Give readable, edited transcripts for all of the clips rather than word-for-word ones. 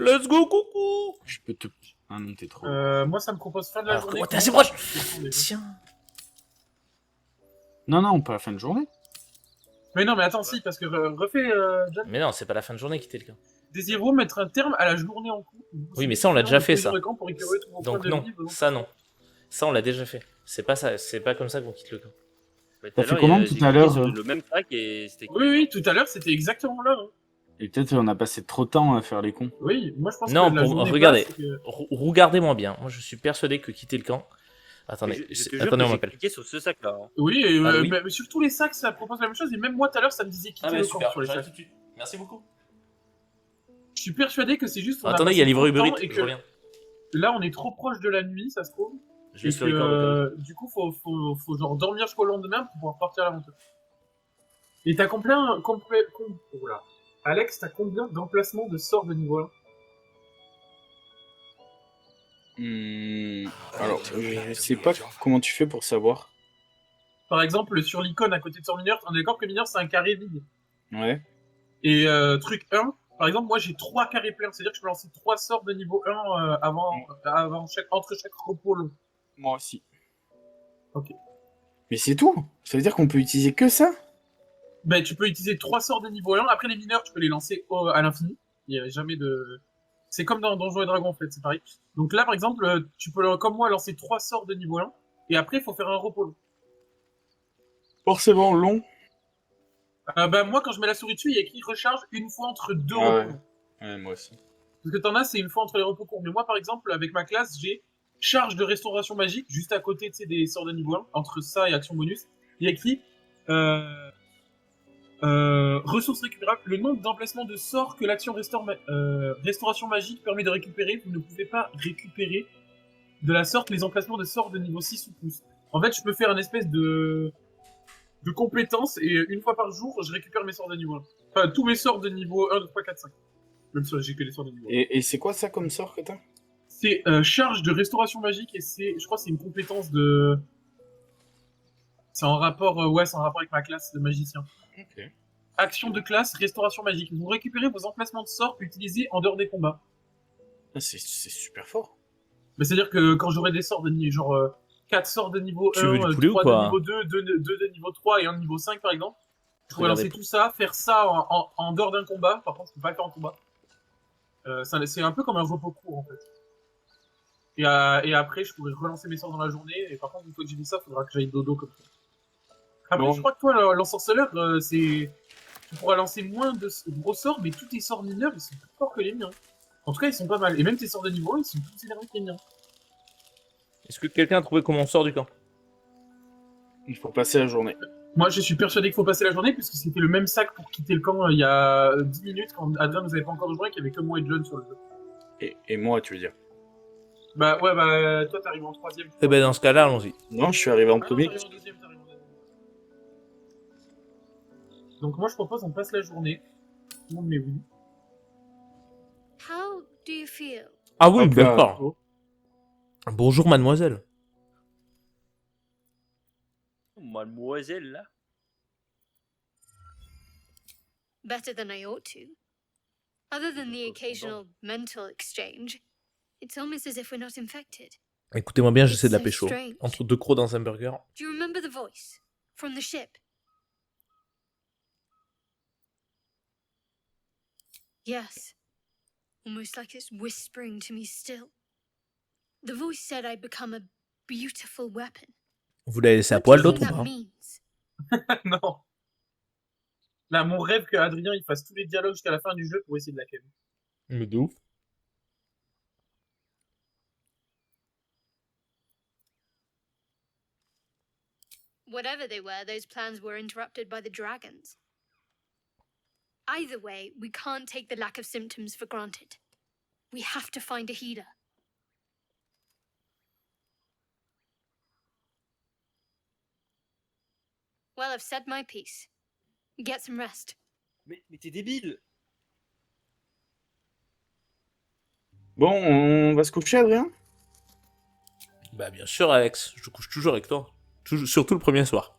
Let's go, coucou. Je peux te... Ah non, t'es trop... Moi, ça me propose fin de la Alors, journée. comment t'es assez proche? Tiens. Tiens. Non, pas la fin de journée. Mais non, mais attends, si, parce que refais, John. Mais non, c'est pas la fin de journée qui était le cas. Désirez-vous mettre un terme à la journée en cours? Oui, mais ça, on l'a déjà fait, ça. Donc Donc non, ça non. Ça, on l'a déjà fait. C'est pas ça, c'est pas comme ça qu'on quitte le camp. Mais T'as fait comment tout à l'heure Le même track et c'était. Oui, tout à l'heure, c'était exactement là. Hein. Et peut-être on a passé trop de temps à faire les cons. Oui, moi je pense Non, que la journée regardez. basse, c'est que... Regardez-moi bien. Moi, je suis persuadé que quitter le camp... Attendez, attendez, on m'appelle. Cliqué sur ce sac-là. Hein. Oui, et, Ah, oui. Mais sur tous les sacs, ça propose la même chose. Et même moi, tout à l'heure, ça me disait quitter le camp sur les sacs. Merci beaucoup. Je suis persuadé que c'est juste... Attendez, il y a livreur Uber Eats, et je que reviens. là, on est trop proche de la nuit, ça se trouve. Je vais Et sur les cordes. du coup, faut genre dormir jusqu'au lendemain pour pouvoir partir à l'aventure. Et t'as combien... Oula. Alex, t'as combien d'emplacements de sorts de niveau 1? Alors, je sais pas comment tu fais pour savoir. Par exemple, sur l'icône à côté de sort mineur, on est d'accord que mineur c'est un carré vide. Ouais. Et truc 1, par exemple, moi j'ai 3 carrés pleins, c'est-à-dire que je peux lancer 3 sorts de niveau 1 entre chaque repos long. Moi aussi. Ok. Mais c'est tout. Ça veut dire qu'on peut utiliser que ça? Ben, tu peux utiliser 3 sorts de niveau 1, après les mineurs, tu peux les lancer à l'infini. Il n'y a jamais de... C'est comme dans Donjons et Dragons en fait, c'est pareil. Donc là, par exemple, tu peux, comme moi, lancer 3 sorts de niveau 1, et après, il faut faire un repos long. Forcément long. Ben, moi, quand je mets la souris dessus, il y a écrit recharge une fois entre 2 Ah ouais. repos. Ouais, moi aussi. Parce que t'en as, c'est une fois entre les repos courts. Mais moi, par exemple, avec ma classe, j'ai charge de restauration magique, juste à côté des sorts de niveau 1, entre ça et action bonus. Il y a écrit ressources récupérables, le nombre d'emplacements de sorts que l'action restauration magique permet de récupérer. Vous ne pouvez pas récupérer de la sorte les emplacements de sorts de niveau 6 ou plus. En fait, je peux faire une espèce de compétence et une fois par jour, je récupère mes sorts de niveau 1. Enfin, tous mes sorts de niveau 1, 2, 3, 4, 5. Même si j'ai que les sorts de niveau 1. Et c'est quoi ça comme sort que t'as? C'est charge de restauration magique et je crois que c'est une compétence de... C'est en rapport, c'est en rapport avec ma classe de magicien. Ok. Action de classe, restauration magique. Vous récupérez vos emplacements de sorts utilisés en dehors des combats. Ah, c'est super fort. Mais c'est-à-dire que quand j'aurai des sorts de niveau, genre 4 sorts de niveau 1, Tu veux du poulet 3 ou quoi de niveau 2, 2 de niveau 3 et 1 de niveau 5 par exemple, je pourrais Regardez. lancer tout ça, faire ça en dehors d'un combat. Par contre, je peux pas le faire en combat. C'est un peu comme un repos court en fait. Et après, je pourrais relancer mes sorts dans la journée. Et par contre, une fois que j'ai vu ça, il faudra que j'aille dodo comme ça. Après, Bon. je crois que toi, l'ensorceleur, tu pourras lancer moins de gros sorts, mais tous tes sorts mineurs, ils sont plus forts que les miens. En tout cas, ils sont pas mal. Et même tes sorts de niveau 1, ils sont plus énervés que les miens. Est-ce que quelqu'un a trouvé comment on sort du camp? Il faut passer la journée. Moi, je suis persuadé qu'il faut passer la journée, puisque c'était le même sac pour quitter le camp il y a 10 minutes, quand Adrien nous avait pas encore rejoint et qu'il y avait que moi et John sur le jeu. Et moi, tu veux dire? Bah, toi, t'arrives en 3ème. Eh ben, dans ce cas-là, allons-y. Non, je suis arrivé en Ah non, premier. t'arrives en 2ème, t'arrives en 2ème. Donc, moi, je propose qu'on passe la journée. Tout le monde met oui. How do you feel? Ah oui, Hop là. d'accord. Bonjour, mademoiselle. Mademoiselle, là. Better than I ought to. Other than the occasional mental exchange, it's almost as if we're not infected. Écoutez-moi bien, j'essaie de la So pécho. strange. Entre deux crocs dans un burger. Do you remember the voice from the ship? Yes. Almost like it's whispering to me still. The voice said I'd become a beautiful weapon. Vous l'avez laissé à What do poil you l'autre think ou that pas? means? Non. Là, mon rêve que Adrien il fasse tous les dialogues jusqu'à la fin du jeu pour essayer de la calmer. Mais de ouf. Whatever they were, those plans were interrupted by the dragons. Either way, we can't take the lack of symptoms for granted. We have to find a healer. Well, I've said my piece. Get some rest. Mais t'es débile. Bon, on va se coucher, Adrien? Bah bien sûr, Alex. Je couche toujours avec toi. Surtout le premier soir.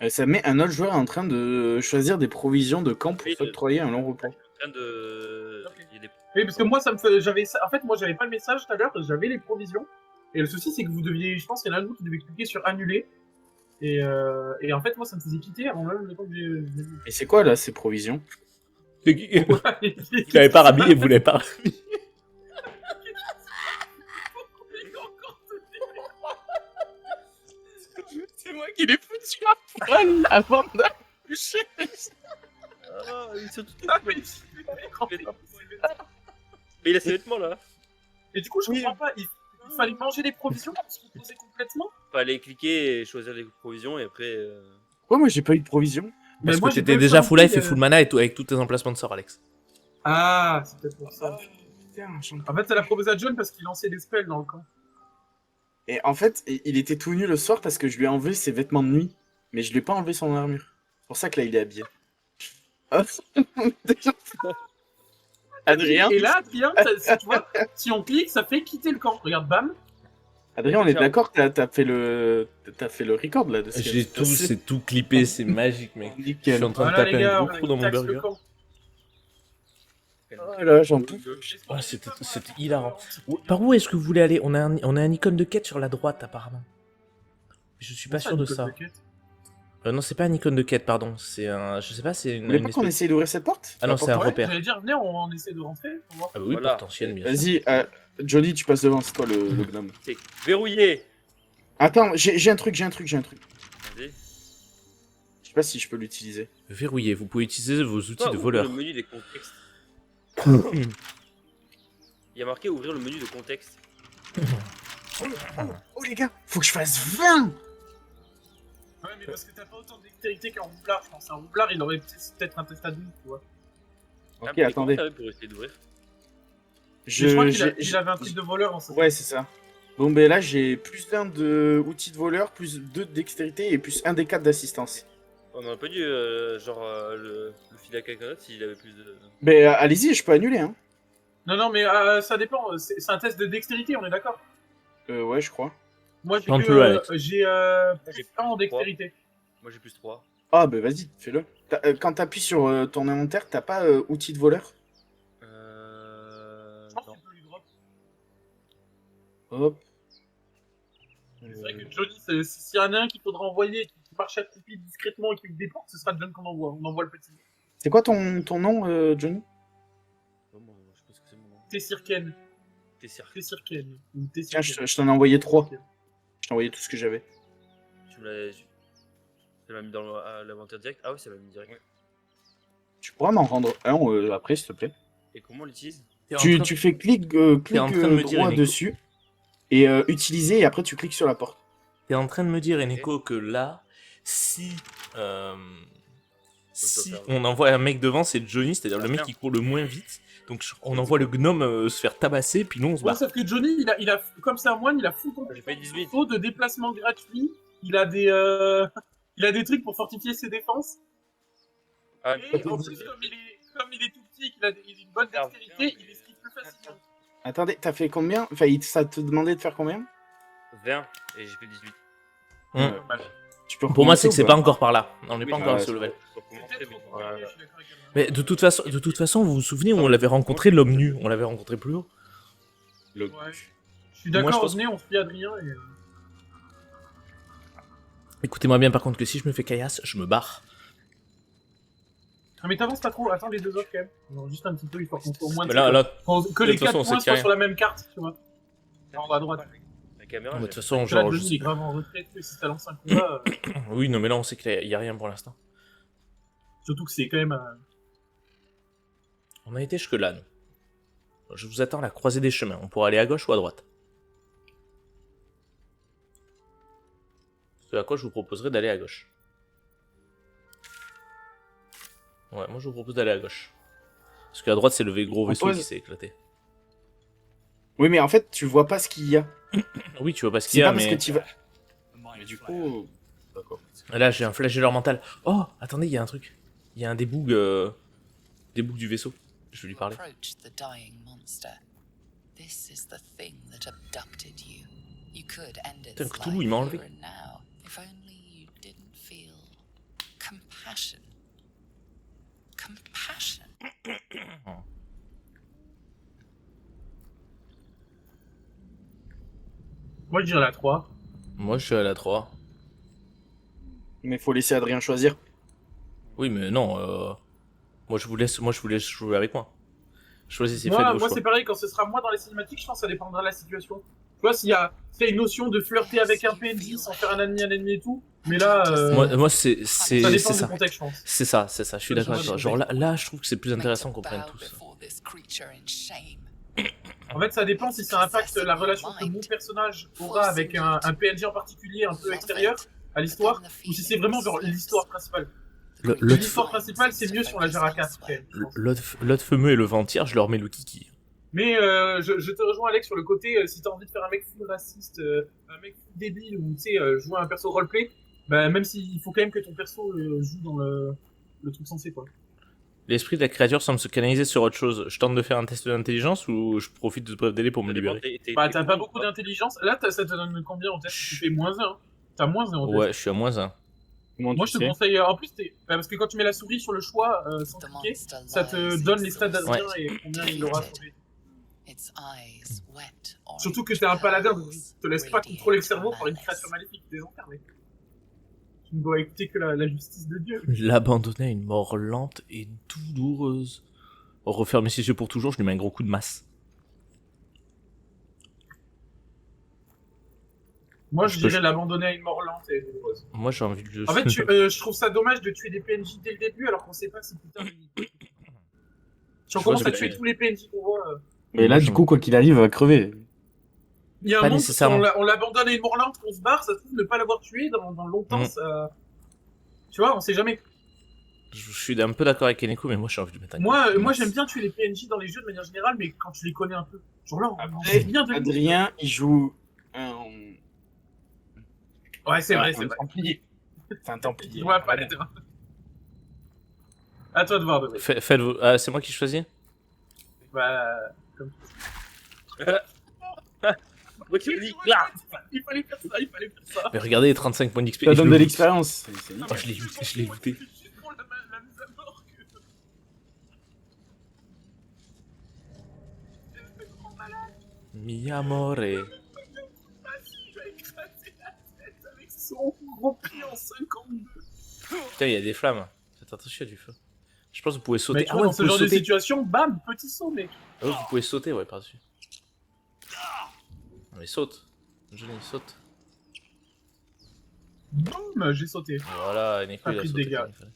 Ça met un autre joueur en train de choisir des provisions de camp pour Oui, s'octroyer un long repas. train de. Ok. Il y a des... Oui, parce que moi, ça me fait... j'avais ça... En fait, moi, j'avais pas le message tout à l'heure, j'avais les provisions. Et le souci, c'est que vous deviez... Je pense qu'il y en a un de vous qui devait cliquer sur annuler. Et en fait, moi, ça me faisait quitter avant même le temps que j'ai... Et c'est quoi là ces provisions? Vous l'avez pas rhabillé, vous l'avez pas rhabillé. C'est moi qui l'ai foutu à poil avant d'accoucher. Ah, ils sont tous... Ah, mais Mais il a ses vêtements là. Et du coup, je comprends pas. Il fallait manger les provisions pour se reposer complètement. Fallait cliquer et choisir les provisions et après. Pourquoi moi j'ai pas eu de provision? Parce moi, que j'ai t'étais pas eu déjà ça full non life plus, et full mana et tout, avec tous tes emplacements de sort, Alex. Ah, c'est peut-être pour ça. Putain, En fait, ça l'a proposé à John parce qu'il lançait des spells dans le camp. Et en fait, il était tout nu le soir parce que je lui ai enlevé ses vêtements de nuit. Mais je lui ai pas enlevé son armure. C'est pour ça que là, il est habillé. Hop. Adrien, Et là, Adrien, tu vois, si on clique, ça fait quitter le camp. Regarde, bam. Adrien, on est d'accord, t'as fait le record là de ce qui J'ai vient de tout, se passer. c'est tout clippé, c'est magique, mec. Je suis Nickel. en train de Voilà, taper les gars, un on gros trou dans mon taxe le burger. camp. Oh là, j'en peux. Ah, c'était hilarant. Par où est-ce que vous voulez aller? On a un icône de quête sur la droite, apparemment. Je suis pas sûr de ça. Non, c'est pas un icône de quête, pardon. C'est un. Je sais pas, c'est Vous voulez une pas qu'on espèce- essaye d'ouvrir cette porte? Ah non, c'est un Ouais, repère. j'allais dire, venez, on essaie de rentrer. On va voir. Ah bah oui, Voilà. potentiel, bien sûr. Vas-y, Johnny, tu passes devant, c'est toi le gnome. C'est verrouillé. Attends, j'ai un truc. Vas-y. Je sais pas si je peux l'utiliser. Verrouillé, vous pouvez utiliser vos outils Toi, de ouvre voleur. le menu des contextes. Il y a marqué ouvrir le menu de contexte. Oh les gars, faut que je fasse 20! Ouais, mais parce que t'as pas autant de dextérité qu'un roublard, je pense. Un roublard, il aurait peut-être un test adulte, tu vois. Ok, mais attendez. comment t'avais pour essayer d'ouvrir? Mais je crois j'ai- qu'il avait un truc de voleur en ça. Ouais, c'est ça. Bon, ben là, j'ai plus d'un de outils de voleur, plus 2 de dextérité et plus 1 des 4 d'assistance. On aurait pas dû, le filer à quelqu'un d'autre s'il avait plus de. Ben, allez-y, je peux annuler, hein. Non, mais ça dépend. C'est un test de dextérité, on est d'accord. Ouais, je crois. Moi, j'ai Tente-le, Alex. j'ai J'ai plus 1 en dextérité. Moi j'ai plus 3. Ah, ben vas-y, fais-le. Quand t'appuies sur ton inventaire, t'as pas outil de voleur? Je pense que Non. tu peux lui drop. Hop. C'est vrai que Johnny, s'il y en a un qu'il faudra envoyer, qui marche à coupi discrètement et qui ouvre des portes, ce sera John qu'on envoie. On envoie le petit. C'est quoi ton nom, Johnny? Oh, moi, je sais pas ce que c'est mon nom. Tessirken. T'es cirque. Tessirken. Ou Tiens, Tessirken. je t'en ai envoyé 3. Je t'ai envoyé tout ce que j'avais. Tu me l'as. Ça m'a mis dans l'inventaire direct. Ah ouais, ça m'a mis direct. Tu pourras m'en rendre un après, s'il te plaît. Et comment on l'utilise? Tu fais clic T'es en train de me dire, droit Eneko. dessus et utiliser et après tu cliques sur la porte. T'es en train de me dire, Eneko, que là, si faire. on envoie un mec devant, c'est Johnny, c'est-à-dire Ah, le mec bien. qui court le moins vite. Donc on envoie le gnome se faire tabasser, puis nous on se Ouais, barre. sauf que Johnny, il a, comme c'est un moine, il a full J'ai fait 18. taux de déplacement gratuit. Il a des, il a des trucs pour fortifier ses défenses. Ah, Et en plus, comme il est tout petit et qu'il a une bonne dextérité, il esquive plus facilement. Attendez, t'as fait combien? Enfin, ça te demandait de faire combien? 20 et j'ai fait 18. Hum. Tu peux Pour moi, c'est que recommencer c'est ou pas encore par là. On n'est Oui, pas encore à ouais, ce level. Faut commencer, C'est peut-être mais- trop voilà. compliqué, je suis d'accord avec elle. Mais de toute façon, vous vous souvenez, on l'avait rencontré l'homme nu. On l'avait rencontré plus haut. Le- Ouais. Je suis Moi, d'accord, je pense- venez, on suit Adrien et... Écoutez-moi bien, par contre, que si je me fais caillasse, je me barre. Ah mais t'avances pas trop, attends les deux autres quand même. Non, juste un petit peu, il faut qu'on soit au moins de Mais là, là, que de les toute façon, 4 on sait points qu'il y a soient sur la même carte, tu vois. En haut à droite. La caméra, de j'ai- toute façon, Là, genre, Johnny, il est grave en retrait, tu sais, si ça lance un combat, oui, non, mais là, on sait qu'il y a rien pour l'instant. surtout que c'est quand même... On a été jusque là, nous. Je vous attends à la croisée des chemins. On pourra aller à gauche ou à droite. Ce à quoi je vous proposerai d'aller à gauche. Ouais, moi je vous propose d'aller à gauche. Parce qu'à droite, c'est le gros vaisseau pose. qui s'est éclaté. Oui, mais en fait, tu vois pas ce qu'il y a. Oui, tu vois pas ce qu'il C'est y a, pas parce que mais... tu vas. Mais du coup. D'accord. Là, j'ai un flagelleur mental. Oh, attendez, il y a un truc. Il y a un débug du vaisseau. Je vais lui parler. Approach the dying monster. This is the thing that abducted you. You could end its Putain, life Cthulhu, il m'a enlevé. here and now, if only you didn't feel compassion. Compassion. Moi, je dirais la 3. Moi, je suis à la 3. Mais faut laisser Adrien choisir. Oui, mais non. Moi, je vous laisse jouer avec moi. Choisissez, faites Moi, vos moi choix. c'est pareil, quand ce sera moi dans les cinématiques, je pense que ça dépendra de la situation. Tu vois, s'il y a une notion de flirter avec un PNJ sans faire un ennemi et tout, mais là, Moi, c'est ça dépend du ça. contexte, je pense. C'est ça, c'est ça. Je suis d'accord avec toi. Genre là, je trouve que c'est plus intéressant qu'on prenne Make to tous. bow before this creature in shame. En fait, ça dépend si ça impacte la relation que mon personnage aura avec un PNJ en particulier, un peu extérieur à l'histoire, ou si c'est vraiment genre l'histoire principale. L'histoire principale, c'est mieux sur la gère à 4. L'autre fameux et le ventière, je leur mets le kiki. Mais je te rejoins, Alex, sur le côté, si t'as envie de faire un mec full raciste, un mec full débile, ou tu sais, jouer un perso roleplay, bah, même s'il faut quand même que ton perso joue dans le truc sensé, quoi. L'esprit de la créature semble se canaliser sur autre chose. Je tente de faire un test d'intelligence ou je profite de ce bref délai pour me libérer? Bah, t'as pas beaucoup d'intelligence. Là, ça te donne combien en test? Tu fais -1. T'as -1 en test. Ouais, je suis à -1. Moi, je te conseille. En plus, parce que quand tu mets la souris sur le choix sans The cliquer, monster ça te lies donne in les stats d'Adrien solitude. et combien il aura changé. Its eyes wet orange Surtout que t'es un paladin, donc pearls tu te laisses pas contrôler le cerveau par une radiate créature maléfique désincarnée. Tu ne dois écouter que la justice de Dieu. L'abandonner à une mort lente et douloureuse. Refermer ses yeux pour toujours, je lui mets un gros coup de masse. Moi, je dirais l'abandonner à une mort lente et douloureuse. Moi, j'ai envie de le... En fait, je trouve ça dommage de tuer des PNJ dès le début alors qu'on sait pas si putain. Si on commence à tuer tous les PNJ qu'on voit. Mais là, du coup, quoi qu'il arrive, il va crever. Il y a un Pas monde, nécessairement. on l'abandonne à une mort lente, qu'on se barre, ça se trouve ne pas l'avoir tué dans longtemps, ça. Tu vois, on sait jamais. Je suis un peu d'accord avec Eneko, mais moi, j'ai envie de mettre un coup Moi, de moi masse. j'aime bien tuer les PNJ dans les jeux de manière générale, mais quand tu les connais un peu. Genre là, on Après, sait bien de Adrien, il joue un... Ouais, c'est vrai, un c'est vrai. Templier. C'est un Templier. Je vois pas les terrains. À toi de voir, de Faites vos... Ah, c'est moi qui choisis? Bah. Comme... Moi qui me dis, là. Il fallait faire ça, il fallait faire ça. Mais regardez les 35 points d'XP. Ça et je donne le de loot. l'expérience. C'est nickel. Oh, je l'ai looté, je l'ai looté. C'est juste pour la mise à mort que. Mi amore. Ah si, je vais écraser la tête avec son gros pied en 52. Putain, il y a des flammes. Faites attention, il y a du feu. Je pense que vous pouvez sauter. Mais tu Ah vois, ouais, dans vous ce pouvez genre de sauter. situation, bam, petit saut, mec. Ah ouais, vous pouvez sauter, ouais, par-dessus. Non, mais saute. Johnny, saute. Boum, j'ai sauté. Voilà, Eneko, Pas il a pris de sauté. dégâts. comme il fallait.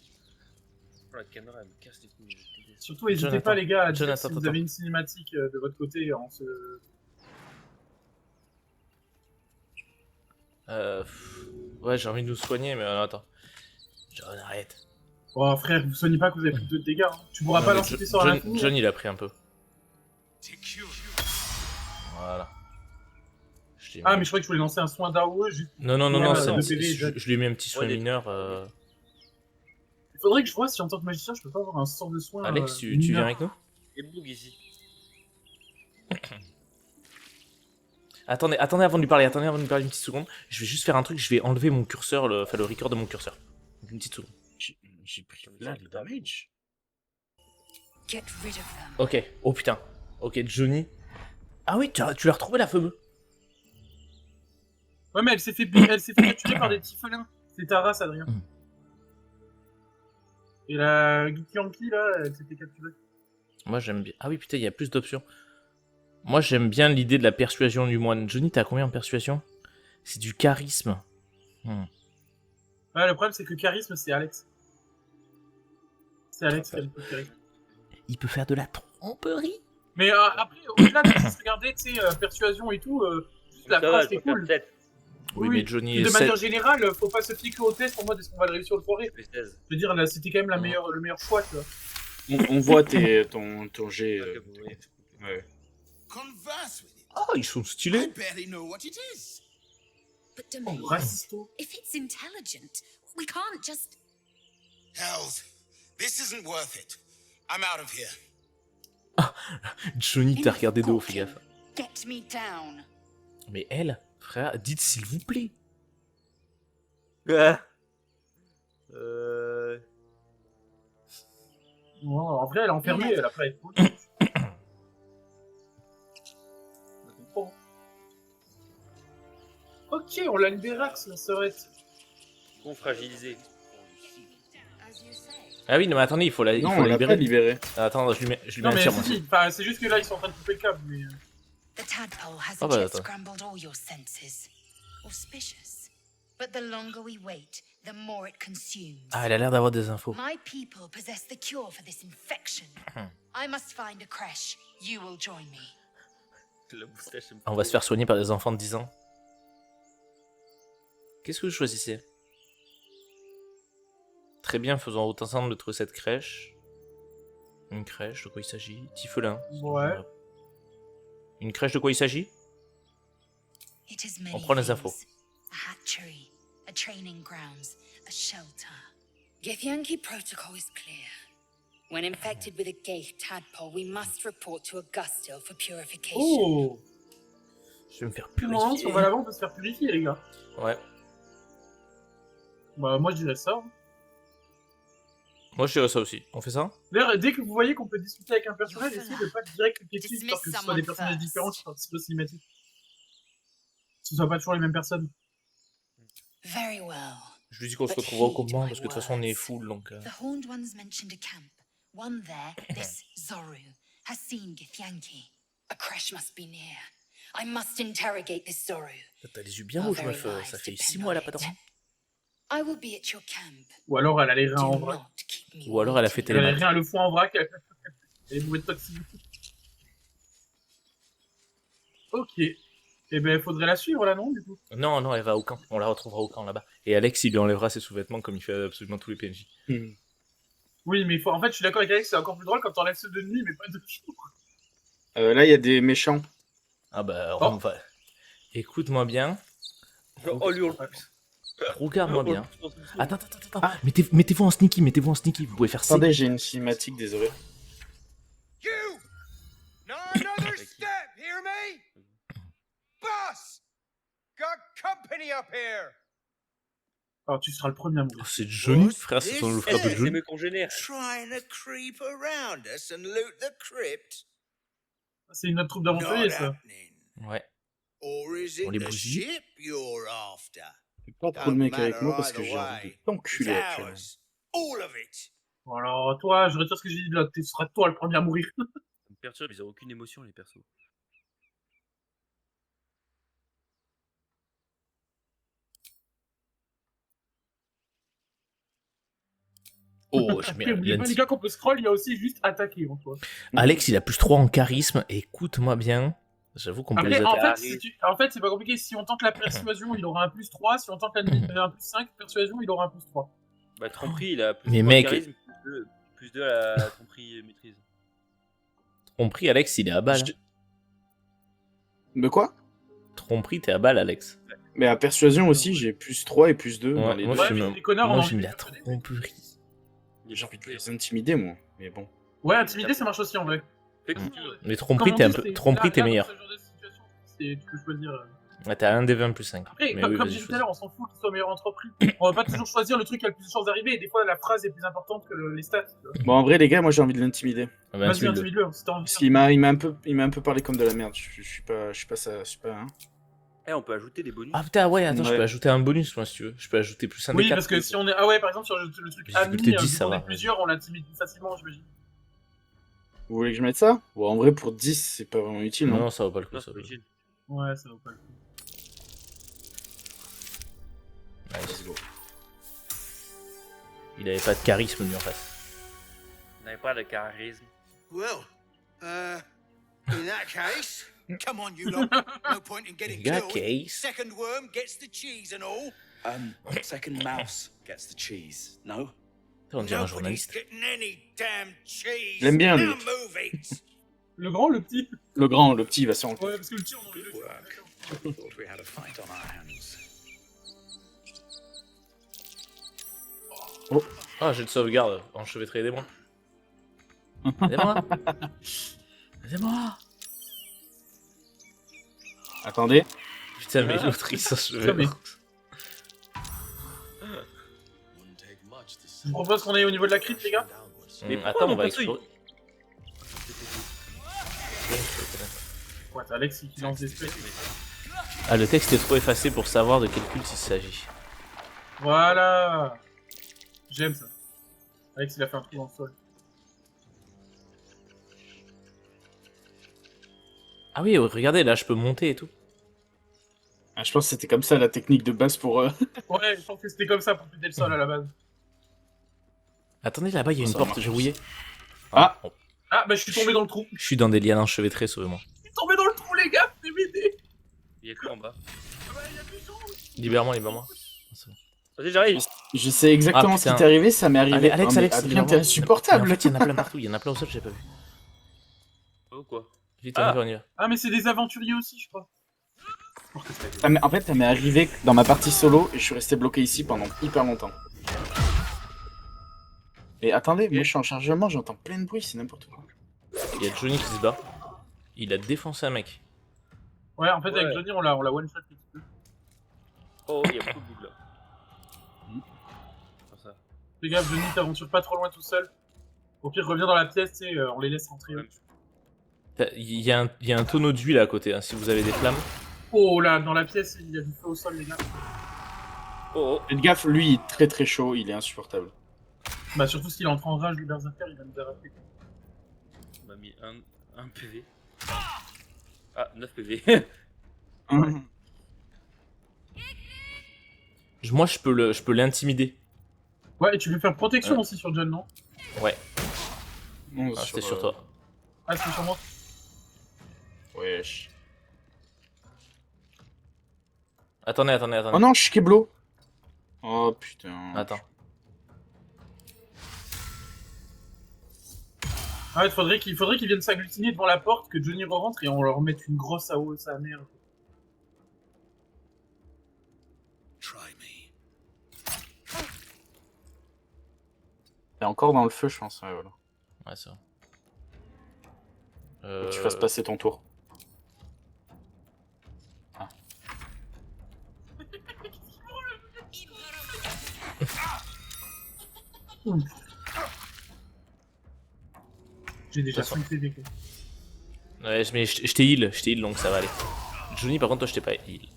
Oh, la caméra, elle me casse les couilles. Surtout, n'hésitez Jonathan. pas, les gars, à dire Jonathan, si vous attends. avez une cinématique de votre côté en ce. Ouais, j'ai envie de nous soigner, mais attends. John, arrête. Oh frère, vous soignez pas que vous avez pris 2 dégâts. Hein. Tu pourras Non, pas mais lancer tes sorts à la John, John, il a pris un peu. Voilà. Ah, mais je croyais que tu voulais lancer un soin d'AOE juste. Non, non, non, Ouais, non, ouais, c'est- de c'est- PV, je lui ai mis un petit soin Ouais, mineur. Il faudrait que je vois si en tant que magicien je peux pas avoir un sort de soin. Alex, tu mineur. viens avec nous? Et Boog ici. Attendez avant de lui parler, une petite seconde. Je vais juste faire un truc, je vais enlever mon curseur, le record de mon curseur. Une petite seconde. J'ai pris là le damage. Get rid of them. Ok, oh putain. Ok, Johnny. Ah oui, tu l'as retrouvé la fameuse. Ouais, mais elle s'est fait capturer par des petits félins. C'est ta race, Adrien. Mm. Et la Geeky là, elle s'est fait capturer. Moi j'aime bien. Ah oui, putain, il y a plus d'options. Moi j'aime bien l'idée de la persuasion du moine. Johnny, t'as combien en persuasion? C'est du charisme. Ouais, le problème c'est que le charisme, c'est Alex. C'est Alex qui a le plus de charisme. Il peut faire de la tromperie. Mais après, au-delà de se regarder, tu sais, persuasion et tout, juste la phrase qui est cool. Oui, mais Johnny Et de est manière 7. générale, faut pas se fier que au test en mode est-ce qu'on va le réussir ou le foirer. Je fais 16. Je veux dire, là, c'était quand même le meilleur choix, tu vois. On voit ton jet. Ouais. Converse with it. Oh, ils sont I stylés. barely know what it is. But Oh, Domain, racisto. if it's intelligent, we can't just. Hells, this isn't worth it. I'm out of here. Johnny, t'as regardé de haut, fais gaffe. Get me down. Mais elle, frère, dites s'il vous plaît. Oh, en vrai, elle est enfermée, elle a pas être cool. Ok, on l'a libérax, la sœurette. Con fragilisé. Ah oui, non, mais attendez, il faut la Non, on l'a pas libérer. libéré. Ah, attends, je lui mets Non, un mais tir, moi. si, enfin, c'est juste que là, ils sont en train de couper le câble, mais... The tadpole has Oh, bah, just attends. scrambled all your senses. Auspicious. But the longer we wait, the more it consumes. Ah, elle a l'air d'avoir des infos. My people possess the cure for this infection. I must find a creche. You will join me. La moustache, elle me On va se faire soigner par des enfants de 10 ans. Qu'est-ce que vous choisissez? Très bien, faisons route ensemble de trouver cette crèche. Une crèche, de quoi il s'agit? Tifelin. Ouais. Une crèche, de quoi il s'agit? It is many On prend les things. infos. A hatchery, a training grounds, a shelter. Githyanki protocol is clear. When infected with a gate tadpole, we must report to Augustil for purification. Oh! Je vais me faire Normalement, si purifier. on va là-bas, on peut se faire purifier, les gars. Ouais. Bah, moi, je dirais ça. Moi, je dirais ça aussi. On fait ça? D'ailleurs, dès que vous voyez qu'on peut discuter avec un personnage, essayez de pas direct cliquer dessus, histoire que ce soit des personnages différents qui participent aux cinématiques. Que ce soit pas toujours les mêmes personnes. Very well. Je lui dis qu'on se retrouvera au campement parce que de toute façon, on est full donc. The horned ones mentioned a camp. One there, this Zoru, has seen Githyanki. A creche must be near. I must interrogate this Zoru. T'as les yeux bien Our rouges, very meuf. lives Ça fait depend 6 mois, elle a on pas it. dormi. I will be at your camp. Ou alors, elle a les reins en Do vrac. not keep me Ou alors, elle a fait waiting. Elle a les télémat. reins, le foie en vrac. Elle est bourrée de toxicité. Ok. Eh ben, faudrait la suivre, là, non, du coup? Non, non, elle va au camp. On la retrouvera au camp là-bas. Et Alex, il lui enlèvera ses sous-vêtements comme il fait absolument tous les PNJ. Oui, mais en fait, je suis d'accord avec Alex, c'est encore plus drôle quand t'enlèves ceux de nuit, mais pas de jour. Là, il y a des méchants. Ah bah, Oh. on va. Écoute-moi bien. Oh, lui, on le pousse. Regarde-moi bien. On le pousse. Attends. Mettez-vous en sneaky, Vous pouvez faire ça. Attendez, j'ai une cinématique, désolé. You! Not another step, hear me? Boss! Got company up here! Alors, tu seras le premier à mourir. C'est Johnny, frère, c'est le frère de C'est Johnny. mes congénères. Trying to creep around us and loot the crypt? C'est une autre troupe Not d'aventuriers, ça. happening. Ouais. Or is On it les the bousille. ship you're after? Fais pas trop de mec avec moi parce que j'ai envie de t'enculer It's actuellement. ours. All of it. Bon, alors, toi, je retire ce que j'ai dit là. Tu seras toi le premier à mourir. Ça me perturbe, ils ont aucune émotion, les persos. Oh, je Après, mets oubliez pas, les gars, qu'on peut scroll, il y a aussi juste attaquer en soi. Alex, il a plus 3 en charisme. Écoute-moi bien. J'avoue qu'on peut les Après, en attaquer. fait, en fait, c'est pas compliqué. Si on tente la persuasion, il aura un plus 3. Si on tente un plus 5, persuasion, il aura un plus 3. Bah, tromperie, il a plus Mais 3 mec- de charisme, plus 2 à la tromperie maîtrise. Tromperie, Alex, il est à balle. Je- De quoi? Tromperie, t'es à balle, Alex. Mais à persuasion aussi, j'ai plus 3 et plus 2 Ouais, dans les moi, deux. je suis mais même- les connards, moi, on a j'ai envie mis de la les faire tromperie. Il est J'ai envie de parfait. les intimider, moi. Mais bon. Ouais, intimider, ça marche aussi en vrai. Fais comme tu veux. Mais tromperie, t'es un peu... Tromperie, t'es meilleur. Tu peux choisir. Ouais, t'as un des 20 plus 5. Après, Mais comme, oui, comme vas-y, j'ai dit tout à choisis. l'heure, on s'en fout qu'il soit meilleur entrepris. On va pas toujours choisir le truc qui a le plus de chances d'arriver. Et des fois, la phrase est plus importante que les stats. tu vois. Bon, en vrai, les gars, moi j'ai envie de l'intimider. Ah bah, Vas-y, intimide-le. intimide-le, si t'as envie. Parce qu'il m'a un peu parlé comme de la merde. Je suis pas ça, je suis pas. Hein. Eh, on peut ajouter des bonus. Ah putain, ouais, attends, je Ouais. peux ajouter un bonus, moi, si tu veux. Je peux ajouter plus un Oui, des 4. parce que si on est. Ah ouais, par exemple, sur le truc Difficulté ami, 10, vu ça qu'on va. est plusieurs, on l'intimide plus facilement, j'imagine. Vous voulez que je mette ça? Bon, en vrai, pour 10, c'est pas vraiment utile, Non, non? non, ça vaut pas le coup. Non, Ça c'est vaut pas le utile. Ouais, ça vaut pas le coup. coup. Nice. Il avait pas de charisme, lui, en face. On n'avait pas de charisme. Well, in that case, come on, you lot. No point in getting In that killed. case- Second worm gets the cheese and all. Second mouse gets the cheese, no? On dirait un Nobody's journaliste. getting any damn cheese. Je l'aime bien, lui. Now move it. Le grand, le petit? Le grand, le petit, il va s'en rendre. Ouais, parce que le petit, on en veut. Work. Thought we had a fight on our hands. Ah, j'ai de sauvegarde. Enchevêtré, aidez-moi. Aidez-moi. Aidez-moi. Attendez. Putain, mais l'autre, il s'enchevêtre. mais- Je propose qu'on aille au niveau de la crypte, les gars. Mais pourquoi Attends, mon on va perso, il- explorer. Ouais, t'as Alex qui lance des spells. Ah, le texte est trop effacé pour savoir de quel culte il s'agit. Voilà. J'aime ça. Alex, il a fait un trou dans le sol. Ah oui, regardez, là, je peux monter et tout. Ah, je pense que c'était comme ça la technique de base pour... Ouais, je pense que c'était comme ça pour péter le sol à la base. Attendez, là-bas, il y a une Ça porte, marche. j'ai rouillé. Ah. Bon. Ah, bah je suis tombé dans le trou. Je suis dans des lianes enchevêtrées, sauvez-moi. Je suis tombé dans le trou, les gars, c'est m'aider. Il y a quoi en bas? Ah bah, il y a des gens. Libère-moi, libère-moi. C'est bon. Vas-y, j'arrive. Je sais exactement Ah, ce qui putain. t'est arrivé, ça m'est arrivé. Allez, Alex, Oh, mais Alex, Adrien, libère-moi. t'es Mais insupportable. en fait, il y en a plein partout, il y en a plein au sol, j'ai pas vu. Oh, quoi? Vite, on y va, on y va. Ah, mais c'est des aventuriers aussi, je crois. En fait, ça m'est arrivé dans ma partie solo et je suis resté bloqué ici pendant hyper longtemps. Et attendez, moi je suis en chargement, j'entends plein de bruit, c'est n'importe quoi. Il y a Johnny qui se bat. Il a défoncé un mec. Ouais, en fait, Ouais. avec Johnny, on l'a one shot un petit peu. Oh, il y a beaucoup de boules là. Comme ça. Fais gaffe, Johnny, t'aventures pas trop loin tout seul. Au pire, reviens dans la pièce, tu sais, on les laisse rentrer. Ouais. Il y a un tonneau d'huile à côté, hein, si vous avez des flammes. Oh là, dans la pièce, il y a du feu au sol, les gars. Oh, oh. Faites gaffe, lui il est très très chaud, il est insupportable. Bah, surtout s'il entre en rage, le berserker, il va nous arrêter. On m'a mis un PV. Ah, 9 PV. Moi, je peux l'intimider. Ouais, et tu veux faire protection aussi sur John, non? Ouais, Non, ah, c'était sur toi. Ah, c'est sur moi. Wesh. Attendez. Oh non, je suis Keblo. Oh putain. Attends. Ah, il faudrait qu'ils viennent s'agglutiner devant la porte, que Johnny re-rentre et on leur mette une grosse AO, sa mère. Try me. T'es encore dans le feu, je pense. Ouais, voilà. Ouais, c'est vrai. Faut que tu fasses passer ton tour. J'ai déjà De toute 5 PV. quoi. Ouais, mais je t'ai heal, donc ça va aller. Johnny, par contre, toi, je t'ai pas heal.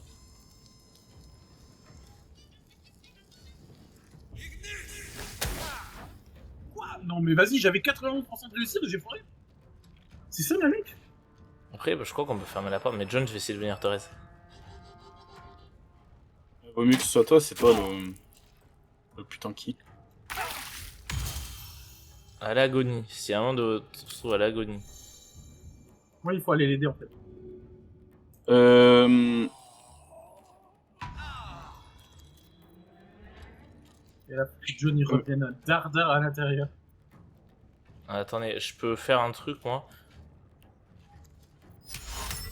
Quoi? Non, mais vas-y, j'avais 91% de réussite, j'ai foiré. C'est ça, la mec? Après, bah, je crois qu'on peut fermer la porte, mais John, je vais essayer de venir te reste. Vaut mieux que ce soit toi, c'est toi le putain qui. À l'agonie. Si un moment de se trouve à l'agonie. Moi, il faut aller l'aider en fait. Et là, Johnny revienne un dardard à l'intérieur. Ah, attendez, je peux faire un truc, moi.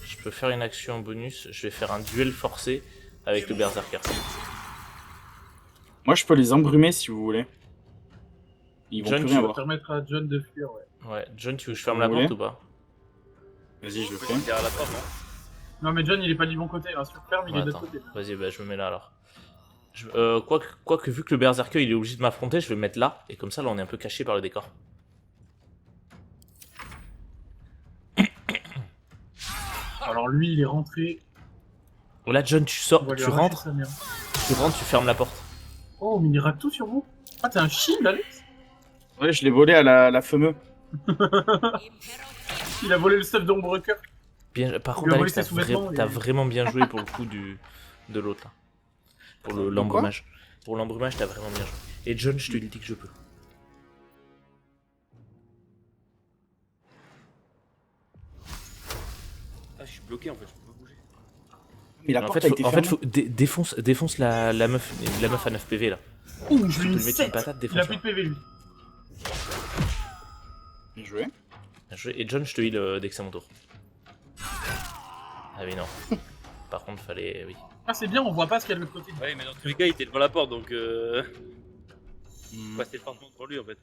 Je peux faire une action bonus. Je vais faire un duel forcé avec le berserker. Moi, je peux les embrumer si vous voulez. Ils vont John, plus tu rien Ça va voir. permettre à John de fuir, ouais. Ouais, John, tu veux que je ferme Vous la voulez porte ou pas? Vas-y, je le Faut fais. être derrière la porte, non? Non, mais John, il est pas du bon côté, hein. Sur ferme, il est de l'autre Attends, côté. vas-y, bah, je me mets là alors. Quoique, vu que le berserker il est obligé de m'affronter, je vais me mettre là, et comme ça, là, on est un peu caché par le décor. Alors lui, il est rentré. Là, John, tu On sors, va lui tu arracher rentres, sa mère. tu fermes la porte. Oh, mais il rate tout sur vous. Ah, t'es un shield, Alex. Ouais, je l'ai volé à la fameuse. Il a volé le stuff d'Ombrecker. Bien, par Il contre, a volé Alex, ses t'as sous-vêtements et- vraiment bien joué pour le coup de l'autre là. Pour l'embrumage. Pour l'embrumage, t'as vraiment bien joué. Et John, je te le dis que je peux. Ah, je suis bloqué en fait, je peux pas bouger. Mais la En porte fait, a été fermée. défonce la meuf à 9 PV là. Ouh, je Tu lui ai peux mis le mettre une 7. patate, Il a défonce. plus de PV, lui. Bien joué. Bien joué. Et John, je te heal dès que c'est mon tour. Ah oui, non. Par contre, fallait. Oui. Ah, c'est bien, on voit pas ce qu'il y a de l'autre côté. Ouais, mais dans tous les cas, il était devant la porte donc. Hmm. Passer le pansement pour lui en fait.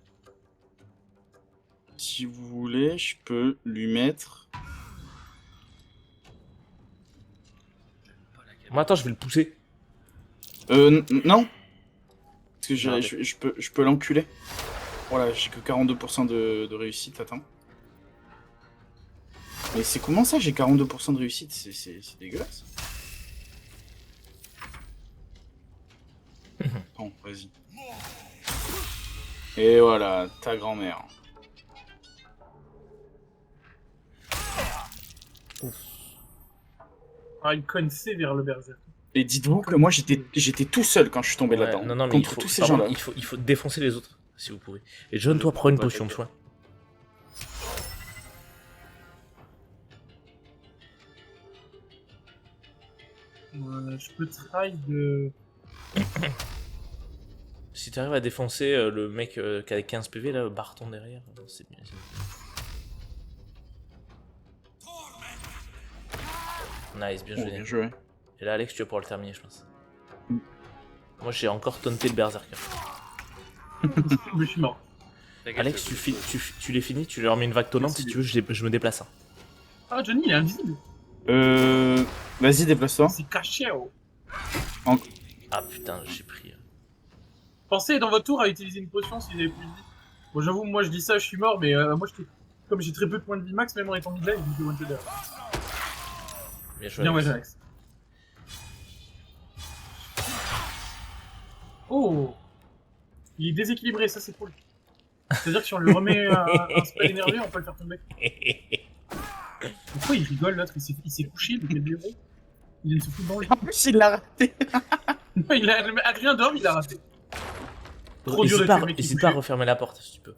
Si vous voulez, je peux lui mettre. Moi, attends, je vais le pousser. Non. Parce que Merde. je peux l'enculer. Voilà, j'ai que 42% de réussite, attends. Mais c'est comment ça, j'ai 42% de réussite? C'est dégueulasse. Bon, vas-y. Et voilà, ta grand-mère. Ah, il conne vers le berserk. Et dites-vous que moi j'étais tout seul quand je suis tombé Ouais, là-dedans. non, mais contre tous ces par contre, gens-là. il faut défoncer les autres, si vous pouvez. Et John, toi, prends une Ouais, potion de t'inquiète. soin. Je peux try de... Si t'arrives à défoncer le mec qui a 15 PV, là, Barton derrière, c'est bien. Nice, bien Oh, joué. bien joué. Et là, Alex, tu vas pouvoir le terminer, je pense. Mm. Moi, j'ai encore taunté le berserker. Je suis mort. T'inquiète, Alex, tu les finis, tu leur mets une vague tonnante, si tu veux, je me déplace. Hein. Ah, Johnny, il est invisible. Vas-y, déplace-toi. C'est caché, oh. Ah putain, j'ai pris. Pensez dans votre tour à utiliser une potion si vous avez plus de vie. Bon, j'avoue, moi je dis ça, je suis mort, mais moi, comme j'ai très peu de points de vie max, même en étant mid-lane, je me one shot derrière. Bien joué. Bien, ouais, Alex. Alex. Oh, il est déséquilibré, ça c'est cool. C'est-à-dire que si on lui remet un spell énervé, on peut le faire tomber. Pourquoi il rigole l'autre? Il s'est couché, le quel héros. Il vient de se foutre dans le lit. En plus, il l'a raté. Il a Adrien dehors, il a raté. Trop dur de tuer le mec qui est N'hésite pas à couché. refermer la porte si tu peux.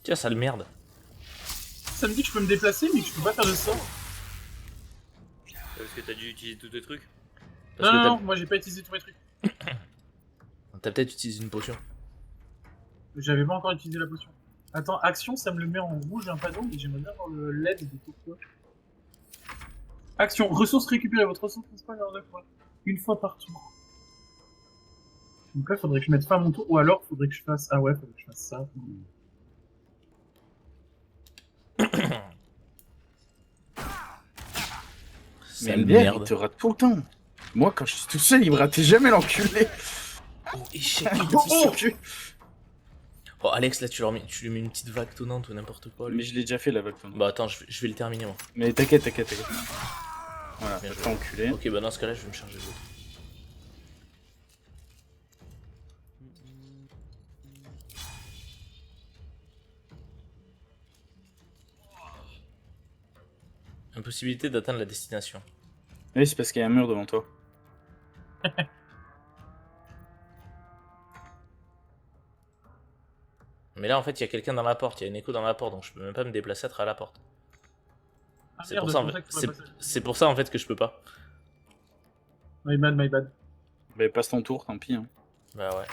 Tiens, sale merde. Ça me dit que je peux me déplacer, mais que je peux pas faire de sort. Parce que t'as dû utiliser tous tes trucs. Parce Non, que non, moi j'ai pas utilisé tous mes trucs. t'as peut-être utilisé une potion. J'avais pas encore utilisé la potion. Attends, action, ça me le met en rouge un panneau, mais j'aimerais bien avoir le LED de pourquoi. Action, ressources récupérées, votre ressource principale est en 9 fois. Une fois par tour. Donc là, faudrait que je mette fin à mon tour, ou alors faudrait que je fasse. Ah ouais, faudrait que je fasse ça. Mais Sale MDR, il merde. te rate tout le temps. Moi, quand je suis tout seul, il me ratait jamais l'enculé. Oh, échec. Oh, putain. Oh, Alex, là, tu lui mets une petite vague tonnante ou n'importe quoi. lui. Mais je l'ai déjà fait la vague. Bah attends, je vais le terminer moi. Mais t'inquiète. Voilà, Bien t'as joué. fait enculé. Ok, bah dans ce cas-là, je vais me charger de l'autre. Impossibilité d'atteindre la destination. Oui, c'est parce qu'il y a un mur devant toi. Mais là, en fait, il y a quelqu'un dans la porte, il y a une écho dans la porte, donc je peux même pas me déplacer à travers la porte. Ah, C'est merde, pour ça, en c'est fait, que tu peux passer. c'est pour ça en fait que je peux pas. My bad, my bad. Bah, passe ton tour, tant pis. Hein. Bah ouais.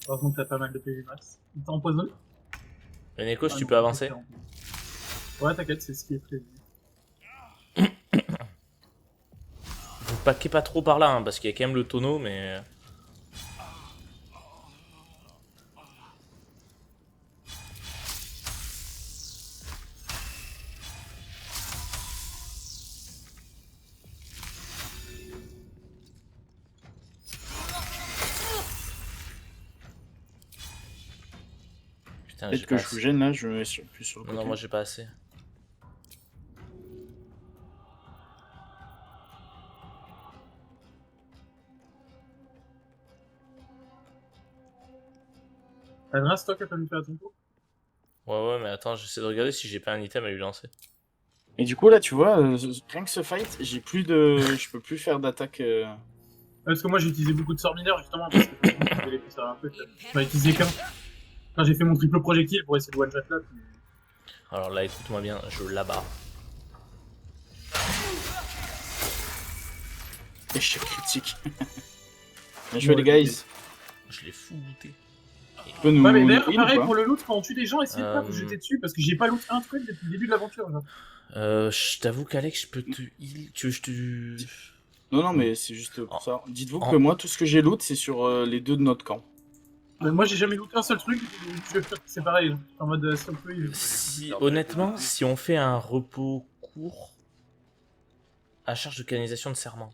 Heureusement que t'as pas mal de PV max. Il t'a empoisonné? Une écho, si Ah tu non, peux avancer. Ouais, t'inquiète, c'est ce qui est prévu. Vous paquez pas trop par là, hein, parce qu'il y a quand même le tonneau, mais... Putain, j'ai Peut-être que pas je vous assez. gêne là, je me mets plus sur le Non, côté. non, moi j'ai pas assez. Adrien, c'est toi qui as pas me faire à ton tour? Ouais, mais attends, j'essaie de regarder si j'ai pas un item à lui lancer. Et du coup, là, tu vois, rien que ce fight, j'ai plus de. Je peux plus faire d'attaque. Parce que moi j'ai utilisé beaucoup de sorts mineurs justement parce que je voulais faire un peu. J'en ai utilisé qu'un. Quand j'ai fait mon triple projectile pour essayer de one shot là. Puis... Alors là, écoute-moi bien, je l'abats. Échec critique. Bien joué, les guys. Je l'ai fouté. Tu peux nous. Ouais, mais d'ailleurs, nous heal pareil ou pas pour le loot, quand on tue des gens, essayez de pas vous jeter dessus parce que j'ai pas loot un truc depuis le début de l'aventure. Genre. Je t'avoue qu'Alex, je peux te heal. Tu veux que je te. Non, mais c'est juste pour ça. Dites-vous Oh. que moi, tout ce que j'ai loot, c'est sur les deux de notre camp. Mais moi j'ai jamais looté un seul truc, c'est pareil, en mode si on peut. Si, honnêtement, si on fait un repos court à charge de canalisation de serment,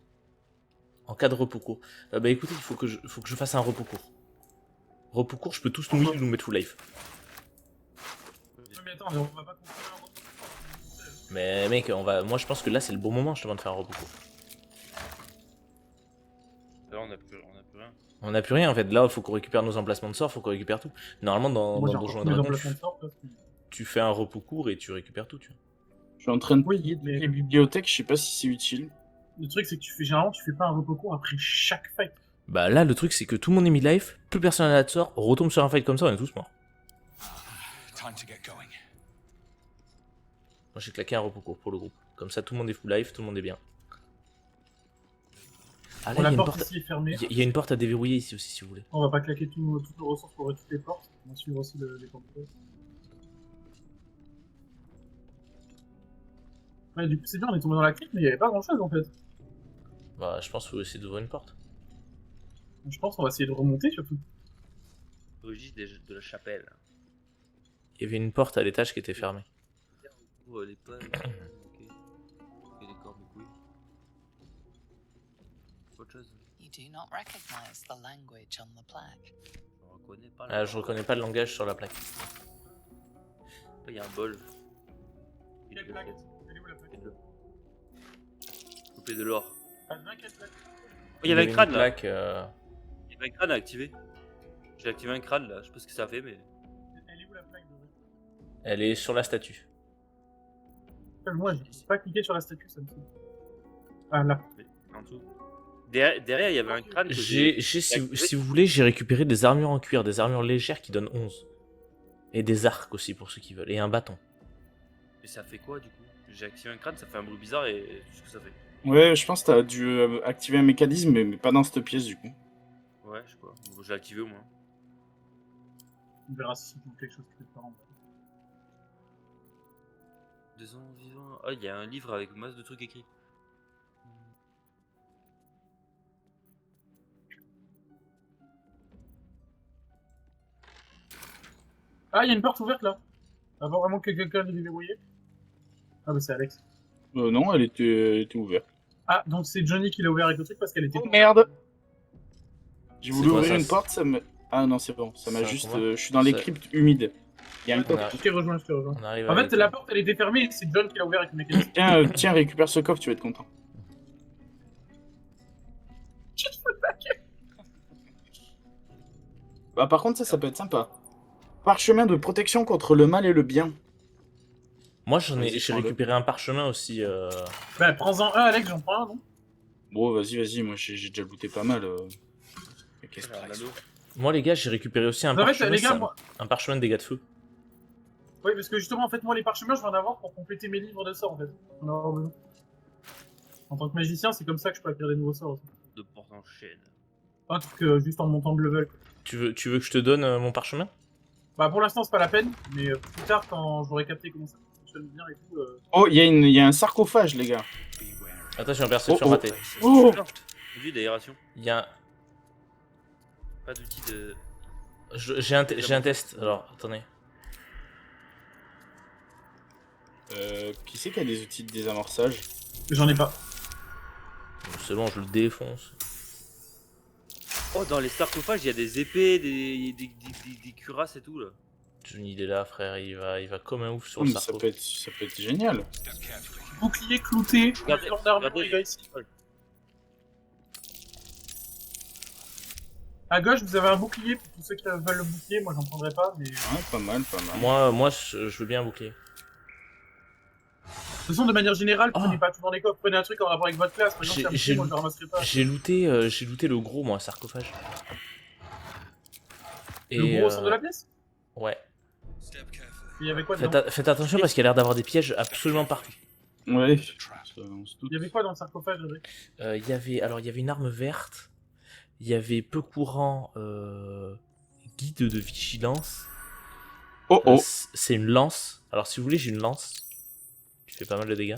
en cas de repos court, bah écoutez, il faut que je fasse un repos court. Repos court, je peux tous nous heal ou nous mettre full life. Mais attends, mais on va pas continuer un repos. Mais mec, moi je pense que là c'est le bon moment justement de faire un repos court. Là, on a plus rien. On n'a plus rien en fait, là il faut qu'on récupère nos emplacements de sort, faut qu'on récupère tout. Normalement dans Moi j'ai Donjons et encore mes Dragons, emplacements de sort, parce que- tu fais un repos court et tu récupères tout, tu vois. Je suis en train de Oui, plier mais- les bibliothèques, je sais pas si c'est utile. Le truc c'est que généralement tu fais pas un repos court après chaque fight. Bah là le truc c'est que tout le monde est mid-life, plus personne n'a de sort, on retombe sur un fight comme ça, on est tous morts. Time to get going. Moi j'ai claqué un repos court pour le groupe. Comme ça tout le monde est full life, tout le monde est bien. Ah là Bon, il y a la une porte porte, ici est fermée. il y a une porte à déverrouiller ici aussi si vous voulez. On va pas claquer toutes nos ressources pour ouvrir toutes les portes. On va suivre aussi les portes. Ouais, du coup c'est bien, on est tombé dans la crypte, mais il y avait pas grand chose en fait. Bah je pense qu'il faut essayer d'ouvrir une porte. Donc, je pense qu'on va essayer de remonter surtout. Origine de la chapelle. Il y avait une porte à l'étage qui était fermée. Oh, les pannes. Ok. Ok, d'accord, mes couilles. Autre chose. You do not recognize the language on the plaque. On reconnaît pas. Ah, je reconnais pas le langage sur la plaque. Il y a un bol. Quelle plaque? Elle est où la plaque? Couper de l'or. Ah, quelle plaque? Oh, il y avait un crâne une là. plaque, Il y avait un crâne à activer. J'ai activé un crâne là, je sais pas ce que ça a fait mais. Elle est où la plaque de vrai? elle est sur la statue. Moi j'ai pas cliqué sur la statue, ça me fait. Ah là. En dessous. Derrière il y avait un crâne. Que Si vous voulez, j'ai récupéré des armures en cuir, des armures légères qui donnent 11. Et des arcs aussi pour ceux qui veulent, et un bâton. Mais ça fait quoi du coup? J'ai activé un crâne, ça fait un bruit bizarre et ce que ça fait. Ouais, je pense que t'as dû activer un mécanisme, mais pas dans cette pièce du coup. Ouais, je sais pas. Bon, je l'ai activé au moins. On verra si c'est quelque chose qui fait pas en bas. 2 ans vivants. Oh, il y a un livre avec masse de trucs écrits. Ah, il y a une porte ouverte là. Avant vraiment que quelqu'un l'ait déverrouillée. Ah bah c'est Alex. Non, elle était ouverte. Ah, donc c'est Johnny qui l'a ouvert avec le truc parce qu'elle était... Oh merde! J'ai voulu C'est quoi, ouvrir ça, une porte, ça me... Ah non, c'est bon, ça m'a C'est un juste... combat je suis dans les Ça- cryptes humides. Il y a un Ok, coffre. je t'ai rejoint, je t'ai rejoint. On arrive En avec- fait, la porte elle était fermée et c'est John qui l'a ouvert avec le mécanisme. Tiens, récupère ce coffre, tu vas être content. Bah par contre, ça peut être sympa. Parchemin de protection contre le mal et le bien. Moi j'ai Vas-y, prends-le. récupéré un parchemin aussi. Bah prends-en un Alex, j'en prends un, non? Bon, vas-y, moi j'ai déjà looté pas mal. Mais qu'est-ce Un que anneau. Moi les gars, j'ai récupéré aussi un En fait, parchemin, les gars, c'est un- moi... un parchemin de dégâts de feu. Oui, parce que justement, en fait, moi, les parchemins, je vais en avoir pour compléter mes livres de sorts, en fait. J'en ai avoir besoin. En tant que magicien, c'est comme ça que je peux acquérir des nouveaux sorts aussi. De porte en chaîne. Pas que juste en montant de level, quoi. Tu veux que je te donne mon parchemin? Bah, pour l'instant, c'est pas la peine, mais plus tard, quand j'aurai capté comment ça fonctionne bien et tout... Oh, il y a un sarcophage, les gars. Attention, perception Oh, oh. ratée. Oh! Vu d'aération. Il y a Pas d'outil de. j'ai un test. Alors, attendez. Qui c'est qui a des outils de désamorçage? J'en ai pas. C'est bon, je le défonce. Oh, dans les sarcophages, il y a des épées, des cuirasses et tout là. Johnny il est là, frère, il va comme un ouf sur Oh, le mais ça sarco. peut être génial. Bouclier clouté, Regardez, fleur d'armure, regardez. les gars, ici. À gauche, vous avez un bouclier pour tous ceux qui veulent le bouclier. Moi, j'en prendrai pas, mais... De Ouais, pas mal, pas mal. Moi je veux bien un bouclier. toute façon, de manière générale, Oh. prenez pas tout dans les coffres. Prenez un truc en rapport avec votre classe. Par exemple, J'ai- si un bouclier, moi, je le ramasserai pas. J'ai looté le gros, moi, sarcophage. Le gros au centre de la pièce? Ouais. Il y avait quoi dedans? Faites attention parce qu'il y a l'air d'avoir des pièges absolument partout. Ouais. Il y avait quoi dans le sarcophage, Eric? Il y avait une arme verte. Il y avait peu courant guide de vigilance. Oh oh. C'est une lance. Alors si vous voulez, j'ai une lance qui fait pas mal de dégâts.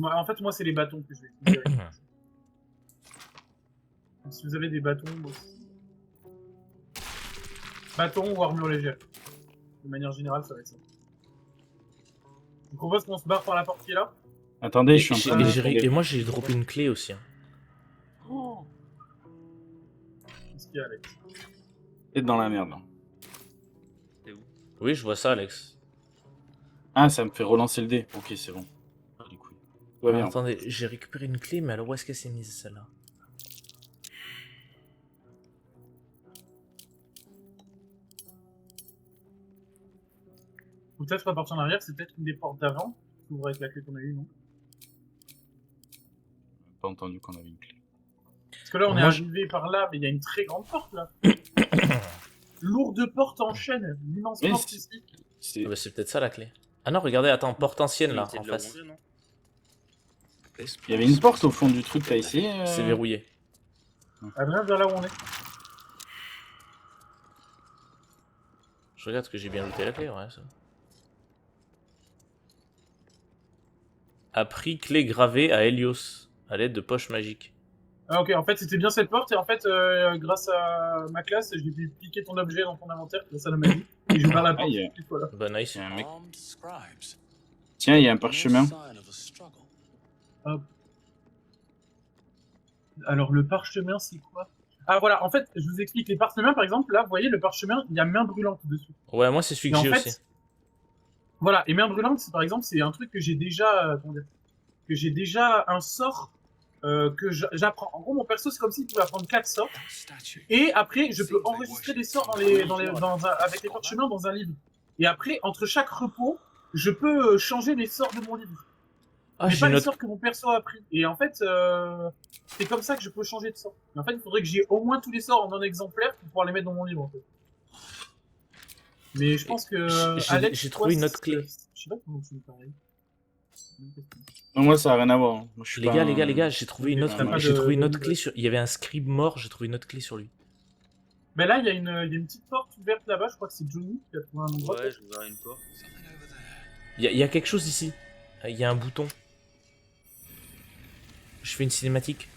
En fait, moi, c'est les bâtons que je vais utiliser. Donc, si vous avez des bâtons, moi aussi. Bâton ou armure légère. De manière générale, ça va être ça. Je vous propose qu'on se barre par la porte qui est là. Attendez, Et, je suis en train et moi j'ai droppé une clé aussi. Hein. Qu'est-ce qu'il y a, Alex? d'être dans la merde. Là. Oui, je vois ça, Alex. Ah, ça me fait relancer le dé. Ok, c'est bon. Du coup. Tout va bien. Attendez, j'ai récupéré une clé, mais alors où est-ce qu'elle s'est mise celle-là? Ou peut-être repartir en arrière, c'est peut-être une des portes d'avant. Qui ouvre avec la clé qu'on a eue, non? Pas entendu qu'on avait une clé. Parce que là, on est Moi, arrivé par là, mais il y a une très grande porte là. Lourde porte en chaîne, une immense Mais porte c'est- ici. C'est Ah bah, c'est peut-être ça la clé. Ah non, regardez, attends, porte ancienne là, C'est en de la face. ronde, non? Il y avait une porte au fond du truc, t'as essayé C'est verrouillé. Adrien, vers là où on est. Je regarde que j'ai bien looté la clé, ouais. Ça. Appris clé gravée à Helios, à l'aide de poches magiques. Ah ok, en fait c'était bien cette porte et en fait grâce à ma classe, j'ai pu piquer ton objet dans ton inventaire grâce à la magie et j'ai ouvert la porte. Aïe. cette fois-là. Bah nice. Il y a un mec. Armed scribes. Tiens, il y a un parchemin. No sign of a struggle. Alors le parchemin c'est quoi? Ah voilà, en fait je vous explique, les parchemins par exemple, là vous voyez le parchemin, il y a main brûlante dessus. Ouais, moi c'est celui Et que en j'ai fait, aussi. voilà, et main brûlante c'est par exemple c'est un truc que j'ai déjà, comment dire, que j'ai déjà un sort que j'apprends. En gros mon perso c'est comme s'il pouvait apprendre 4 sorts. That statue. Et après, je peux enregistrer des sorts avec les parchemins dans un livre. Et après, entre chaque repos, je peux changer les sorts de mon livre. Ah, mais j'ai pas une les autre... sorts que mon perso a appris. Et en fait, c'est comme ça que je peux changer de sort. Et en fait, il faudrait que j'ai au moins tous les sorts en un exemplaire pour pouvoir les mettre dans mon livre. En fait. Mais je pense que Alex, j'ai toi, trouvé une autre clé. Je sais pas comment tu me pareil. Non, moi, ça n'a rien à voir. Moi, je suis Les pas gars, un- les gars, j'ai trouvé une autre, T'as pas j'ai de- trouvé une de- autre clé sur... Il y avait un scribe mort, j'ai trouvé une autre clé sur lui. Mais là, il y a une petite porte ouverte là-bas. Je crois que c'est Johnny qui a trouvé un endroit. Ouais, je vois une porte. Something over there. Il y a quelque chose ici. Il y a un bouton. Je fais une cinématique.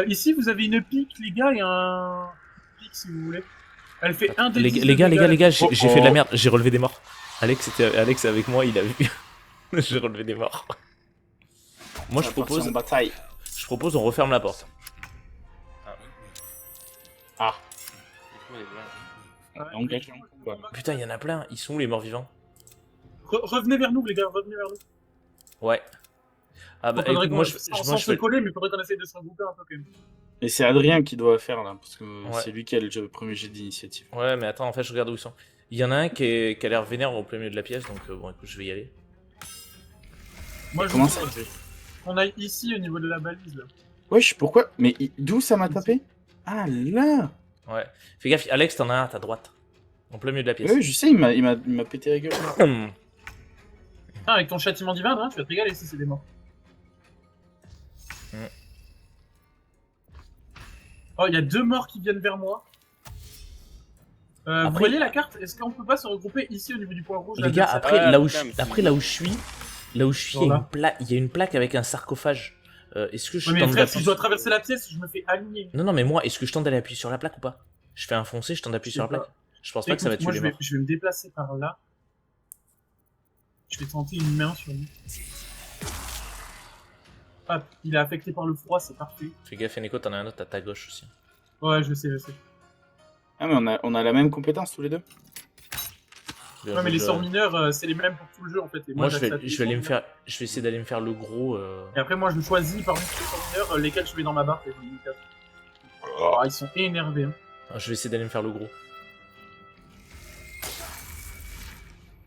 Ici, vous avez une pique, les gars, et un pique si vous voulez. Elle fait un des Les 10 de gars, dégâts. j'ai fait de la merde, j'ai relevé des morts. Alex est avec moi, il a vu. J'ai relevé des morts. Moi Ça va partir en je bataille. propose on referme la porte. Ah, Ouais, engage. ouais. Putain, il y en a plein, ils sont où les morts vivants? Revenez vers nous, les gars, revenez vers nous. Ouais. Ah bah Faudrait écoute, moi qu'on- je sans se coller, mais faudrait qu'on essaye de se regrouper un peu quand même. Et c'est Adrien qui doit faire là, parce que Ouais. c'est lui qui a le premier jet d'initiative. Ouais, mais attends, en fait, je regarde où ils sont. Il y en a un qui a l'air vénère au plein milieu de la pièce, donc bon, écoute, je vais y aller. Moi, je Comment vous ça propose qu'on aille ici au niveau de la balise là. Wesh, pourquoi? Mais d'où ça m'a tapé? Ah là! Ouais. Fais gaffe, Alex, t'en as un à ta droite. En plein milieu de la pièce. Oui, je sais, il m'a pété la gueule. Ah, avec ton châtiment divin, hein, tu vas te régaler si c'est des morts. Mm. Oh, il y a 2 morts qui viennent vers moi. Vous Après- voyez la carte? Est-ce qu'on peut pas se regrouper ici au niveau du point rouge Les là, gars, de ça après, Ouais, là où putain, je, mais après, là où je suis, il y a Voilà. il y a une plaque avec un sarcophage. Est-ce que je Ouais, mais tente frère, d'appuyer si je dois traverser la pièce, je me fais aligner. Non, non, mais moi, est-ce que je tente d'aller appuyer sur la plaque ou pas? Je fais un foncé, je tente d'appuyer Je sur la sais plaque. Je pense pas que ça va Écoute, moi, tuer je les vais, morts. je vais me déplacer par là. Je vais tenter une main sur lui. Hop, il est affecté par le froid, c'est parfait. Fais gaffe, Eneko, t'en as un autre à ta gauche aussi. Ouais, je sais, je sais. Ah, mais on a la même compétence tous les deux. Bien Ouais, mais joué, les je- sorts mineurs, c'est les mêmes pour tout le jeu en fait. Et Moi, j'ai accès à tous je les vais aller sorts me faire, je vais essayer d'aller me faire le gros. Et après, moi, je choisis parmi tous les sorts mineurs lesquels je mets dans ma barre. Et j'en ai mis 4. Ah, ils sont énervés. Hein. Je vais essayer d'aller me faire le gros.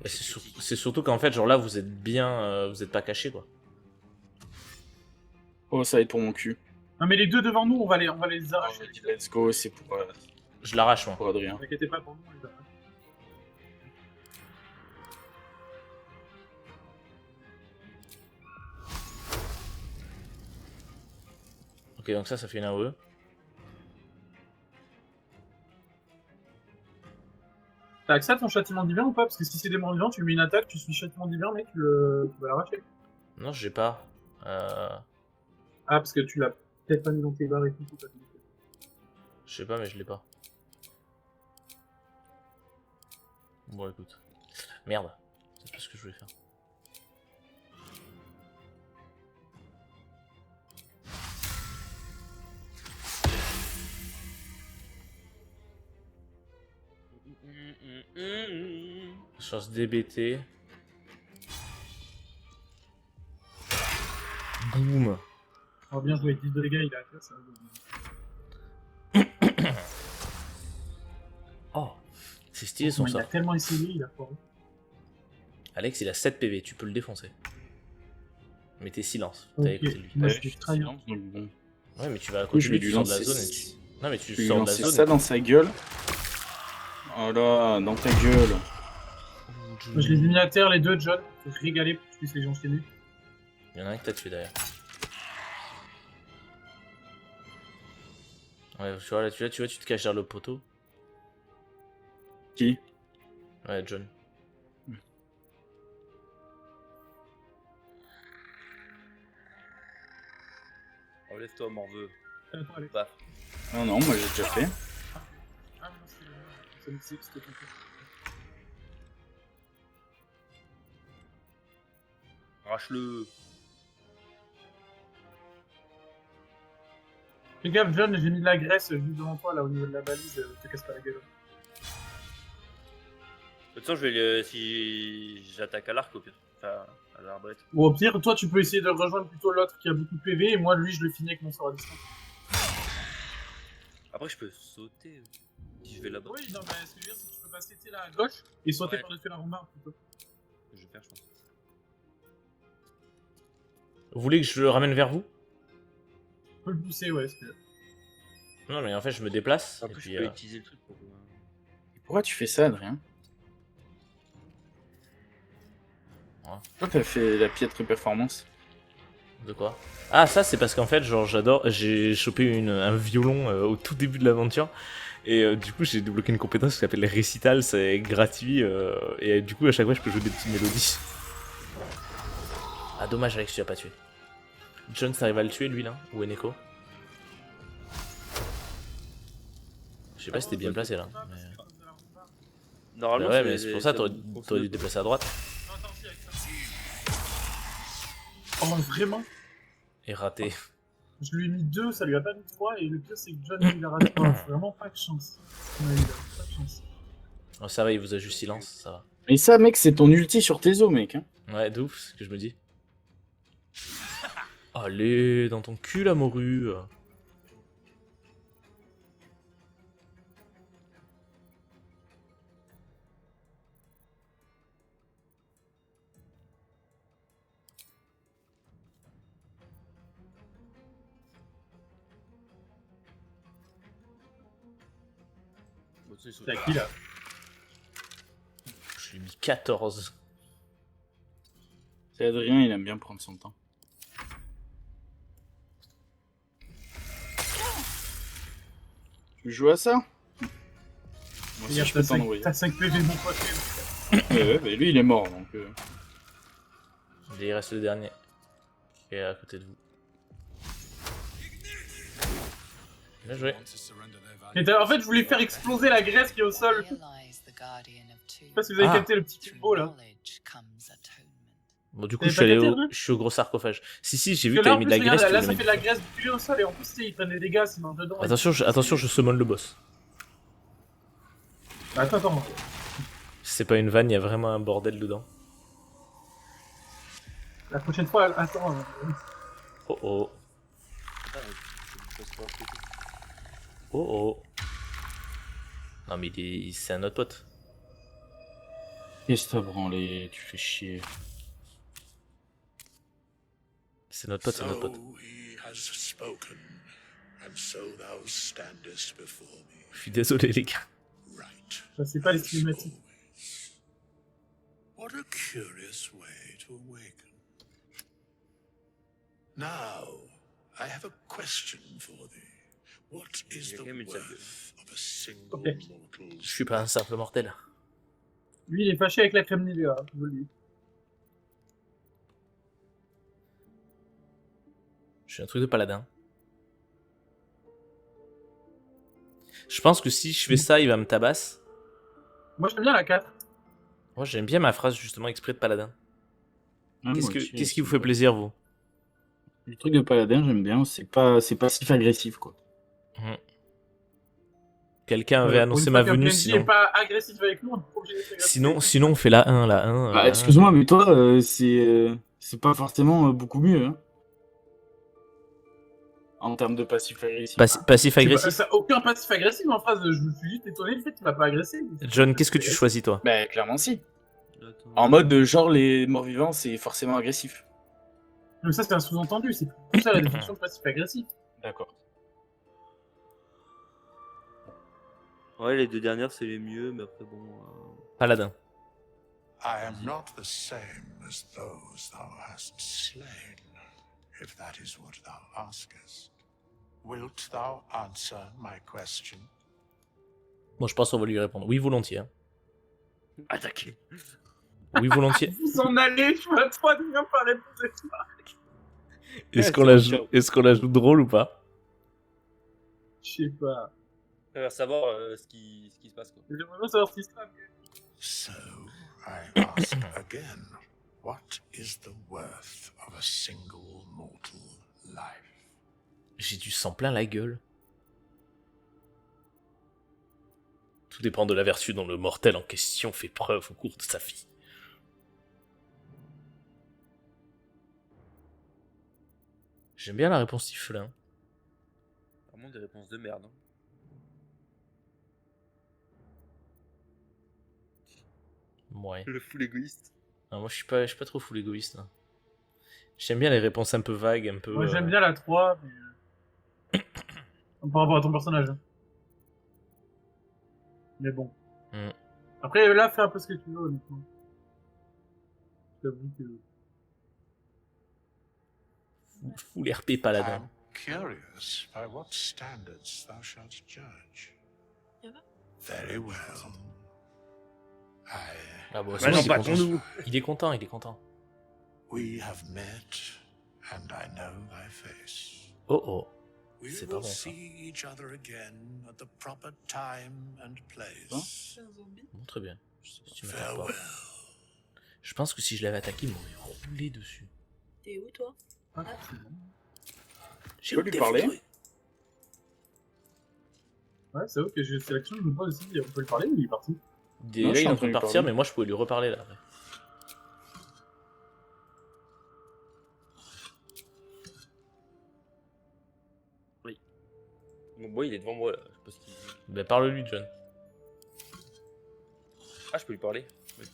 Et c'est surtout qu'en fait, genre là, vous êtes bien, vous êtes pas caché quoi. Oh, ça va être pour mon cul. Non, mais les deux devant nous, on va les arracher. Let's go, c'est Je l'arrache moi. pour Adrien. Ne vous inquiétez pas pour nous, on les arrache. Ok, donc ça fait une AOE. T'as accès à ton châtiment divin ou pas? Parce que si c'est des morts vivants, tu lui mets une attaque, tu suis châtiment divin, mec, tu vas l'arracher. Non, j'ai pas. Ah, parce que tu l'as peut-être pas mis dans tes barres et tout. Je sais pas, mais je l'ai pas. Bon, écoute. Merde. C'est pas ce que je voulais faire. Chance DBT. Boum. Oh, bien joué, 10 de dégâts, il a fait ça. Oh, c'est stylé son Il sort. a tellement essayé, il a foiré. Alex, il a 7 PV, tu peux le défoncer. Mettez silence, t'as Ok, écouté lui. moi Ouais, je suis je très bien. silence, donc bon. Ouais, mais tu vas à coup, côté je de vais lui, lui tu sors de la lancer zone et tu... Non, mais tu Je vais lui sors de la lancer zone. ça et dans sa gueule. Voilà, dans ta gueule. Moi, je les ai mis à terre, les deux, John. Faut se régaler pour que tu puisses les enchaîner. Il y en a un que t'as tué derrière. Ouais, tu vois, là, tu te caches derrière le poteau. Qui? Ouais, John. Enlève-toi, morveux. Attends, allez. Paf. Non, non, moi j'ai déjà fait. Ah non, c'était ton tour. Arrache-le. Fais gaffe, John, j'ai mis de la graisse juste devant toi, là, au niveau de la balise. Te casse pas la gueule. De toute façon, je vais le... si j'attaque à l'arc au pire. Enfin, à l'arbalète. Ou au pire, toi, tu peux essayer de rejoindre plutôt l'autre qui a beaucoup de PV, et moi, lui, je le finis avec mon sort à distance. Après, je peux sauter si je vais là-bas. Oui, non, mais ce que je veux dire, c'est que tu peux passer là à gauche et sauter Ouais. par-dessus la rambarde plutôt. Je vais faire, je pense. Vous voulez que je le ramène vers vous? Tu peux le pousser, ouais. Parce que... Non, mais en fait, je me déplace. Après, et je puis, peux utiliser le truc pour. Pourquoi tu fais ça, Adrien? Pourquoi t'as fait la piètre performance? De quoi? Ah, ça, c'est parce qu'en fait, genre, j'adore. J'ai chopé un violon au tout début de l'aventure. Et du coup, j'ai débloqué une compétence qui s'appelle récital, c'est gratuit. Et du coup, à chaque fois, je peux jouer des petites mélodies. Ah, dommage, Alex, tu l'as pas tué. John, t'arrives à le tuer, lui, là? Ou Eneko? Je sais pas si t'es bien placé, là. Mais... Normalement, Bah ouais, mais c'est pour ça, t'aurais dû te déplacer. déplacer à droite. Attends, si, avec ça. Oh, vraiment? Et raté. Je lui ai mis 2, ça lui a pas mis 3, et le pire, c'est que John, il a raté. Oh, vraiment pas de chance. Ouais, il a pas de chance. Oh, ça va, il vous a juste silence, ça va. Mais ça, mec, c'est ton ulti sur tes os, mec. Hein. Ouais, de ouf, c'est ce que je me dis. Allez, dans ton cul, la morue. C'est à qui, là? Je lui ai mis 14. C'est Adrien, il aime bien prendre son temps. Tu joues à ça? Moi aussi, Regarde, je peux t'envoyer. T'as 5 PV, mon pote. Ouais, mais lui, il est mort, donc... Il reste le dernier. Et à côté de vous. Bien joué. Et en fait, je voulais faire exploser la graisse qui est au sol. Je sais pas si vous avez Ah. capté le petit combo, là. Bon, du coup, T'avais je suis, pas allé capté, au... là je suis au gros sarcophage. Si, j'ai vu Parce que que là, t'avais en mis de plus, la graisse. regarde, là, tu ça l'as fait mis- de la graisse brûlée au sol, et en plus, tu sais, ils prennent des dégâts s'ils mangent dedans. Attention, je summon le boss. Attends. C'est pas une vanne, il y a vraiment un bordel dedans. La prochaine fois, attends. Oh oh. Oh oh. Non, mais c'est un autre pote. Qu'est-ce que t'as branlé? Tu fais chier. C'est notre pote, c'est notre pote. he has spoken, and so thou standest before me. Je suis désolé, les gars. Right. Ça, c'est pas les cinématiques. What a curious way to awaken. Now, I have a question for thee. What is the worth of a single mortal's Je suis pas un simple mortel. Lui, il est fâché avec la crème Nivea, je vous le dis. Je suis un truc de paladin. Je pense que si je fais ça, il va me tabasse. Moi, j'aime bien la 4. Moi, j'aime bien ma phrase justement exprès de paladin. Ah, moi aussi, Qu'est-ce qui vous fait plaisir, vous? Le truc de paladin, j'aime bien, c'est passif agressif, quoi. Quelqu'un avait Pour annoncé une ma fois qu'un venue, PNJ sinon... est pas agressif avec nous, on est pas obligé d'être agressif. Sinon, on fait la 1, la 1. Bah, excuse-moi, mais toi, c'est pas forcément beaucoup mieux, hein. En termes de passif agressif. Passif agressif. Ça aucun passif agressif en phrase. Je me suis juste étonné du fait qu'il m'a pas agressé. John, qu'est-ce que tu choisis, toi? Bah, clairement, si. En mode, genre, les morts-vivants, c'est forcément agressif. Mais ça, c'est un sous-entendu. C'est plus ça la définition de passif agressif. D'accord. Ouais, les deux dernières, c'est les mieux, mais après, bon... Paladin. I am not the same as those thou hast slain, if that is what thou askest. Wilt thou answer my question? Bon, je pense qu'on va lui répondre. Oui, volontiers. Hein. Attaquer. Oui, volontiers. Vous en allez, je vois trop de bien parler de ça. Est-ce qu'on la joue drôle ou pas? Je sais pas. On va savoir ce qui se passe, quoi. J'aimerais bien savoir ce qui se passe. So, I ask again, what is the worth of a single mortal life? J'ai du sang plein la gueule. Tout dépend de la vertu dont le mortel en question fait preuve au cours de sa vie. J'aime bien la réponse Tiflin. Vraiment des réponses de merde. Hein. Ouais. Le full égoïste. Non, moi je suis pas trop full égoïste. Hein. J'aime bien les réponses un peu vagues, un peu... Moi j'aime bien la 3, mais... par rapport à ton personnage. Hein. Mais bon. Après là, fais un peu ce que tu veux, honnêtement. Je t'avoue que... Full RP paladin. I'm curious by what standards thou shalt judge. Very well. Ah bon, Bah non, pas pour nous. Il est content, il est content. We have met, and I know thy face. Oh oh. We C'est pas will bon ça. see each other again at the proper time and place. Bon, très bien. Si tu m'attaques pas. Je pense que si je l'avais attaqué, il m'aurait roulé dessus. T'es où, toi? Je peux lui parler? Ouais, c'est vrai que j'ai sélection, je me pose aussi, on peut lui parler ou il est parti? Là, il est en train de partir, mais moi je pouvais lui reparler là. Après. Oui. Mon boy, il est devant moi là. Je sais pas ce qu'il dit. Ben parle-lui, John. Ah, je peux lui parler. Oui.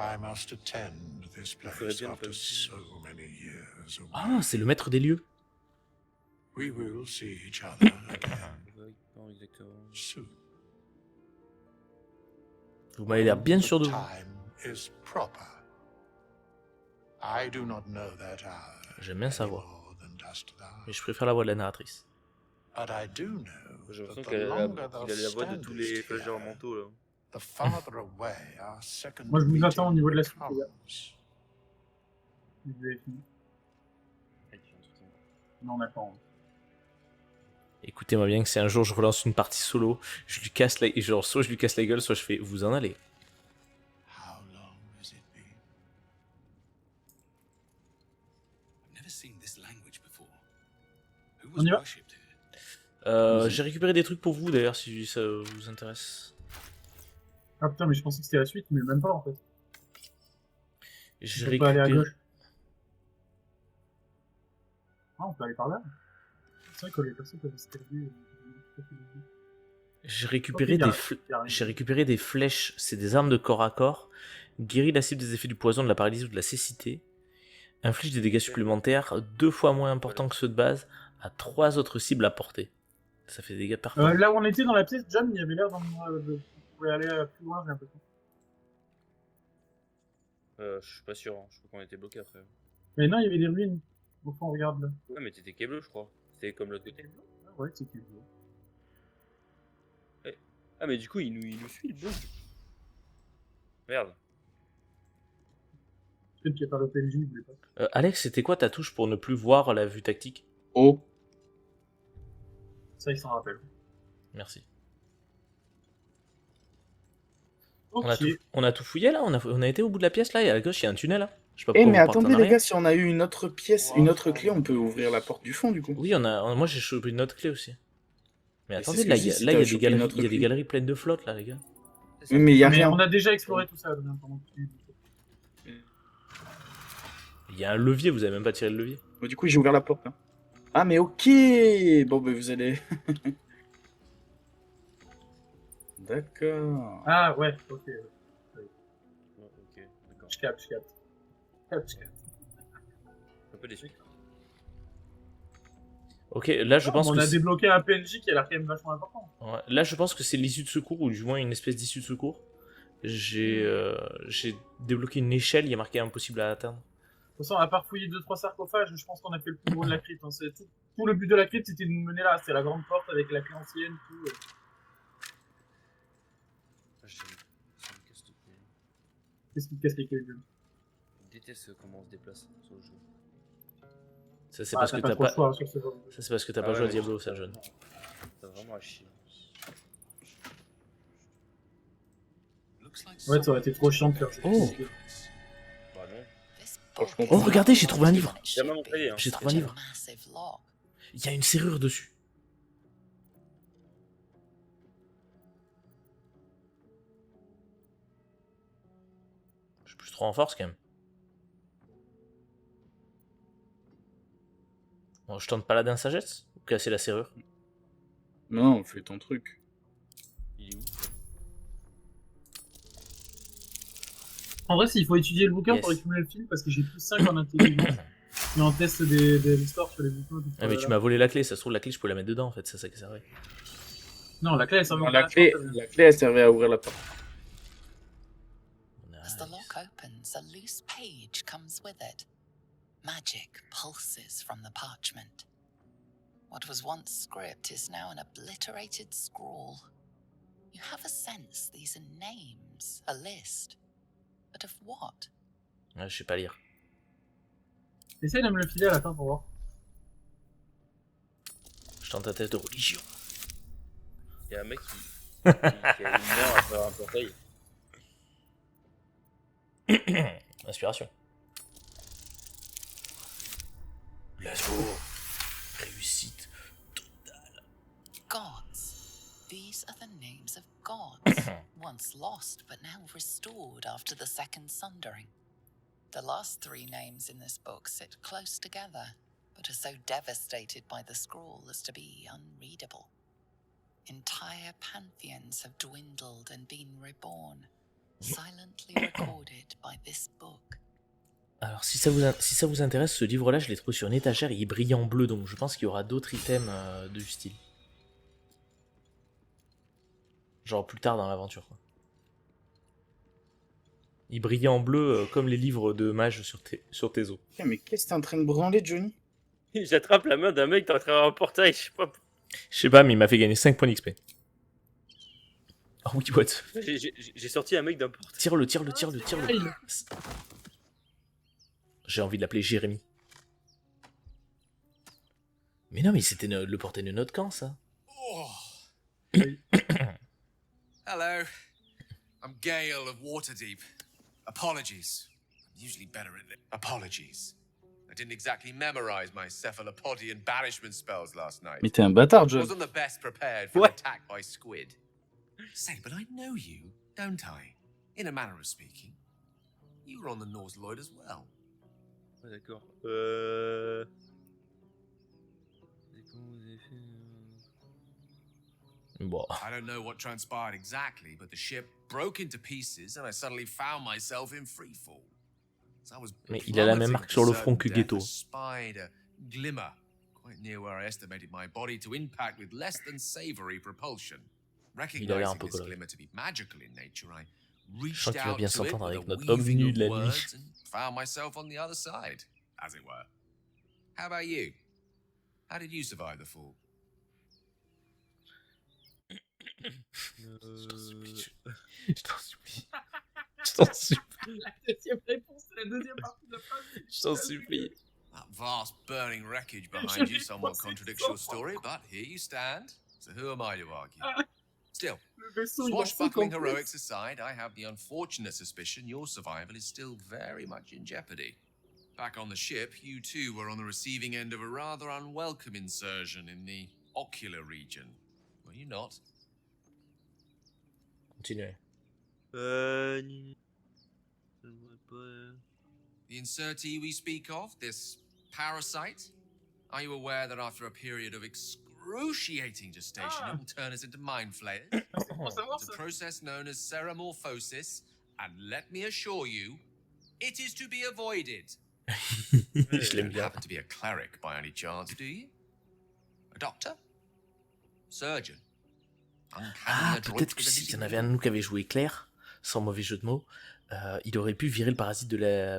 I must attend this place after so many years away. Ah, c'est le maître des lieux. We will see each other again soon. Vous m'avez l'air bien sûr de vous. Time is proper. I do not know that hour J'aime bien sa voix. more than dost thou. Mais je préfère la voix de la narratrice. But I do know J'ai that l'impression the qu'il longer a thou la voix de tous les standest flageurs here, mentaux là. the farther away our second Moi je vous attends au meeting niveau de la suite, les gars. becomes. Vous avez fini. Non, on attend. Écoutez-moi bien que si un jour je relance une partie solo, je lui casse la... genre, soit je lui casse la gueule, soit je fais vous en allez. How long has it been? I've never seen this language before. Who On y va? worshipped here? J'ai récupéré des trucs pour vous d'ailleurs si ça vous intéresse. Ah putain, mais je pensais que c'était la suite, mais même pas en fait. J'ai On peut pas aller à récupéré... gauche. Ah, on peut aller par là. C'est vrai que les personnes peuvent escalader. J'ai récupéré, j'ai récupéré des flèches, c'est des armes de corps à corps. Guérit la cible des effets du poison, de la paralysie ou de la cécité. Inflige des dégâts supplémentaires 2 fois moins importants que ceux de base à 3 autres cibles à portée. Ça fait des dégâts parfaits. Là où on était dans la pièce, John, il y avait l'air de... On pouvait aller plus loin, j'ai l'impression. Je suis pas sûr, hein. Je crois qu'on était bloqué après. Mais non, il y avait des ruines. Au fond, regarde là. Ouais, mais t'étais bleu, je crois. C'était comme l'autre côté. Ah ouais, c'est bleu. Ouais. Ah, mais du coup, il nous suit, le bleu. Merde. Peut-être qu'il n'y a pas le PNJ, il voulait pas. Alex, c'était quoi ta touche pour ne plus voir la vue tactique? Oh. Ça, il s'en rappelle. Merci. Ok. On a tout fouillé là, on a été au bout de la pièce là, et à gauche il y a un tunnel là. Je sais pas Eh pourquoi mais vous partez en attendez les arrière. gars, si on a eu une autre pièce, une autre clé, on peut ouvrir la porte du fond du coup. Oui, moi j'ai chopé une autre clé aussi. Mais Et attendez, c'est ce que là je il dis, y a, si là, il y t'as a des chopé une galeries, autre il y a des clé. galeries pleines de flottes là les gars. Oui, mais il y a Mais rien. on a déjà exploré tout ça, Adrien, pendant que tu... Il y a un levier, vous avez même pas tiré le levier. Bon, du coup, j'ai ouvert la porte. Hein. Ah mais ok. Bon bah vous allez. D'accord. Ah ouais, ok. Ok, d'accord. Je capte. Je capte. Un peu déçu. Ok, là je pense on que a c'est- débloqué un PNJ qui a l'air quand même vachement important. ouais, là je pense que c'est l'issue de secours, ou du moins une espèce d'issue de secours. J'ai débloqué une échelle, il y a marqué impossible à atteindre. De toute façon, à part fouiller 2-3 sarcophages, je pense qu'on a fait le plus gros de la crypte. Hein. Tout le but de la crypte, c'était de nous mener là. C'était la grande porte avec la clé ancienne, tout. Qu'est-ce qui te casse les couilles, Guillaume? Je déteste comment on se déplace sur le jeu. Ça c'est Ah, parce que t'as t'as trop le pas... choix sur ce genre de jeu. Ça c'est parce que t'as Ah pas joué à ouais, Diablo, ça jeune. T'as vraiment à chier. Ouais, ça aurait été trop chiant de faire ça. Oh. Bah non. Franchement, Oh regardez, j'ai trouvé un livre. J'ai jamais montré, hein. J'ai trouvé un livre. Il y a une serrure dessus. Je suis plus trop en force quand même. Bon, je tente paladin sagesse ou casser la serrure. Non, fais ton truc. Il est où? En vrai, s'il faut étudier le bouquin Yes. pour accumuler le film, parce que j'ai plus 5 en intelligence. Et en test des histoires sur les bouquins. Ah mais tu m'as volé la clé, ça se trouve la clé je peux la mettre dedans en fait, c'est ça qui servait. Non, la clé, elle servait Non, à la clé, elle servait à ouvrir la porte. As the lock opens, a loose page comes with it. Magic pulses from the parchment. What was once script is now an obliterated scrawl. You have a sense these are names, a list. But of what? Ouais, je sais pas lire. Essaye de me le filer à la fin pour voir. Je tente un test de religion. Il y a un mec qui a une heure à faire un portail. Inspiration. Let's go. Réussite. Gods. These are the names of gods, once lost but now restored after the second sundering. The last 3 names in this book sit close together, but are so devastated by the scrawl as to be unreadable. Entire pantheons have dwindled and been reborn, silently recorded by this book. Alors si ça vous intéresse, ce livre-là, je l'ai trouvé sur une étagère, il brille en bleu, donc je pense qu'il y aura d'autres items de ce style. Genre plus tard dans l'aventure, quoi. Il brillait en bleu comme les livres de mages sur tes os. Putain, mais qu'est-ce que t'es en train de branler, Johnny? J'attrape la main d'un mec qui est en train un portail, je sais pas. Je sais pas, mais il m'a fait gagner 5 points d'XP. Oh oui, what? J'ai sorti un mec d'un portail. Tire-le. J'ai envie de l'appeler Jérémy. Mais non, mais c'était le portail de notre camp, ça. Hello. I'm Gale of Waterdeep. Apologies. I'm usually better at it. Apologies. I didn't exactly memorize my cephalopodian banishment spells last night. Mais t'es un bâtard, John. Wasn't the best prepared for an attack by squid. Say, but I know you, don't I? In a manner of speaking. You were on the Norse Lloyd as well. Ouais, d'accord. Bon. I don't know what transpired exactly, but the ship broke into pieces and I suddenly found myself in freefall. So I was Mais il a la même marque sur le front que Ghetto. a spider glimmer, quite near where I estimated my body to impact with less than savory propulsion. Il a l'air un Recognizing peu this coloré. glimmer to be magical in nature, I Je reached sens qu'il va out bien to it s'entendre with avec a notre homme weaving nu of de la nuit. words and found myself on the other side, as it were. How about you? How did you survive the fall? Je t'en supplie. Je t'en supplie. La deuxième réponse, c'est la deuxième partie de la phrase. Je t'en supplie. That vast burning wreckage behind you somewhat contradicts your story, but here you stand. So who am I to argue? Still, Le vaisseau, il en swashbuckling 50 heroics aside, I have the unfortunate suspicion your survival is still very much in jeopardy. Back on the ship, you too were on the receiving end of a rather unwelcome insursion in the ocular region. Were you not? Continuez. The The insertee we speak of, this parasite, are you aware that after a period of excruciating gestation, it will turn us into mind flayers? Faut savoir It's a ça. process known as ceramorphosis, and let me assure you, it is to be avoided. Je l'aime You bien. happen to be a cleric by any chance, do you? A doctor? Surgeon? Uncannily Ah, adroit peut-être que with a s'il y en disease? avait un de nous qui avait joué Claire, sans mauvais jeu de mots, il aurait pu virer le parasite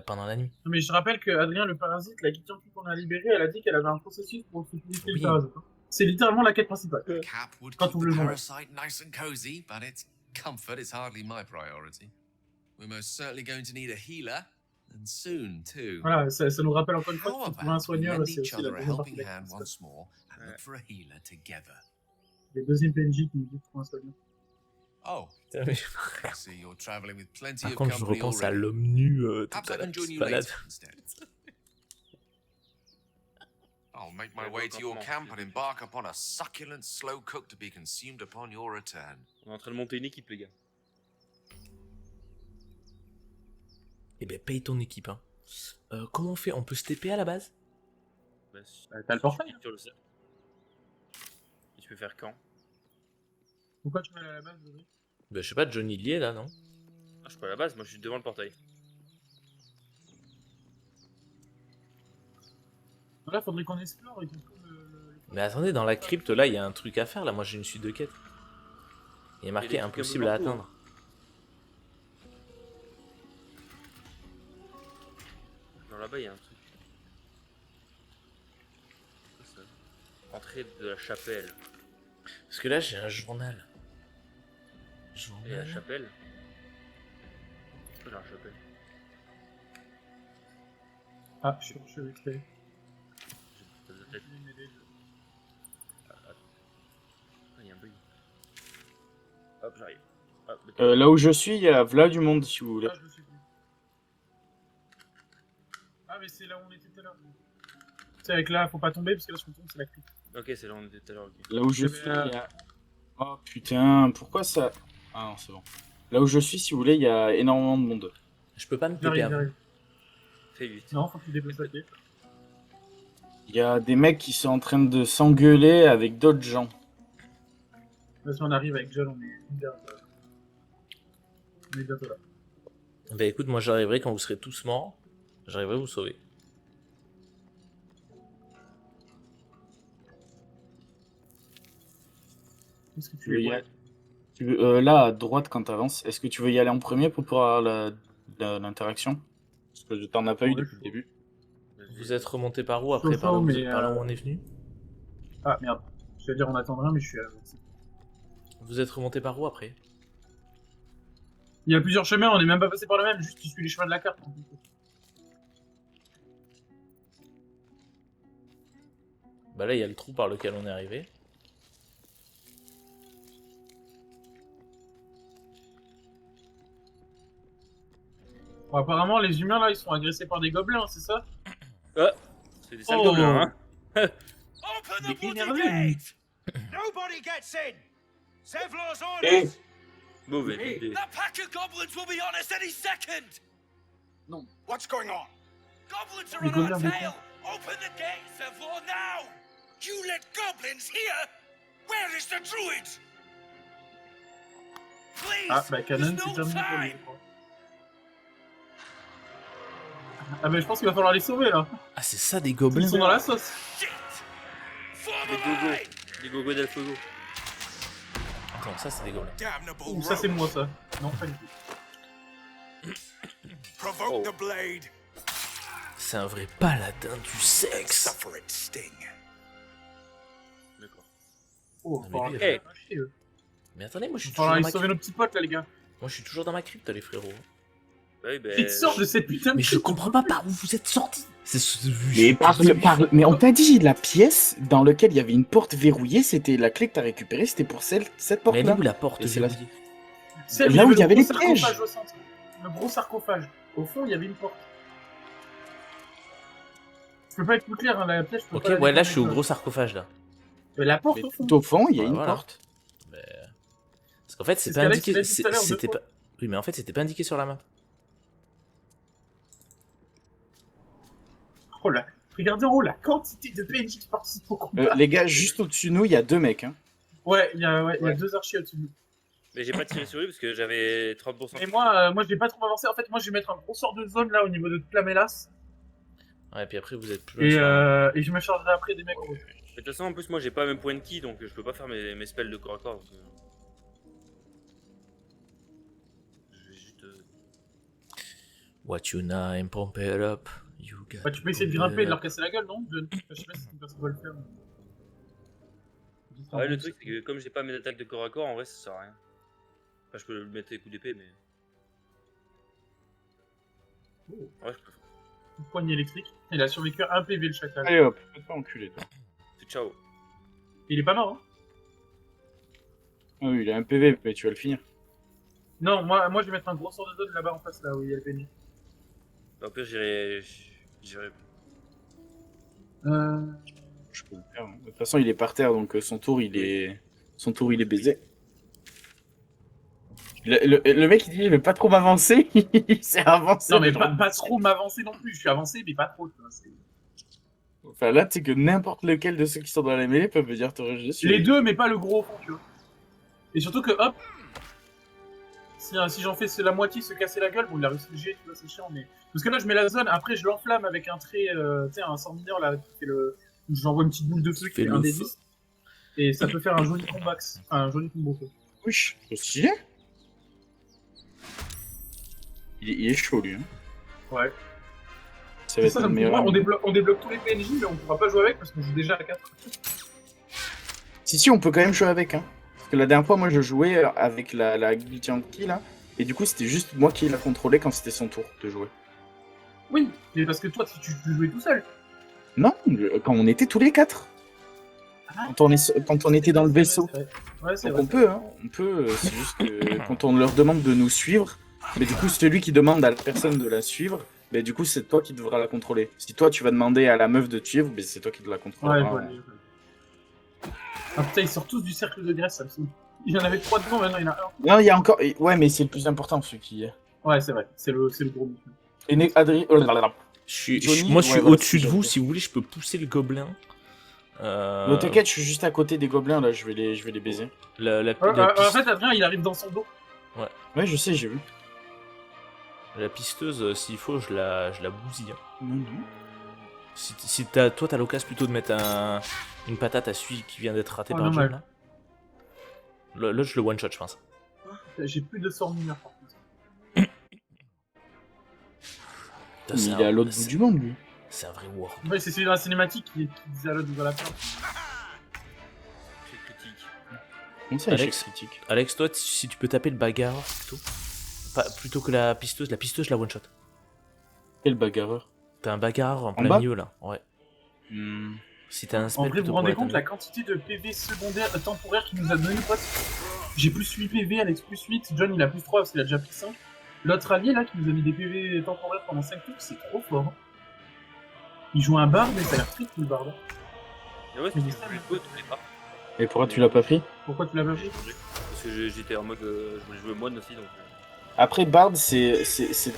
pendant la nuit. Non, mais je rappelle que Adrien, le parasite, la Githyanki qu'on a libérée, elle a dit qu'elle avait un processus pour se purifier Oui. le parasite. Hein. C'est littéralement la quête principale. Cap would Quand keep on the le joue. parasite nice and cozy, but its comfort is hardly my priority. We're most certainly going to need a healer, and soon too. Voilà, ça nous rappelle encore une fois How qu'il faut trouver about un we soigneur, lend c'est each aussi la other a deuxième partie helping de la hand quête. once more and look for a healer together? Les deuxièmes PNJ qui nous disent de trouver un soigneur. Oh, Putain, mais- I see you're traveling with plenty Par of contre, je company repense à already. l'homme nu Perhaps tout à I can l'heure qui join se you balade. later instead. I'll make my Ouais, way bon, to your campement, camp and embark upon a succulent slow cook to be consumed upon your return. On est en train de monter une équipe, les gars. Eh ben, paye ton équipe. Hein. Comment on fait? On peut se TP à la base? Bah, T'as le portail, hein. sur le serveur. Et tu peux faire quand? Pourquoi tu vas aller à la base, Laurie? Ben, je sais pas, Johnny il y est là, non? Ah, je suis pas à la base, moi je suis devant le portail. Là, faudrait qu'on explore et qu'on trouve le... Mais attendez, dans la crypte là, il y a un truc à faire là. Moi j'ai une suite de quêtes. Il est marqué des trucs impossible un à peu partout, atteindre. Genre là-bas, il y a un truc. C'est quoi ça? Entrée de la chapelle. Parce que là j'ai un journal. Et la Journal. chapelle? C'est quoi la chapelle? Ah, je suis vite fait. Ça doit être- Ah, attends. Ah, il y a un bug. Hop, j'arrive. Hop, Là où je suis, il y a V'là du monde, si vous voulez. Ah, je me suis plus. Ah, mais c'est là où on était tout à l'heure. C'est avec là, faut pas tomber parce que là, si on tombe, c'est la crypte. Ok, c'est là où on était tout à l'heure. ok. Là où je Mais, suis, il y a... Oh putain, pourquoi ça... Ah non, c'est bon. Là où je suis, si vous voulez, il y a énormément de monde. Je peux pas me TP J'arrive, avant. j'arrive. Fais vite. Non, faut que tu déplaces la clé. Il y a des mecs qui sont en train de s'engueuler avec d'autres gens. Là, si on arrive avec John, on est bientôt là. On est bientôt là. Bah écoute, moi j'arriverai quand vous serez tous morts. J'arriverai à vous sauver. Qu'est-ce que tu Tu veux veux y aller là, à droite, quand t'avances, est-ce que tu veux y aller en premier pour pouvoir avoir l'interaction? Parce que t'en as pas eu Ouais, depuis le début. Vous êtes remonté par où après? Sauf Par là où, mais, par là où on est venu? Ah, merde. Je vais dire on attendra, mais je suis à... Vous êtes remonté par où après? Il y a plusieurs chemins, on est même pas passé par le même, juste tu suis les chemins de la carte. Bah là il y a le trou par lequel on est arrivé. Bon, apparemment, les humains là, ils sont agressés par des gobelins, c'est ça? C'est des sales Oh. gobelins, hein. Open Des the bloody énervés. gate! Nobody gets in! Zevlor's Hey. orders! Mauvais Hey. idée. The pack of goblins will be on us any second! Non. What's going on? Goblins are Les on our gobelins, tail! Open the gate, Zevlor, now! You let goblins here? Where is the druid? Please! Ah, bah Canon, there's c'est no terminé pour lui, time! je crois. Ah, bah je pense qu'il va falloir les sauver là. Ah c'est ça des gobelins? Ils sont dans la sauce. Shit! Form Des a gogos. line! Des gogos del fuego. Attends, ça c'est des gobelins. Damnable Ouh, ça c'est rogue. moi ça. Non, pas du tout. Provoke Oh. the blade. C'est un vrai paladin du sexe. Suffer its sting. D'accord. Oh, mais faut lui, falloir il les chier, eux. Mais attendez, moi je suis Faut toujours falloir dans aller ma sauver crypte. nos petits potes là, les gars. Moi je suis toujours dans ma crypte les frérots. Ouais, ben. Ils sortent de cette putain de Mais je crypte. comprends pas par où vous êtes sortis. Mais on t'a dit, la pièce dans laquelle il y avait une porte verrouillée, c'était la clé que t'as récupérée, c'était pour cette Mais porte-là. elle est où la porte Et c'est la- verrouillée Celle Là où il y le avait gros les pièges. sarcophage au centre. Le gros sarcophage. Au fond, il y avait une porte. Je peux pas être plus clair, hein, la pièce, je peux Ok, pas la ouais, là je suis au déconner. gros sarcophage là. La porte Mais au fond. tout au fond, il y a Ouais, une voilà. porte. Mais... Parce qu'en fait, c'est C'est pas ce qu'Alex, indiqué. il a dit tout à l'heure, deux C'était fois. pas. Oui, mais en fait, c'était pas indiqué sur la map. Oh là. Regardez en haut la quantité de PNJ qui participent au combat. Les gars, juste au-dessus de nous, il y a 2 mecs. Hein. Ouais, il y a 2 archers au-dessus de nous. Mais j'ai pas tiré sur lui parce que j'avais 30%. Et moi, je vais pas trop avancer. En fait, moi, je vais mettre un gros sort de zone là au niveau de toute la mélasse. Ouais, et puis après, vous êtes plus. Et, sur la map. et je me chargerai après des mecs en haut. Mais de toute façon, en plus, moi j'ai pas même point de ki donc je peux pas faire mes spells de corps à corps. Donc, je vais juste. What you name, pump it up. You got Bah, tu peux essayer de pump grimper et it de leur up. casser la gueule, non? Je sais pas si tu peux le faire. Ouais, le truc c'est que comme j'ai pas mes attaques de corps à corps, en vrai ça sert à rien. Enfin, je peux le mettre des coups d'épée, mais. Ouais, je peux. Une poignée électrique. Il a survécu à 1 PV le chacal. Allez hop, fais pas enculer toi. C'est ciao. Il est pas mort, hein? Ah oui, il a un PV, mais tu vas le finir. Non, moi je vais mettre un gros sort de zone là-bas en face, là où il y a le PNJ. Au pire, j'irai. Je peux le faire. Hein. De toute façon, il est par terre, donc son tour, il est baisé. Le mec, il dit, je vais pas trop m'avancer. Il s'est avancé. Non, mais pas trop m'avancer non plus. Je suis avancé, mais pas trop. Tu vois, Enfin, là, tu sais que n'importe lequel de ceux qui sont dans la mêlée peuvent venir te rejeter dessus. les deux, mais pas le gros au fond, tu vois. Et surtout que, hop, si j'en fais la moitié se casser la gueule, bon, il a réussi le jet, tu vois, c'est chiant, mais. Parce que là, je mets la zone, après, je l'enflamme avec un trait, tu sais, un sort mineur, là, qui fait le. J'envoie une petite boule de feu qui fait un des 10. Et ça peut faire un joli combat, enfin, un joli combo. Oui, c'est stylé. Il est chaud, lui. Hein. Ouais. Ça va être ça le me meilleur. comprend, on débloque tous les PNJ, mais on pourra pas jouer avec parce qu'on joue déjà à 4. Si, on peut quand même jouer avec. Hein. Parce que la dernière fois, moi, je jouais avec la Guilty Anki, là. Et du coup, c'était juste moi qui la contrôlais quand c'était son tour de jouer. Oui, mais parce que toi, tu jouais tout seul. Non, quand on était tous les 4. Quand on était dans le vaisseau. Ouais, c'est Donc vrai. on peut, hein. On peut. C'est juste que quand on leur demande de nous suivre, mais du coup, celui qui demande à la personne de la suivre, mais du coup, c'est toi qui devras la contrôler. Si toi, tu vas demander à la meuf de te suivre, mais c'est toi qui dois la contrôler. Ouais, je vois. Ah putain, ils sortent tous du cercle de graisse, ça me saoule. Il y en avait 3 devant, maintenant il y en a un. Non, il y a encore. Ouais, mais c'est le plus important, celui qui est. Ouais, c'est vrai, c'est le gros monsieur. Et Adrien. Oh là là là. Moi, je suis ouais, au-dessus de voilà, vous. c'est Si vous voulez, je peux pousser le gobelin. Non, t'inquiète, je suis juste à côté des gobelins, là, je vais les baiser. La En fait, Adrien, il arrive dans son dos. Ouais, je sais, j'ai vu. La pisteuse, s'il faut, je la bousille. Hein. Non, non. Si toi, t'as l'occasion plutôt de mettre une patate à celui qui vient d'être raté par normal. John, là. Là, je le one-shot, je pense. J'ai plus de sort mineur, par contre. Putain, c'est Il est à l'autre bout du monde, lui. C'est un vrai war. Ouais, c'est celui dans la cinématique qui disait à l'autre de la fin. C'est critique. Comment ça, Alex, échec critique Alex, toi, si tu peux taper le bagarre plutôt que la pisteuse je la one-shot. Quel bagarreur. T'as un bagarre en plein bas milieu là, ouais. Si t'as un En spell vrai, vous plutôt vous rendez pour compte la quantité de PV secondaire temporaire qu'il nous a donné, pote? J'ai plus 8 PV, Alex plus 8, John il a plus 3 parce qu'il a déjà pris 5. L'autre allié là qui nous a mis des PV temporaires pendant 5 tours, c'est trop fort. Hein. Il joue un bard, mais ça a l'air très cool, bard. Et ouais, c'est plus beau tous les pas. Et pourquoi tu l'as pas pris? Pourquoi tu l'as pas pris? Parce que j'étais en mode. Je voulais jouer moine aussi donc. Après, Bard, c'est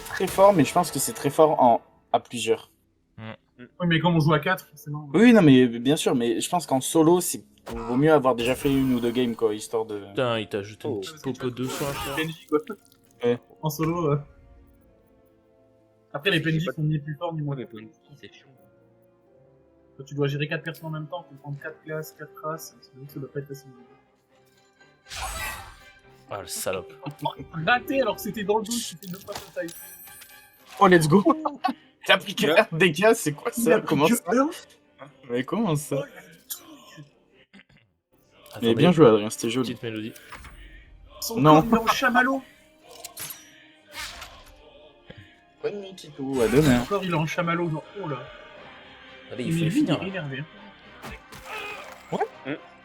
très fort, mais je pense que c'est très fort à plusieurs. Oui, mais comme on joue à 4, forcément. Oui, non, mais bien sûr, mais je pense qu'en solo, c'est vaut mieux avoir déjà fait une ou deux games, quoi, histoire de... Putain, il t'a ajouté une petite popote de soin, PNJ, quoi. Ouais. En solo. Après, les PNJ sont ni plus forts ni moins. Mais pour une c'est chiant. Quand tu dois gérer 4 personnes en même temps, tu prends 4 classes, 4 races, ça doit pas être facile. Ah, le salope. Raté alors que c'était dans le dos, c'était une fois sa taille. Oh, let's go. T'as pris quel dégâts, c'est quoi ça? Comment ça? Mais comment ça? Mais bien joué, Adrien, c'était joli. Petite mélodie. Son Non. corps, il est en chamallow. Bonne nuit, Titou. À demain. Encore, il est en chamallow. Genre, oh là. Allez, il faut Mais les lui, finir. il est énervé.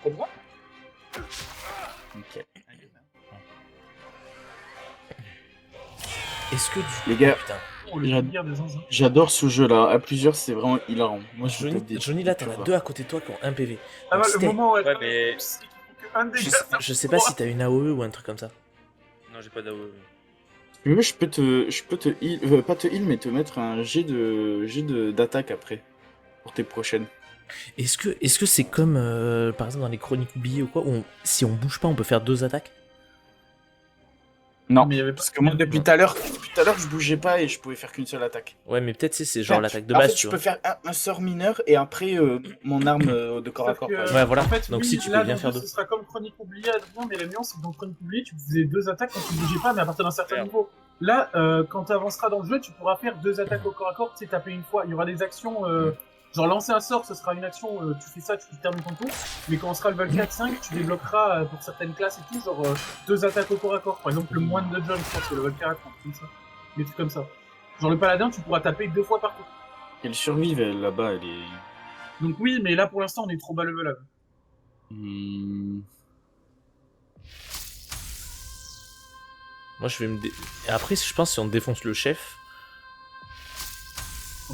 Comme moi. Ok. Est-ce que du Les gars, putain. Oh, le guerre des zinzins. j'adore ce jeu-là. À plusieurs, c'est vraiment hilarant. Moi, je Johnny, là, t'en as deux à côté de toi qui ont un PV. Ah Donc, bah, si le t'as- moment où elle Ouais, mais- c'est qu'il faut qu'un dégât. je sais pas si t'as une AOE ou un truc comme ça. Non, j'ai pas d'AOE. Si tu veux, je peux te heal, pas te heal, mais te mettre un d'attaque après. Pour tes prochaines. Est-ce que c'est comme, par exemple, dans les chroniques oubliées ou quoi, où si on bouge pas, on peut faire 2 attaques? Non, Mais il y avait pas- parce que moi, depuis tout à l'heure, je bougeais pas et je pouvais faire qu'une seule attaque. Ouais, mais peut-être c'est genre Enfin, l'attaque de en base, fait, tu je vois. peux faire un sort mineur et après mon arme de corps à Sauf corps. que, par Ouais, exemple. voilà. en fait, Donc oui, si tu là, peux bien dans faire le deux. Ce sera comme Chronique oubliée, Adrien, mais la nuance, c'est que dans Chronique oubliée, tu faisais 2 attaques quand tu bougeais pas, mais à partir d'un certain Merde. niveau. Là, quand tu avanceras dans le jeu, tu pourras faire 2 attaques au corps à corps, tu sais, taper une fois. Il y aura des actions, genre lancer un sort, ce sera une action, tu fais ça, tu termines ton tour. Mais quand on sera level 4-5, tu débloqueras pour certaines classes et tout, genre 2 attaques au corps à corps. Par exemple, le moine de John, je pense que level 4, comme ça. Des trucs comme ça. Genre le paladin, tu pourras taper 2 fois par tour. Elle survive elle, là-bas, elle est. Donc oui, mais là pour l'instant, on est trop bas level up. Moi, je vais me. Et après, je pense si on défonce le chef.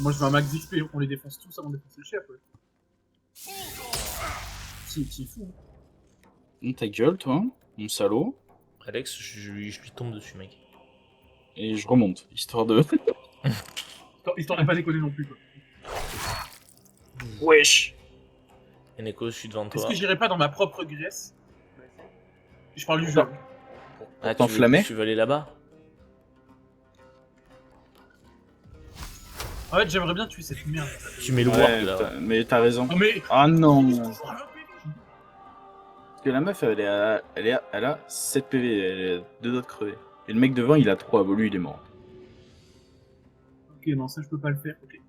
Moi, je veux un max d'XP, on les défonce tous avant de défoncer le chef, ouais. Qui fou. Ta gueule, toi, mon salaud. Alex, je lui tombe dessus, mec. Et je remonte, histoire de. Histoire de pas déconner non plus, quoi. Wesh. Et Neko, je suis devant Est-ce toi. que j'irai pas dans ma propre Grèce? Je parle du jeu. Ah, t'enflammer tu veux aller là-bas? En fait, j'aimerais bien tuer cette merde. Tu mets le Ouais, warp là. mais t'as raison. Oh, mais... Ah non. Parce que la meuf, elle a 7 PV, elle a 2 doigts de crever. Et le mec devant, il a 3, bon, lui, il est mort. Ok, non, ça je peux pas le faire. Ok,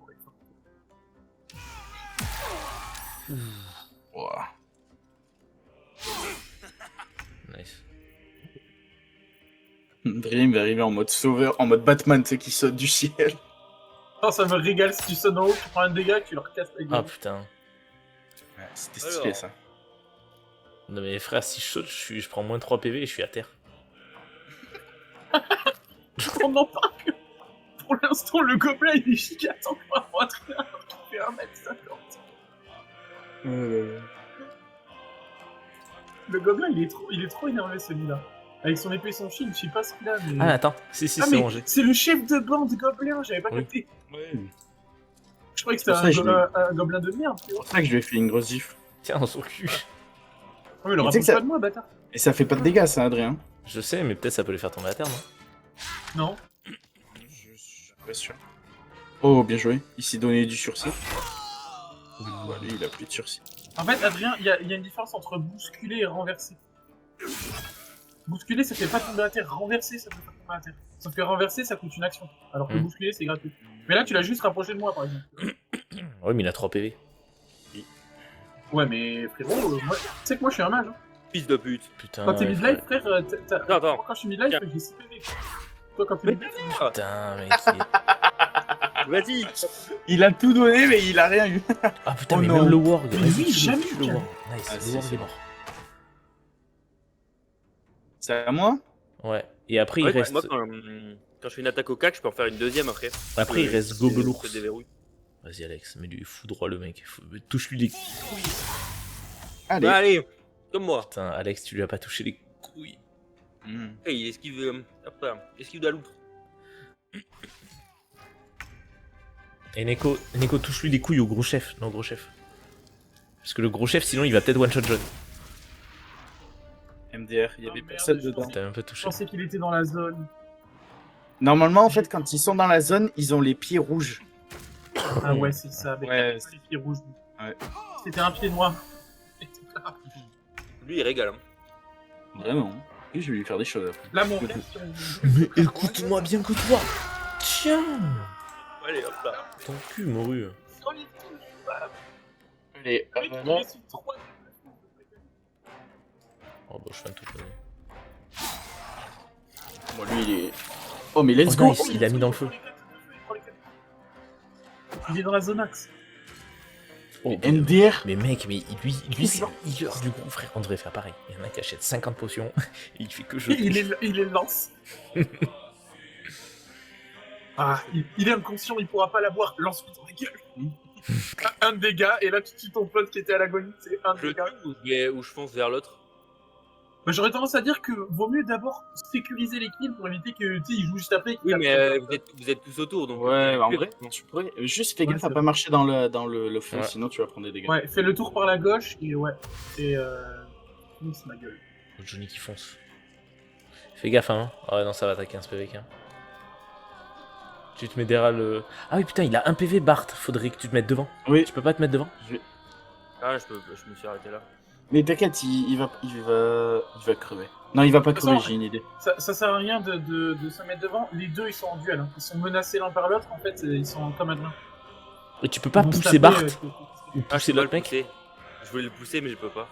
ouais. Ouah. Nice. Dream va arriver en mode sauveur, en mode Batman, tu sais, qui saute du ciel. Oh, ça me régale si tu sonnes en haut, tu prends un dégât, tu leur casses la gueule. Ah putain. Ouais, c'était stylé, Alors. ça. Non mais frère, si je saute, je prends moins 3 PV et je suis à terre. On n'en parle que. Pour l'instant, le gobelin il est giga tant pour Adrien qui fait 1m50. Le gobelin il est trop énervé celui-là. Avec son épée et son shield, je sais pas ce qu'il a, mais. Ah attends, si, Ah, c'est mais rangé. c'est le chef de bande gobelin, j'avais pas Oui. capté. Ouais. Je croyais que c'était C'est pour ça que un gobelin de merde, tu vois. C'est pour ça que je lui ai fait une grosse gifle. Tiens, dans son cul. Ah, mais il Tu sais aura que pas ça- de moi, bâtard. Et ça fait pas de dégâts, ça, Adrien. Je sais, mais peut-être ça peut les faire tomber à terre, non? Non. Je suis pas sûr. Oh, bien joué. Il s'est donné du sursis. Bah, lui, il a plus de sursis. En fait, Adrien, il y a une différence entre bousculer et renverser. Bousculer, ça fait pas tomber à terre. Renverser, ça fait pas tomber à terre. Sauf que renverser, ça coûte une action. Alors que bousculer, c'est gratuit. Mais là, tu l'as juste rapproché de moi, par exemple. Ouais, mais il a 3 PV. Ouais, mais frérot, moi, tu sais que moi, je suis un mage. Hein. Fils de pute. Putain. Quand t'es ouais, midlife, frère. frère, Attends. Moi, quand je suis midlife, Tiens. j'ai 6 PV. Toi, quand t'es midlife, Putain, mec. Vas-y. Il a tout donné, mais il a rien eu. Ah putain, Oh mais non. même le warg. Mais Vas-y, oui, tue-le, jamais, tue le jamais. warg. Nice, Ah, le si, warg c'est est mort. C'est à moi? Ouais. Et après, Ouais, il reste. Moi, quand je fais une attaque au cac, je peux en faire une deuxième après. Après, il reste Gobelours. Je déverrouille. Vas-y, Alex, mets-lui fou droit le mec. Touche-lui les. Allez. Bah, allez, comme moi. Putain, Alex, tu lui as pas touché les couilles. Et il esquive. Hop là, esquive de la loutre. Et Neko, touche-lui les couilles au gros chef. Non, au gros chef. Parce que le gros chef, sinon, il va peut-être one-shot John. MDR, il y Oh, avait merde, personne je dedans. pensais- T'as même pas je touché. pensais qu'il était dans la zone. Normalement, en fait, quand ils sont dans la zone, ils ont les pieds rouges. Ah ouais, c'est ça, avec Ouais, la pied rouge. Ouais. C'était un pied noir. Lui, il régale. Hein. Vraiment. Et je vais lui faire des choses après. Là, mon Écoute. rêve, Mais écoute-moi bien que toi. Tiens. Allez, hop là. Ton cul, morue. Allez, là. Oh bah, je fais un truc. Bon, lui, il est. Oh, mais let's Oh, go! nice, il a mis dans le feu. Il est dans la zone axe. Oh, MDR. mais mec, mais lui c'est un healer du groupe, frère. On devrait faire pareil. Il y en a qui achète 50 potions et il fait que je. Il est lance. Ah, il est inconscient, il pourra pas la boire. Lance-lui dans la gueule. Un dégât, et là tu tues ton pote qui était à l'agonie, c'est un Je dégât. tue ou je fonce vers l'autre. Bah, j'aurais tendance à dire que vaut mieux d'abord sécuriser les kills pour éviter que tu sais, il joue juste après. et qu'il Oui, tape mais sur- vous êtes tous autour, donc... Ouais, en tu- vrai, tu pourrais. Juste fais Ouais, gaffe c'est à pas marcher dans le fond, Ouais. sinon tu vas prendre des dégâts. Ouais, fais le tour par la gauche et ouais. Et fonce ma gueule. Johnny qui fonce. Fais gaffe, hein. Ouais, non, ça va attaquer un PV. Hein. Tu te mets derrière le. Ah oui, putain, il a un PV Bart. Faudrait que tu te mettes devant. Oui. Tu peux pas te mettre devant? Ah, je me suis arrêté là. Mais t'inquiète, il va crever. Non, il va pas De toute crever, façon, j'ai une idée. Ça sert à rien de se mettre devant. Les deux ils sont en duel. Hein. Ils sont menacés l'un par l'autre. En fait, ils sont comme adjoints. Et tu peux pas Ils vont se pousser taper, Bart ou Ah, pousser je peux l'autre pas le mec? pousser. Je voulais le pousser, mais je peux pas.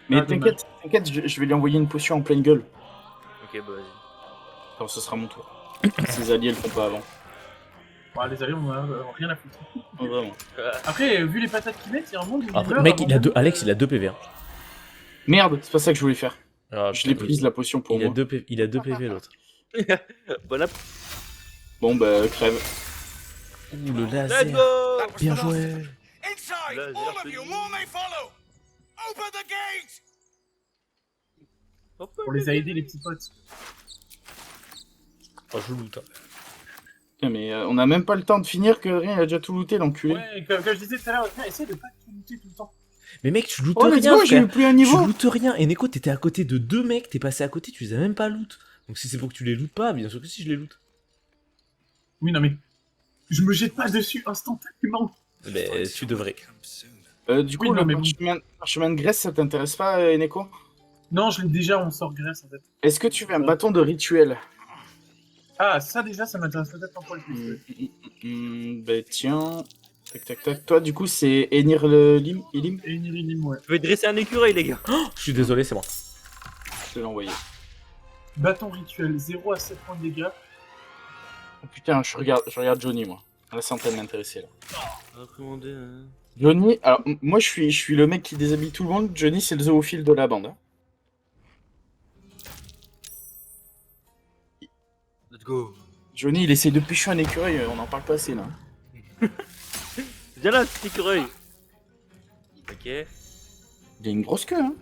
Mais Ah, dommage. t'inquiète, je vais lui envoyer une potion en pleine gueule. Ok, bah vas-y. Quand ce sera mon tour. Ses alliés le font pas avant. Bon, les alliés, on a rien à foutre. Oh, vraiment. Après, vu les patates qu'ils mettent, il y a un monde où Après, meurent mec, avant il a même, deux. Alex, il a 2 PV. Hein. Merde, c'est pas ça que je voulais faire. Ah, Je l'ai putain, prise la potion pour il a moi. 2 PV, il a 2 PV l'autre. Bon app. Bon bah crève. Ouh, le Let's laser. go! Bien joué. Inside! Là, j'ai All of l'air you, de- more may follow! Open the gate! Hop, On les a aidés, les petits potes. Oh, je loot. Hein. Putain, mais on a même pas le temps de finir que rien, il a déjà tout looté l'enculé. Ouais, comme je disais tout à l'heure, essaye de pas tout lutter tout le temps. Mais mec, tu lootes Oh let's rien, go, j'ai frère. eu plus un Tu niveau. lootes rien. Et Neko, t'étais à côté de 2 mecs, t'es passé à côté, tu les as même pas loot. Donc si c'est pour que tu les lootes pas, bien sûr que si je les loot. Oui, non mais. Je me jette pas dessus instantanément. Mais tu devrais. Du coup, Oui, non, le mais bon. parchemin de Grèce, ça t'intéresse pas, Eneko? Non, je l'ai déjà, on sort Grèce en fait. Est-ce que tu veux un bâton de rituel? Ah, ça déjà, ça m'intéresse peut-être un peu le plus. Bah tiens. Tac tac tac. Toi, du coup, c'est Enir le Lim, Ilim? Et une Irilim, ouais. Je vais dresser un écureuil, les gars. Je suis désolé, c'est moi. Je te l'ai envoyé. Bâton rituel, 0 à 7 points de dégâts. Oh, putain, je regarde Johnny, moi. Là, c'est en train de m'intéresser, là. Recommandé, hein. Johnny, alors, moi, je suis le mec qui déshabille tout le monde. Johnny, c'est le zoophile de la bande. Hein. Let's go. Johnny, il essaie de pêcher un écureuil, on en parle pas assez, là. Viens là, petit écureuil. Ok. Il a une grosse queue, hein.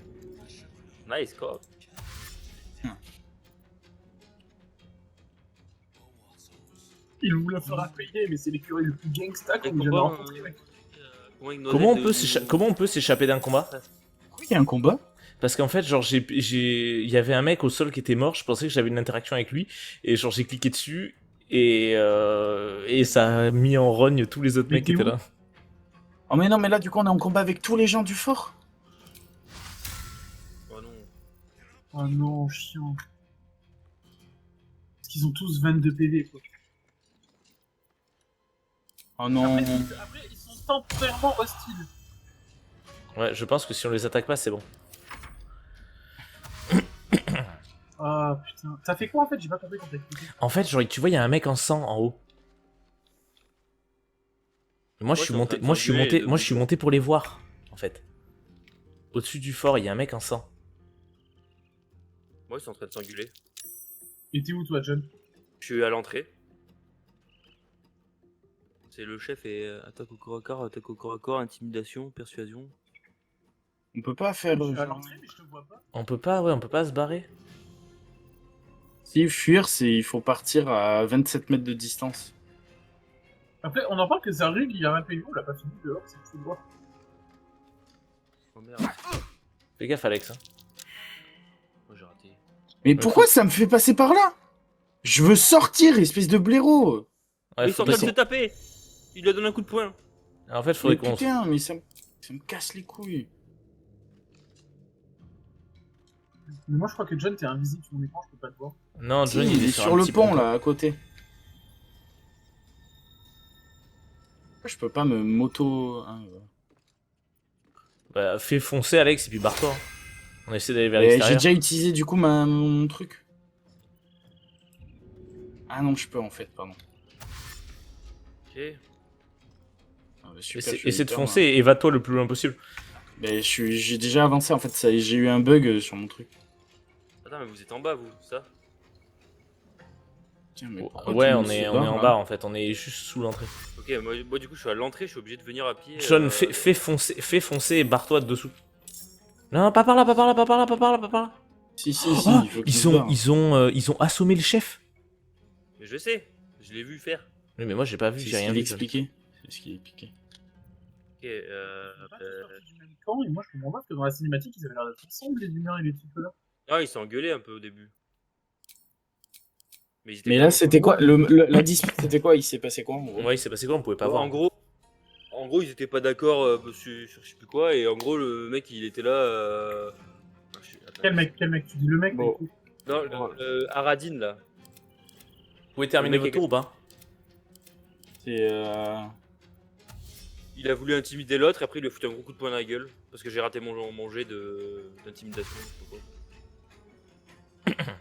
Nice, quoi. Il vous le fera payer, mais c'est l'écureuil le plus gangsta qu'on Et ait jamais comment, rencontré, mec. Comment on peut s'échapper d'un combat? Oui, il y a un combat. Parce qu'en fait, genre, il y avait un mec au sol qui était mort, je pensais que j'avais une interaction avec lui, et genre, j'ai cliqué dessus, et ça a mis en rogne tous les autres Mais mecs qui t'es étaient où là. Oh, mais non, mais là, du coup, on est en combat avec tous les gens du fort. Oh non. Oh non, chiant. Parce qu'ils ont tous 22 PV, quoi. Oh non. Après, ils sont temporairement hostiles. Ouais, je pense que si on les attaque pas, c'est bon. Ah putain. Ça fait quoi en fait? J'ai pas compris quand t'as expliqué. En fait, genre, tu vois, il y a un mec en sang en haut. Moi, je Ouais, suis c'est en monté, train de moi, je suis s'engueuler, monté, moi, je suis monté pour les voir, en fait. Au-dessus du fort, il y a un mec en sang. Moi, ils sont en train de s'engueuler. Et t'es où toi, John? Je suis à l'entrée. C'est le chef et attaque au corps à corps, intimidation, persuasion. On peut pas faire. Je suis à l'entrée, mais je te vois pas. On peut pas se barrer. Si fuir, il faut partir à 27 mètres de distance. Après, on en parle que Zarug, il a un PV, on l'a pas fini dehors, c'est fou de voir. Oh merde. Fais gaffe, Alex. Hein. Moi, j'ai raté. Mais pourquoi ça me fait passer par là? Je veux sortir, espèce de blaireau. Ouais, Ils sont en train de se taper. Il lui a donné un coup de poing. En fait, Mais faudrait qu'on. putain, mais ça me casse les couilles. Mais moi, je crois que John, t'es invisible sur mon écran, je peux pas te voir. Non, Si, John, il est sur un le petit pont, là, à côté. Je peux pas me moto... hein, Bah, fais foncer, Alex, et puis barre-toi. Hein. On essaie d'aller vers J'ai l'extérieur. déjà utilisé, du coup, mon truc. Ah non, je peux, en fait, pardon. Ok. Ah, bah, super, je suis Essaie de hyper foncer et va-toi le plus loin possible. Mais j'ai déjà avancé en fait, j'ai eu un bug sur mon truc. Attends, mais vous êtes en bas, vous, ça? Tiens, mais pourquoi Ouais, tout le on monde est se en barre, là bas en fait, on est juste sous l'entrée. Ok, moi, du coup, je suis à l'entrée, je suis obligé de venir à pied. John, fais foncer et barre-toi de dessous. Non, pas par là, pas par là, pas par là, pas par là, pas par là. Si, Oh, il faut qu'ils se barrent. ils ont assommé le chef. Mais je sais, je l'ai vu faire. Oui, mais moi j'ai pas vu, C'est j'ai ce rien qu'il vu. expliquait. C'est ce qu'il expliquait. Ok, Du même camp, et moi je comprends pas parce que dans la cinématique ils avaient l'air d'être ensemble les humains et les types là. Ah, ils sont engueulés un peu au début. Mais, Mais là, c'était quoi la dispute, c'était quoi? Il s'est passé quoi en gros? Ouais, il s'est passé quoi? On pouvait pas voir. En gros, ils étaient pas d'accord sur je sais plus quoi, et en gros, le mec il était là. Quel mec? Tu dis le mec? Bon. Non, Aradine là. Vous pouvez terminer Le mec votre tour ou pas? C'est Il a voulu intimider l'autre, et après il lui a foutu un gros coup de poing dans la gueule. Parce que j'ai raté mon jet d'intimidation. je sais pas quoi.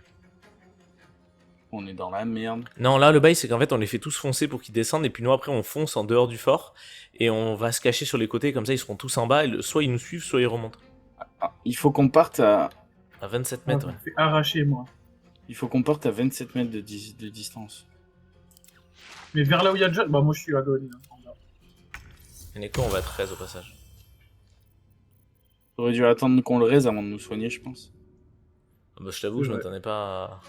On est dans la merde. Non, là le bail c'est qu'en fait on les fait tous foncer pour qu'ils descendent et puis nous après on fonce en dehors du fort et on va se cacher sur les côtés comme ça ils seront tous en bas et soit ils nous suivent soit ils remontent. Ah, il faut qu'on parte à 27 Moi, mètres. je me fais arracher moi. il faut qu'on parte à 27 mètres de distance. Mais vers là où il y a John, bah moi je suis à Goline. Et Neko on va être 13 au passage. J'aurais dû attendre qu'on le raise avant de nous soigner, je pense. Bah, je t'avoue, je Ouais. m'attendais pas à...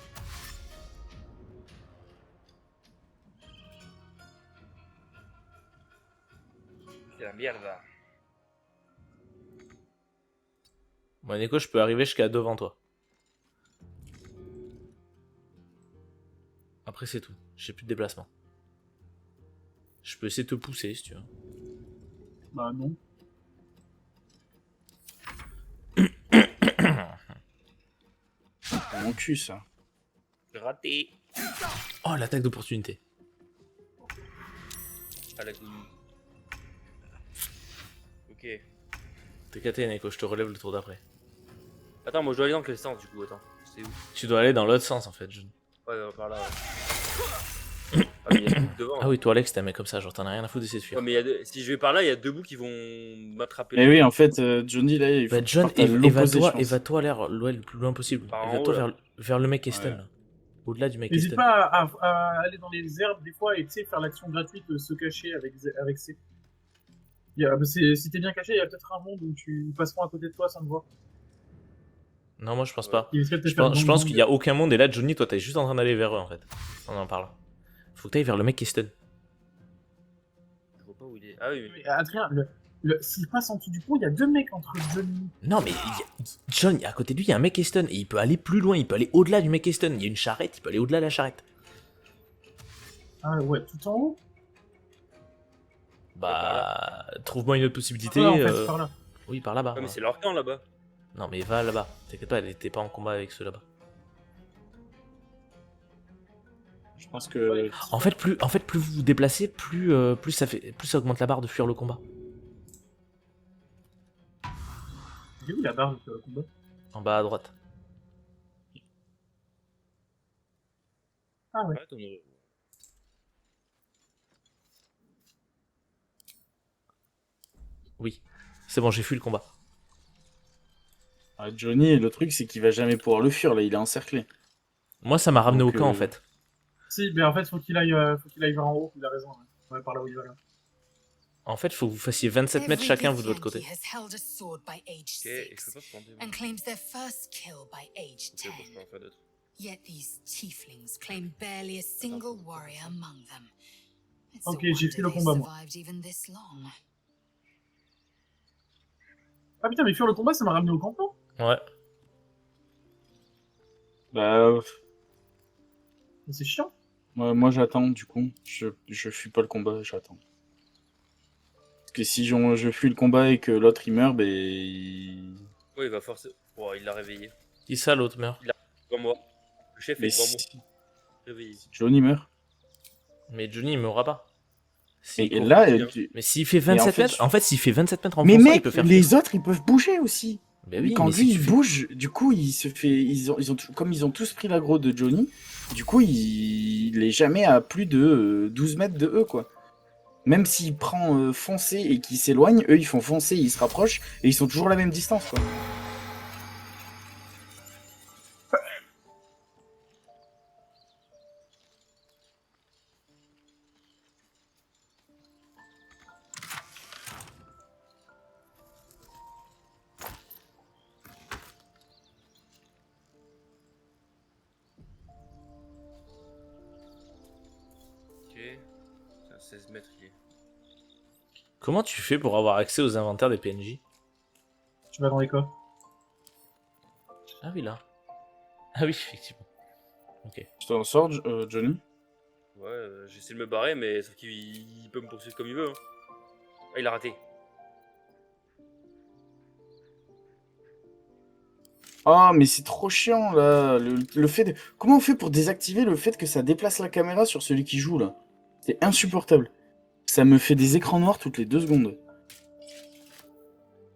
C'est la merde là. Bon Neko je peux arriver jusqu'à devant toi. Après c'est tout, j'ai plus de déplacement. Je peux essayer de te pousser si tu veux. Bah non. Mon cul ça. Raté. Oh l'attaque d'opportunité. À la couille. Ok. T'es caté Neko, je te relève le tour d'après. Attends, moi je dois aller dans quel sens du coup? Attends, c'est où? Tu dois aller dans l'autre sens en fait. Ouais, par là. Ouais. Ah, mais il y a deux boucs devant. Ah oui, toi Alex t'es un mec comme ça, genre t'en as rien à foutre d'essayer de fuir. Ouais, mais si je vais par là, il y a deux boucs qui vont m'attraper. Et oui, en fait, Johnny là, il faut Bah John, que tu partes à l'opposé, je pense. évade-toi le plus loin possible. Par en Évade-toi haut, là. vers le mec Esten, Ouais. là. Au-delà du mec N'hésite Esten. pas à aller dans les herbes des fois et tu sais faire l'action gratuite se cacher avec C. Si t'es bien caché, il y a peut-être un monde où ils passeront à côté de toi sans te voir. Non, moi je pense pas. Ils risqueraient de te Je faire pense gang-gang. qu'il y a aucun monde et là Johnny, toi t'es juste en train d'aller vers eux en fait. On en parle. Faut que t'ailles vers le mec Esten. Je vois pas où il est. Ah oui, mais... Mais Adrien, s'il passe en dessous du pont, il y a deux mecs entre Johnny. Non mais John, à côté de lui il y a un mec Esten et il peut aller plus loin, il peut aller au-delà du mec Esten. Il y a une charrette, il peut aller au-delà de la charrette. Ah ouais, tout en haut. Bah, trouve-moi une autre possibilité. Ah, en fait, c'est par là. Oui, par là-bas. Ouais, mais ouais. c'est leur camp là-bas. Non mais va là-bas. T'inquiète pas, elle était pas en combat avec ceux là-bas. Je pense que En fait, plus vous vous déplacez, plus ça augmente la barre de fuir le combat. J'ai où la barre de combat? En bas à droite. Ah ouais. Ouais, t'en as- Oui. C'est bon, j'ai fui le combat. Johnny, le truc c'est qu'il va jamais pouvoir le fuir là, il est encerclé. Moi, ça m'a ramené Donc, au camp en fait. Si, mais en fait, faut qu'il aille vers en haut. Il a raison. Ouais, par là où il va là. En fait, faut que vous fassiez 27 mètres chacun, vous de votre côté. Has held a sword by age Ok, et je peux 6 pas planter. and claims their first kill by age Ok, bon, je 10. peux en faire d'autres. Yet these tieflings claim barely a single warrior among them. It's a Ok, j'ai wonder fait le they've combat, moi. survived even this long. Ah putain, mais fuir le combat, ça m'a ramené au campement. Ouais. Bah, Mais c'est chiant. moi j'attends du coup. Je fuis pas le combat, j'attends. Parce que si je fuis le combat et que l'autre il meurt, ben. Ouais, il va forcer. Oh, il l'a réveillé. Qui ça, l'autre meurt? Devant moi. Le chef Mais est devant si moi. Réveillé. Johnny meurt. Mais Johnny, il mourra pas. Et S'il court- là, Mais s'il fait 27 fait, mètres, en fait, s'il fait 27 mètres en mais fonçant, mec, il peut faire les autres ils peuvent bouger aussi. Ben oui, Quand mais lui si il tu fais- bouge, du coup comme ils ont tous pris l'aggro de Johnny, du coup il est jamais à plus de 12 mètres de eux quoi. Même s'il prend foncer et qu'il s'éloigne, eux ils font foncer, ils se rapprochent et ils sont toujours à la même distance quoi. Ok. C'est un 16 mètres, il est. Comment tu fais pour avoir accès aux inventaires des PNJ? Tu vas dans les coffres. Ah oui, là. Ah oui, effectivement. Ok. Tu t'en sors, Johnny? Ouais, j'essaie de me barrer, mais sauf qu'il peut me poursuivre comme il veut. Hein. Ah, il a raté. Ah, mais c'est trop chiant là. Le fait de... Comment on fait pour désactiver le fait que ça déplace la caméra sur celui qui joue là? C'est insupportable. Ça me fait des écrans noirs toutes les 2 secondes.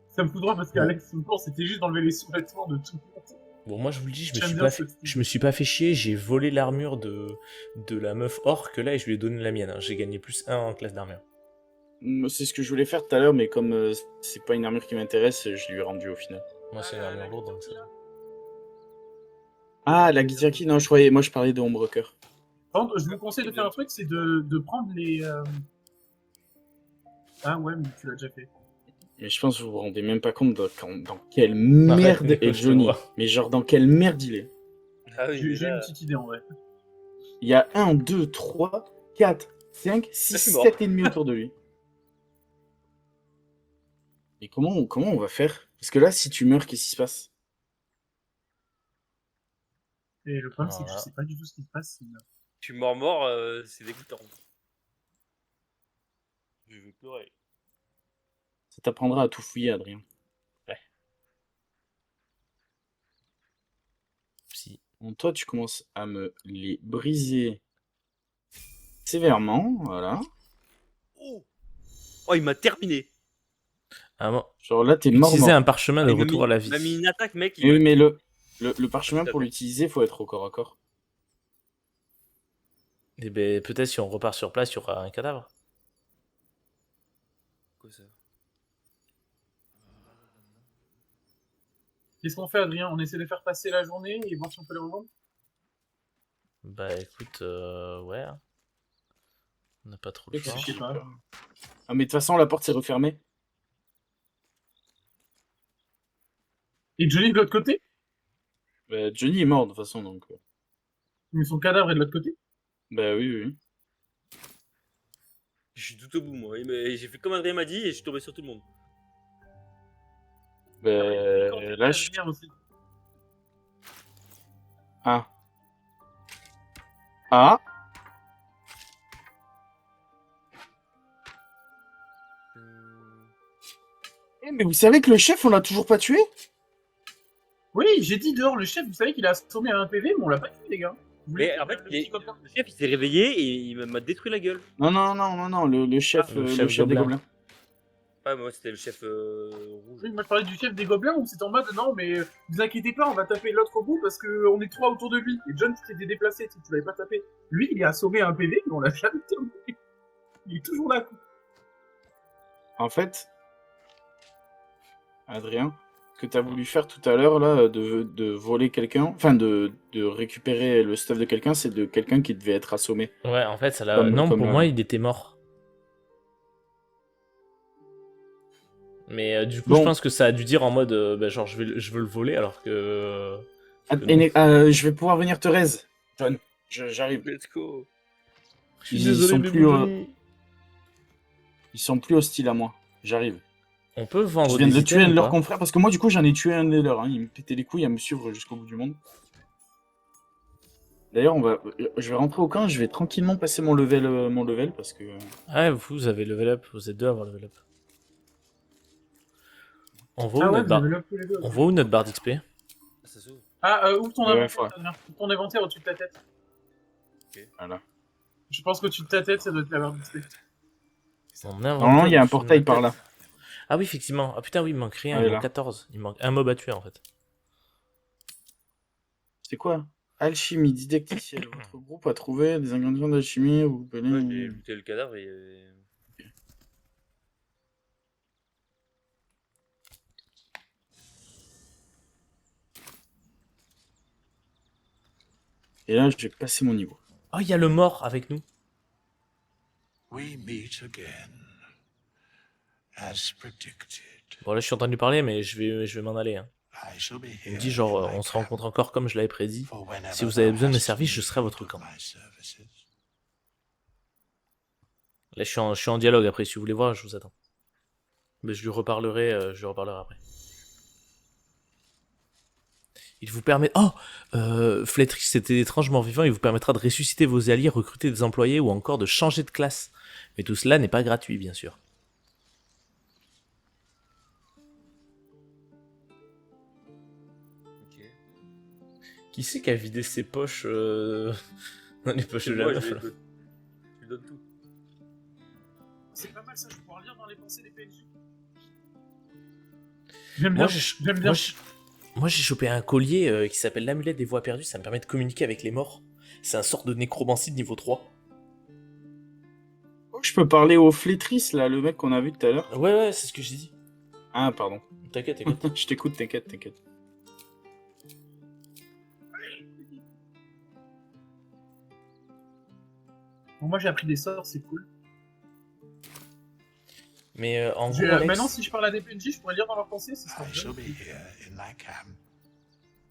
Ça me fout droit parce qu'Alex, son plan, c'était juste d'enlever les sous-vêtements de tout le monde. Bon, moi je vous le dis, J'aime bien ce style. je me suis pas fait chier, j'ai volé l'armure de la meuf orque là et je lui ai donné la mienne. Hein. J'ai gagné +1 en classe d'armure. C'est ce que je voulais faire tout à l'heure, mais comme c'est pas une armure qui m'intéresse, je lui ai rendu au final. Moi c'est une armure lourde donc ça. Ah, la Githyanki, non, je croyais, moi je parlais de Ombrecoeur. Par contre, je vous conseille de faire un truc, c'est de prendre les... Ah ouais, mais tu l'as déjà fait. Mais je pense que vous vous rendez même pas compte dans quelle merde est Johnny. Mais genre dans quelle merde il est. Ah oui, J'ai une petite idée en vrai. Il y a 1, 2, 3, 4, 5, 6, 7 ennemis autour de lui. Et comment on va faire? Parce que là, si tu meurs, qu'est-ce qui se passe? Et le problème, c'est que je sais pas du tout ce qui se passe. Tu mort, c'est dégoûtant. Je veux pleurer. Ça t'apprendra à tout fouiller, Adrien. Ouais. Si. Bon, toi, tu commences à me les briser sévèrement, voilà. Oh, il m'a terminé. Ah bon. Genre là, t'es mort. Utiliser un parchemin de il retour à la vie. Il m'a mis une attaque, mec. Oui, mais le parchemin, pour l'utiliser, faut être au corps à corps. Et ben, peut-être si on repart sur place, il y aura un cadavre. Quoi ça? Qu'est-ce qu'on fait, Adrien? On essaie de faire passer la journée et voir si on peut les rejoindre? Bah écoute, ouais. hein. On n'a pas trop le choix. Je sais pas. Ah, mais de toute façon, la porte s'est refermée. Et Johnny de l'autre côté? Bah, Johnny est mort de toute façon, donc. Mais son cadavre est de l'autre côté? Bah oui, oui. Je suis tout au bout, moi. J'ai fait comme Adrien m'a dit et je suis tombé sur tout le monde. Bah, là, je... Aussi. Ah. Ah. Mais vous savez que le chef, on l'a toujours pas tué? Oui, j'ai dit dehors, le chef, vous savez qu'il a assommé à un PV, mais on l'a pas tué, les gars. Mais en fait, le chef il s'est réveillé et il m'a détruit la gueule. Non, le chef, le chef des gobelins. Ouais, moi c'était le chef rouge. Oui, moi je parlais du chef des gobelins où c'est en mode non, mais vous inquiétez pas, on va taper l'autre au bout parce qu'on est 3 autour de lui. Et John s'était déplacé, tu l'avais pas tapé. Lui, il est assommé à un PV, mais on l'a jamais terminé. Il est toujours là. En fait, Adrien, ce que t'as voulu faire tout à l'heure, là, de voler quelqu'un, enfin de récupérer le stuff de quelqu'un, c'est de quelqu'un qui devait être assommé. Ouais, en fait, ça l'a. Non, pour moi, il était mort. Mais du coup, je pense que ça a dû dire en mode bah, genre, je veux le voler alors que. Je vais pouvoir venir te raise, John. J'arrive. Let's go. Je suis désolé, ils sont plus hostiles à moi. J'arrive. On peut vendre. Je viens de tuer un de leurs confrères parce que moi, du coup, j'en ai tué un des leurs. Hein. Il me pétait les couilles à me suivre jusqu'au bout du monde. D'ailleurs, je vais rentrer au camp. Je vais tranquillement passer mon level parce que. Ouais, vous avez level up. Vous êtes deux à avoir level up. On voit où notre barre d'XP? Ouvre ton inventaire, Adrien. Ouvre ton inventaire au-dessus de ta tête. Okay. Voilà. Je pense qu'au-dessus de ta tête, ça doit être la barre d'XP. Non, il y a un portail par là. Ah oui, effectivement. Ah putain, oui, il manque rien. Il manque 14. Il manque un mob à tuer en fait. C'est quoi? Alchimie didacticielle. Votre groupe a trouvé des ingrédients d'alchimie. Vous pouvez. Ouais, j'ai looté le cadavre et. Et là, je vais passer mon niveau. Oh, il y a le mort avec nous. We meet again, as predicted. Bon, là, je suis en train de lui parler, mais je vais m'en aller. Hein. I shall be Il me here dit genre, in my on se camp rencontre encore comme je l'avais prédit. for whenever Si vous avez thou besoin de mes hast services, je need serai à votre of camp. my services. Là, je suis en dialogue après. Si vous voulez voir, je vous attends. Mais je lui reparlerai après. Il vous permet... Oh Flétrix, c'était étrangement vivant. Il vous permettra de ressusciter vos alliés, recruter des employés ou encore de changer de classe. Mais tout cela n'est pas gratuit, bien sûr. Ok. Qui c'est qui a vidé ses poches dans les poches de la Moi, meuf je là lui donne tout. C'est pas mal ça, je vais pouvoir lire dans les pensées des PNJ. J'aime bien. J'aime bien. Moi, j'ai chopé un collier qui s'appelle l'amulette des voix perdues. Ça me permet de communiquer avec les morts. C'est un sort de nécromancie de niveau 3. Oh, je peux parler au flétris, là, le mec qu'on a vu tout à l'heure. Ouais, c'est ce que j'ai dit. Ah, pardon. T'inquiète. Je t'écoute, t'inquiète. Bon, moi j'ai appris des sorts, c'est cool. Mais en gros, Alex... Maintenant, si je parle à des PNJ, je pourrais lire dans leurs pensées, ce serait I shall bien. be here in thy camp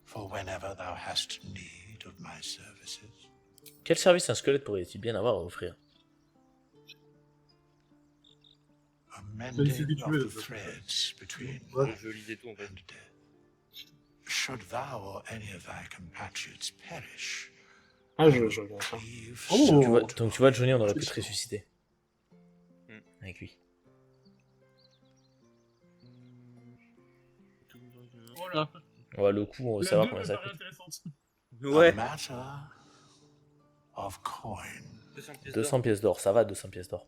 for whenever thou hast need of my services. Quel service un squelette pourrait-il bien avoir à offrir? A celui que mending tu of veux, the threads between Ouais. life Je lisais tout en fait. and death. Should thou or any of thy compatriots perish, Ah, je regarde ça. leave Oh. Donc tu vois, Johnny, on aurait pu te ressusciter. Avec lui. Oh là. Ouais, le coup, on veut La savoir 2 combien me ça paraît coûte. intéressante. Ouais. a matter of coin. 200 pièces d'or, ça va, 200 pièces d'or.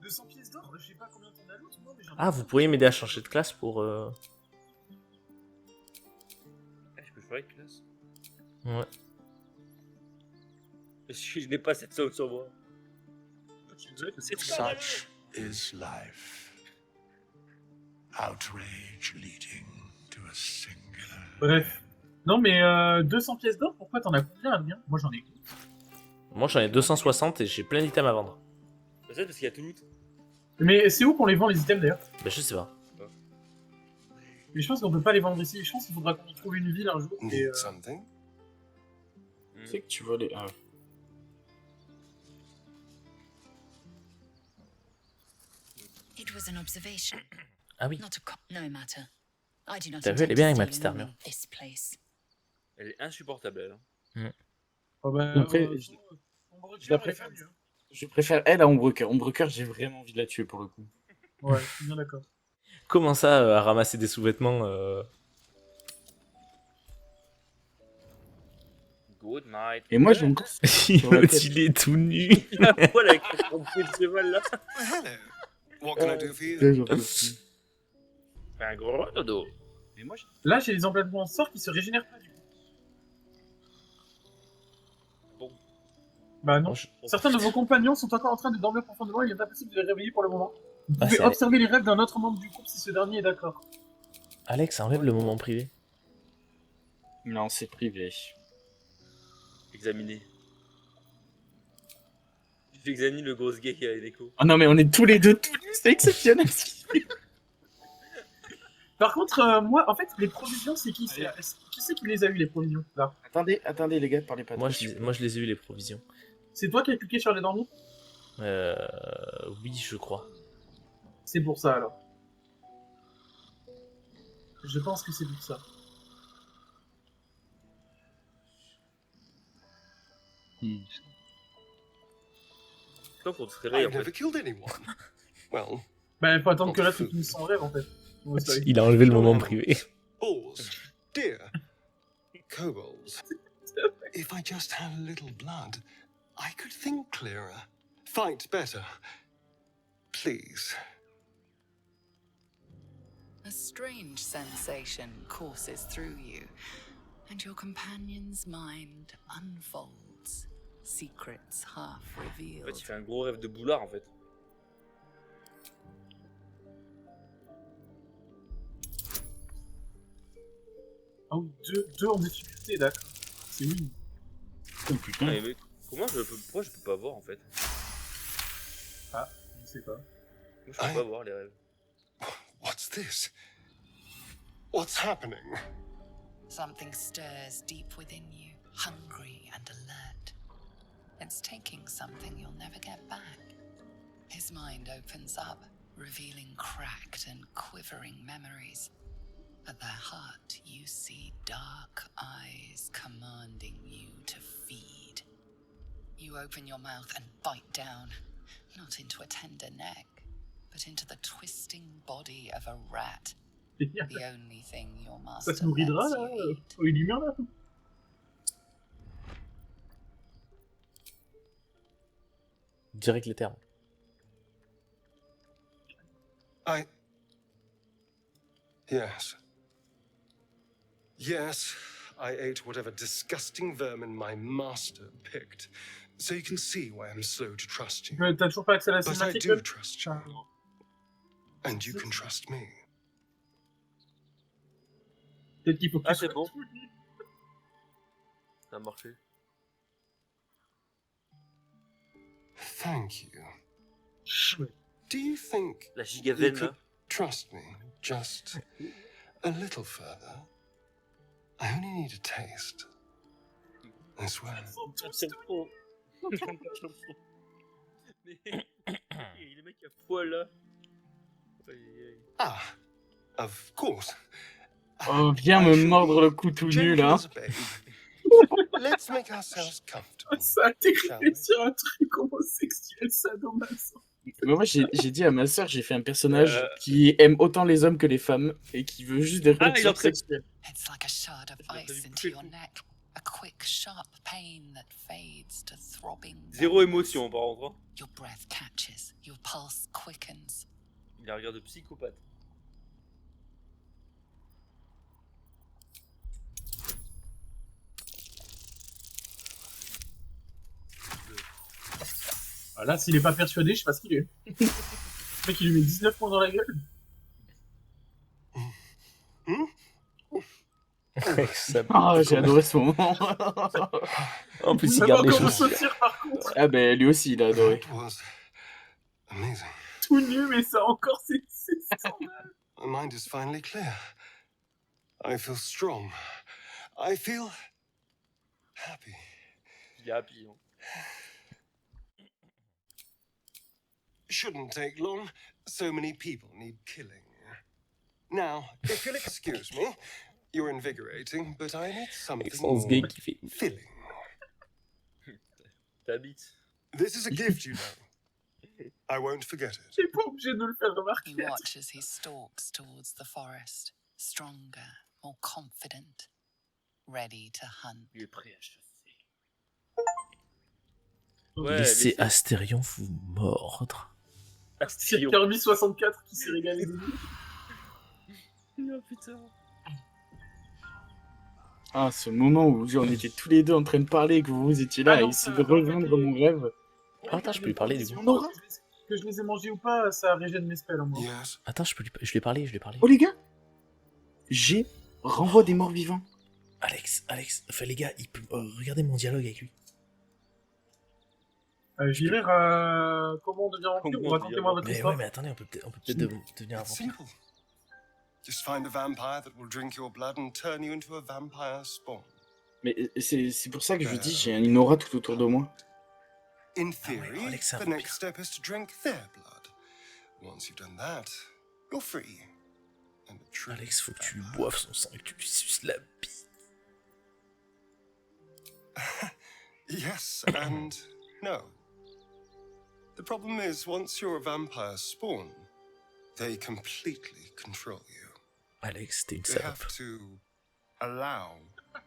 200 pièces d'or, je sais pas combien t'en as l'autre, moi, mais j'en ai Ah, vous pourriez m'aider à changer de classe pour... Ah, je peux changer de classe. Ouais. Je n'ai pas cette somme sur moi. C'est Such is life. Outrage leading to a singular. Bref. Non, mais 200 pièces d'or, pourquoi t'en as combien, Adrien? Moi j'en ai. Moi, j'en ai 260 et j'ai plein d'items à vendre. peut-être parce qu'il y a Toulouse. Mais c'est où qu'on les vend les items d'ailleurs? Bah, je sais pas. Mais je pense qu'on peut pas les vendre ici. Je pense qu'il faudra qu'on trouve une ville un jour. Et, Something? Tu sais que tu vas les... Ah. It was an observation. Ah oui. Not a no matter. I do not T'as vu, elle est intend bien to avec ma stay petite long armure. in this place. Elle est insupportable, elle. Hein. oh bah, Après, Ombrecoeur, la elle est préfère. pas mieux. Je préfère elle à Ombrecoeur. Ombrecoeur, j'ai vraiment envie de la tuer pour le coup. Ouais, je suis bien d'accord. Comment ça, à ramasser des sous-vêtements Good night. Et moi, j'ai encore... Il est tout nu. Il a un poil avec son pied de cheval là. Hello. What can I do for you? Fais un gros dodo. Mais moi, Là, j'ai les emplacements de sort qui se régénèrent pas du coup. Bon. Bah non. Bon, je- Certains de vos compagnons sont encore en train de dormir profondément, il est impossible de les réveiller pour le moment. Vous Ah, pouvez c'est- observer les rêves d'un autre membre du groupe si ce dernier est d'accord. Alex, enlève le moment privé. Non, c'est privé. Examiner. J'examine le gros gay qui a l'écho. Oh non, mais on est tous les deux tout nus, c'est exceptionnel. Par contre, moi, en fait, les provisions, c'est qui? Qui c'est qui les a eu, les provisions là? Attendez, les gars, parlez pas. Moi, trop. je les ai eu, les provisions. C'est toi qui as cliqué sur les dormis? Oui, je crois. C'est pour ça alors. Je pense que c'est pour ça. Tant qu'on se réveille en I've never fait. killed anyone. Well, Bah, il faut attendre que là, tu finisses son rêve en fait. Ouais, ça y est. Il a enlevé le moment privé. bulls, deer, kobolds. If I just had a little blood, I could think clearer, fight better. Please. A strange sensation courses through you, and your companion's mind unfolds, secrets half En revealed. fait, il fait un gros rêve de boulard en fait. Ah oui, deux en difficulté, d'accord. C'est oui. Oh putain. Mais comment pourquoi je peux pas voir en fait? Ah, je sais pas. Moi, je peux pas voir les rêves. What's this? What's happening? Something stirs deep within you, hungry and alert. It's taking something you'll never get back. His mind opens up, revealing cracked and quivering memories. At their heart, you see dark eyes commanding you to feed. You open your mouth and bite down, not into a tender neck, but into the twisting body of a rat. The only thing your Ça master se nourrit de rats, lets là you eat. Oh, il est humain, là. Direct les termes. Yes, I ate whatever disgusting vermin my master picked. So you can see why I'm slow to trust you. Mais t'as toujours pas accès à la But I cinématique, do là trust you. And you can trust me. Peut-être qu'il faut que Ah, tu c'est sois bon. tout nu. Ça a marché. Thank you. Do you think La you gigaven could là. trust me just a little further? I only need a taste. I swear. Mais les mecs à poil là. Ah, of course. Oh, viens me mordre le cou tout nu, là. Let's make ourselves comfortable. Ça a été Shall créé we? sur un truc homosexuel sadomaso. Mais moi, j'ai dit à ma sœur, j'ai fait un personnage qui aime autant les hommes que les femmes et qui veut juste des il est en relations train de- sexuelles. It's like a shard of ice into your neck, a quick, sharp pain that fades to throbbing. Zéro émotion par contre. Hein. Your breath catches, your pulse quickens. Il a un regard de psychopathe. Ah, là, s'il est pas persuadé, je sais pas ce qu'il est. Le mec, il lui met 19 points dans la gueule. Ah, j'ai adoré ce moment. En plus, il va garde les encore me choses. sautir, par contre. Ah ben, lui aussi, il a adoré. It was amazing. Tout nu, mais ça encore, c'est scandale. My mind is finally clear. I feel strong. I feel happy. Il est happy. Hein. Shouldn't take long. So many people need killing. Now, if you'll excuse me, you're invigorating, but I need something Sens gay more qui fait. filling. T'habites. This is a gift, you know. I won't forget it. T'es pas obligé de le faire remarquer. You watch as he stalks towards the forest, stronger, more confident, ready to hunt. Il est prêt à chasser. Laissez Astérion vous mordre. C'est Kirby 64 qui s'est régalé de nous. Oh putain. Ah, ce moment où on était tous les deux en train de parler et que vous étiez là Ah à non, essayer ça, de rejoindre mon rêve. Ah, attends, je peux lui parler du coup. Que je les ai mangés ou pas, ça régène mes spells en moi. Yes. Attends, je lui ai parlé, je lui ai parlé. Oh les gars, j'ai renvoi des morts vivants. Alex, enfin les gars, il peut... regardez mon dialogue avec lui. J'irai comment on devient vampire ou racontez-moi votre Mais histoire. ouais, mais attendez, on peut peut-être devenir un It's vampire. simple. Just find a vampire that will drink your blood and turn you into a vampire spawn. Mais c'est pour ça que je vous dis, j'ai une aura tout autour de moi. In theory, Alex, the next step is to drink their blood. Once you've done that, you're free. And a true Alex, faut que tu lui boives son sang et que tu lui suces la bite. Yes and no. The problem is, once you're a vampire spawn, they completely control you. Alex, t'es une They salope. have to allow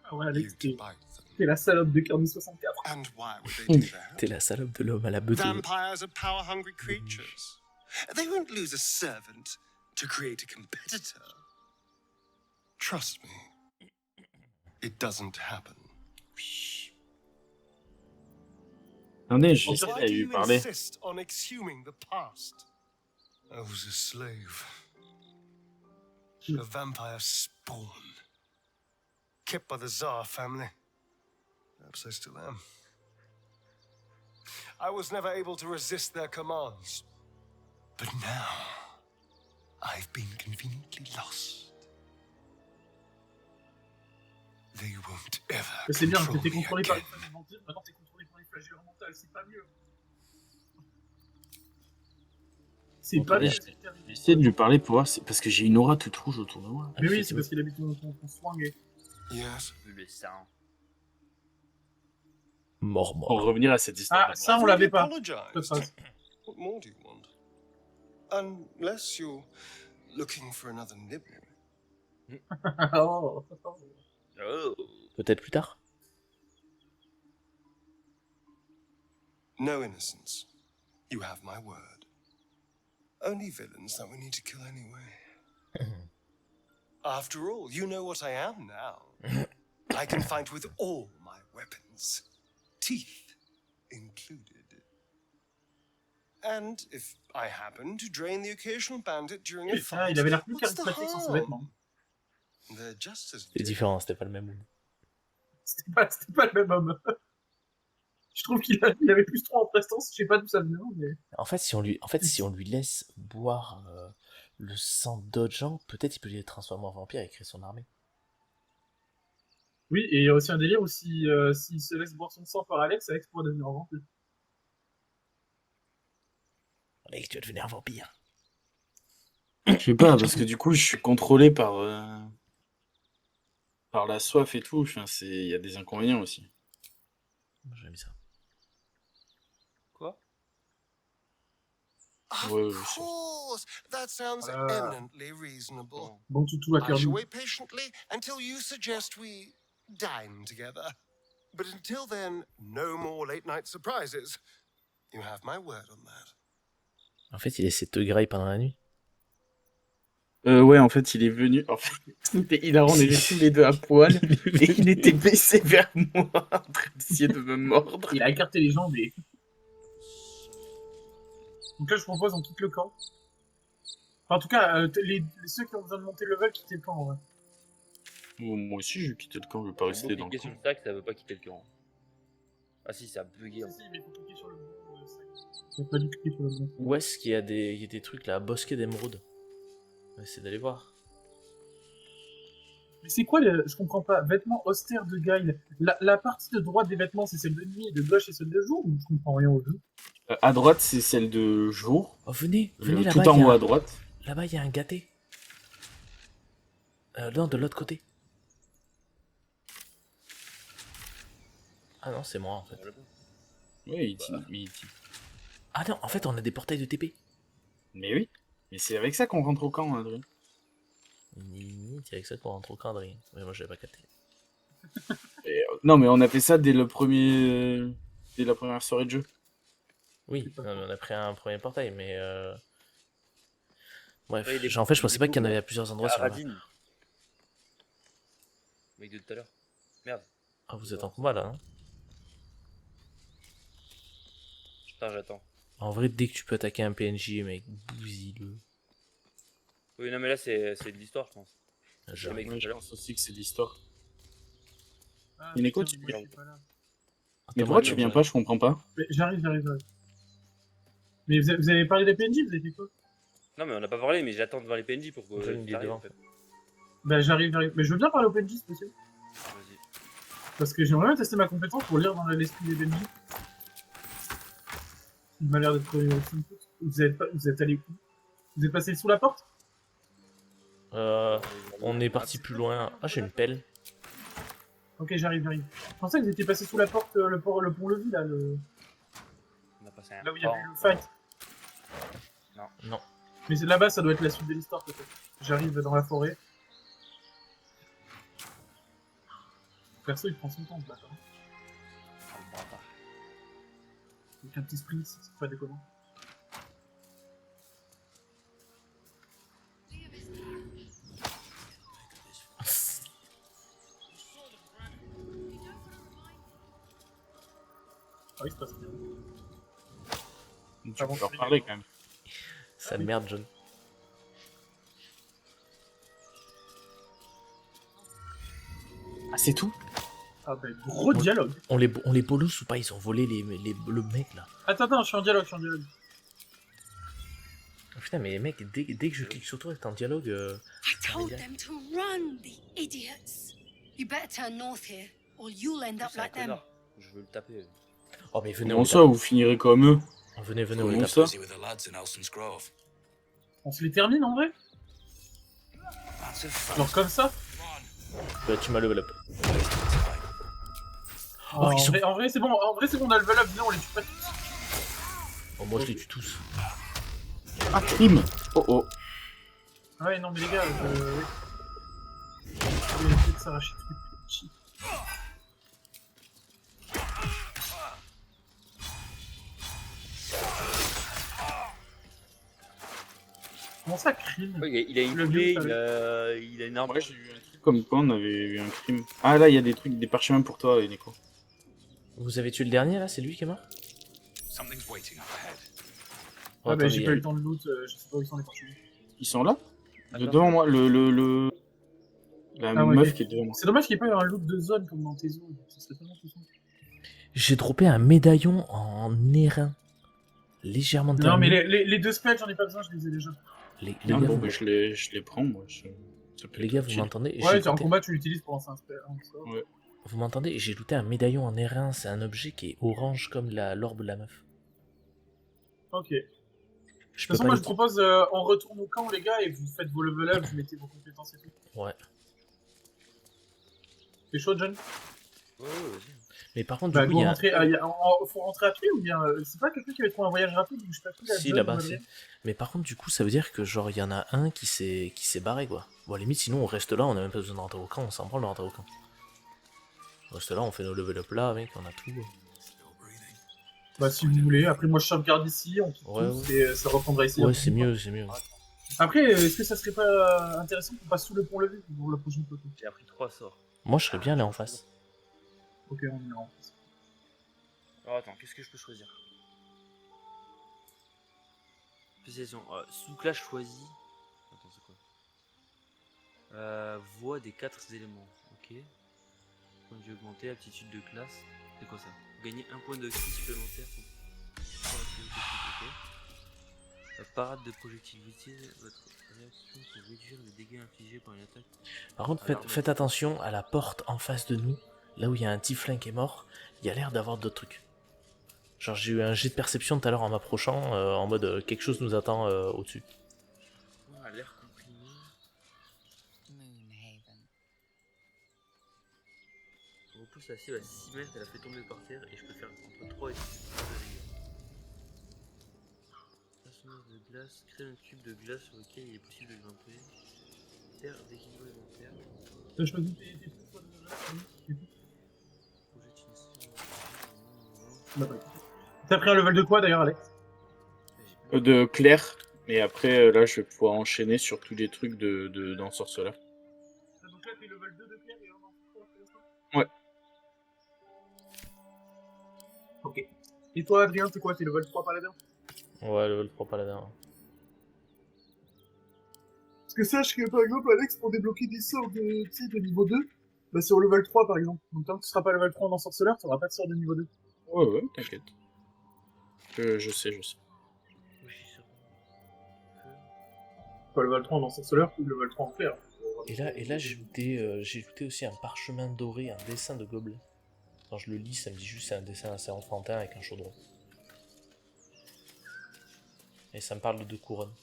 Ah ouais, you Alex, to bite them. t'es la salope de Kirby 64. And why would they do that? T'es la salope de l'homme à la beute. Vampires are power-hungry creatures. They won't lose a servant to create a competitor. Trust me, it doesn't happen. Attendez, je vais Why essayer do de lui you parler. insist on exhuming the past? I was a slave. A vampire spawn. Kept by the Tsar family. Perhaps I still am. I was never able to resist their commands. But now, I've been conveniently lost. They won't ever Mais c'est bien, control t'étais me contrôlé par les again. phases mentales, maintenant t'es contrôlé par les flagellants mentales, c'est pas mieux. C'est Bon, pas attendez, mieux. je vais essayer de lui parler pour voir, parce que j'ai une aura toute rouge autour de moi. Mais oui, c'est parce qu'il habite ton swing. Yes. Le sang. Mort. Pour revenir à cette histoire. Ah, ça on l'avait pas. Apologized. What more do you want? Unless you're looking for another nibble. Oh. Oh. Peut-être plus tard. No innocence. You have my word. Only villains that we need to kill anyway. After all, you know what I am now. I can fight with all my weapons, teeth included. And if I happen to drain the occasional bandit during a Putain, fight, il avait l'air plus what's the charismatique sans ses harm? vêtements. They're just as C'est différent, c'était pas le même homme. C'était pas le même homme. Je trouve qu'il avait plus trop en prestance, je sais pas d'où ça venait, mais... En fait, si on lui laisse boire le sang d'autres gens, peut-être il peut les transformer en vampire et créer son armée. Oui, et il y a aussi un délire où s'il se laisse boire son sang par Alex pourra devenir un vampire. Alex, tu vas devenir un vampire. Je sais pas, parce que du coup, je suis contrôlé par la soif et tout. Enfin, il y a des inconvénients aussi. J'ai mis ça. Quoi? Of course! That sounds eminently reasonable. Bon toutou à I cœur shall doux. wait patiently until you suggest we dine together. But until then, no more late night surprises. You have my word on that. En fait, il essaie de te grailler pendant la nuit. Ouais, en fait, il est venu. En fait, c'était hilarant, on était tous les deux à poil. Et il était baissé vers moi, en train d'essayer de me mordre. Il a écarté les jambes et... Donc là, je propose, on quitte le camp. Enfin, en tout cas, ceux qui ont besoin de monter le level, quittez le camp, en vrai. Moi aussi, je vais quitter le camp, je vais pas rester dans le Cliquer sur camp. le sac, ça veut pas quitter le camp. Ah si, ça a bugué. Si, mais faut cliquer sur le bon sac. Il a pas dû cliquer sur le bon. Où est-ce qu'il y a des trucs là, bosquet d'émeraude? On va essayer d'aller voir. Mais c'est quoi le... Je comprends pas. Vêtements austères de Guile. La partie de droite des vêtements, c'est celle de nuit et de gauche, c'est celle de jour, ou je comprends rien au jeu? À droite, c'est celle de jour. Oh, venez Tout là-bas. en haut à droite. Là-bas, il y a un gâté. Non, de l'autre côté. Ah non, c'est moi en fait. Oui, il Ah non, en fait, on a des portails de TP. Mais oui. Mais c'est avec ça qu'on rentre au camp, Adrien. C'est avec ça qu'on rentre au camp, Adrien. Mais moi, je l'avais pas capté. Non, mais on a fait ça dès la première soirée de jeu. Oui, non, mais on a pris un premier portail, mais... Bref, Ouais, en fait, je pensais pas qu'il y en avait à plusieurs endroits sur la map. Radine. Mec de tout à l'heure. Merde. Ah, vous êtes en combat là, hein? Putain, j'attends. En vrai, dès que tu peux attaquer un PNJ, mec, bousille-le. Oui, non, mais là, c'est de l'histoire, je pense. Genre, Le mec de Ouais, tout je à l'heure. pense aussi que c'est de l'histoire. Ah, Il écoute. putain, mais moi, je suis pas là. Mais pourquoi tu viens pas, je comprends pas. Mais j'arrive. Mais vous avez parlé des PNJ, vous avez fait quoi? Non, mais on n'a pas parlé, mais j'attends devant les PNJ pour que. John, il est t'arrives, devant. en fait. Bah j'arrive. Mais je veux bien parler au PNJ, c'est possible. Vas-y. Parce que j'aimerais bien tester ma compétence pour lire dans l'esprit des PNJ. Il m'a l'air d'être... Vous êtes allé où? Vous êtes passé sous la porte? on est parti plus loin. Ah, j'ai une pelle. Ok, j'arrive. Je pensais que vous étiez passé sous la porte, le pont-levis, là, On a passé un là où il y a temps. eu le fight. Non. Mais là-bas, ça doit être la suite de l'histoire, peut-être. J'arrive dans la forêt. Perso, il prend son temps, ce bâtard. Avec un petit sprint, c'est pas déconnant. Ah oui, c'est pas ça. Tu peux leur parler quand même. Sale merde, John. Ah, c'est tout? Ah bah, gros dialogue. On les bolos ou pas? Ils ont volé le mec là. Attends, je suis en dialogue. Oh, putain, mais mec, dès que je clique sur toi, t'es en dialogue. I told them to run, the idiots. You better turn north here, or you'll end up C'est un like them. connard. Je veux le taper. Oh, mais venez, Comment ça, vous finirez comme eux? Venez, on Comment les ça? tape. On se les termine en vrai? Genre comme ça? Bah, tu m'as level up. Oh, ils sont- en vrai c'est bon, on a level up, viens, on les tue pas tous. Oh, moi je les tue tous. Ah, crime! Oh oh. Ouais, non, mais les gars, je vais essayer de s'arracher tous les petits. Comment ça, crime? Ouais, il a une Le clé, vieux, il a une arme. Ouais, j'ai eu un truc comme quoi on avait eu un crime. Ah là, il y a des trucs, des parchemins pour toi, Nico. Vous avez tué le dernier là? C'est lui qui est mort? Oh, Ouais, mais j'ai attendez, pas eu le temps de loot, je sais pas où ils sont les parchemins. Ils sont là? Attends. Devant moi, la Ah ouais, meuf ok. qui est devant moi. C'est dommage qu'il n'y ait pas eu un loot de zone comme dans tes zones, ça serait tellement plus simple. J'ai droppé un médaillon en airain. Légèrement Non, mais terminé. les deux spells, j'en ai pas besoin, je les ai déjà. Les Ah gars, bon, vous, bah, je les prends, moi. Ça peut les être gars, vous utile. m'entendez? J'ai Ouais, en looté- combat, tu l'utilises pour lancer un spell. Hein, ça. Ouais. Vous m'entendez? J'ai looté un médaillon en airain. C'est un objet qui est orange comme l'orbe de la meuf. Ok. De Je toute peux façon, pas moi, les- je propose, on retourne au camp, les gars, et vous faites vos level up, vous mettez vos compétences et tout. Ouais. C'est chaud, John? Ouais, vas-y. Mais par contre, Bah, du coup, il y a... faut rentrer à pied ou bien... c'est pas quelqu'un qui va trouver un voyage rapide ou je sais pas qui, là, Si, John, là-bas, ou si. Adrien? Mais par contre, du coup, ça veut dire que, genre, il y en a un qui s'est barré, quoi. Bon, à la limite, sinon, on reste là, on a même pas besoin de rentrer au camp, on s'en branle de rentrer au camp. On reste là, on fait nos level up là, mec, on a tout. Bah, si vous voulez. Après, moi, je sauvegarde ici, on quitte Ouais, tous, et ça reprendra ici. Ouais, c'est mieux, c'est mieux. Après, est-ce que ça serait pas intéressant qu'on passe sous le pont-levé pour la prochaine photo? J'ai appris 3 sorts. Moi, je serais bien allé en face. Ok, on ira en face. Alors attends, qu'est-ce que je peux choisir? Spécialisation. Sous classe choisie. Attends, c'est quoi? Voix des 4 éléments. Ok. Point de vue augmenté, aptitude de classe. C'est quoi ça? Vous gagnez un point de ki supplémentaire pour la parade de projectivité. Votre réaction pour réduire les dégâts infligés par une attaque. Par contre, Alors, faites attention à la porte en face de nous, là où il y a un tiefling qui est mort, il y a l'air d'avoir d'autres trucs. Genre, j'ai eu un jet de perception tout à l'heure en m'approchant, en mode quelque chose nous attend au-dessus. L'air comprimé. Moonhaven. Repousse la cible à 6 mètres, elle a fait tomber par terre et je peux faire entre 3 et 6 de dégâts. Personnage de glace, crée un cube de glace sur lequel il est possible de grimper. Terre d'équilibre élémentaire. T'as choisi tes trucs, toi, déjà? Bah, bah. T'as pris un level de quoi, d'ailleurs, Alex? De Claire. Et après, là, je vais pouvoir enchaîner sur tous les trucs d'ensorceleur. Donc là, t'es level 2 de Pierre et un ensorceleur, c'est ça? Ouais. Ok. Et toi, Adrien, c'est quoi? T'es level 3 paladin? Ouais, level 3 paladin. Parce que sache que, par exemple, Alex, pour débloquer des sorts de niveau 2, bah c'est au level 3, par exemple. Donc tant que tu seras pas level 3 en ensorceleur, tu auras pas de sort de niveau 2. Ouais, t'inquiète. Je sais. Pas level 3 en ensorceleur, ou level 3 en clair. Et là j'ai looté aussi un parchemin doré, un dessin de gobelet. Quand je le lis, ça me dit juste c'est un dessin assez enfantin avec un chaudron. Et ça me parle de 2 couronnes.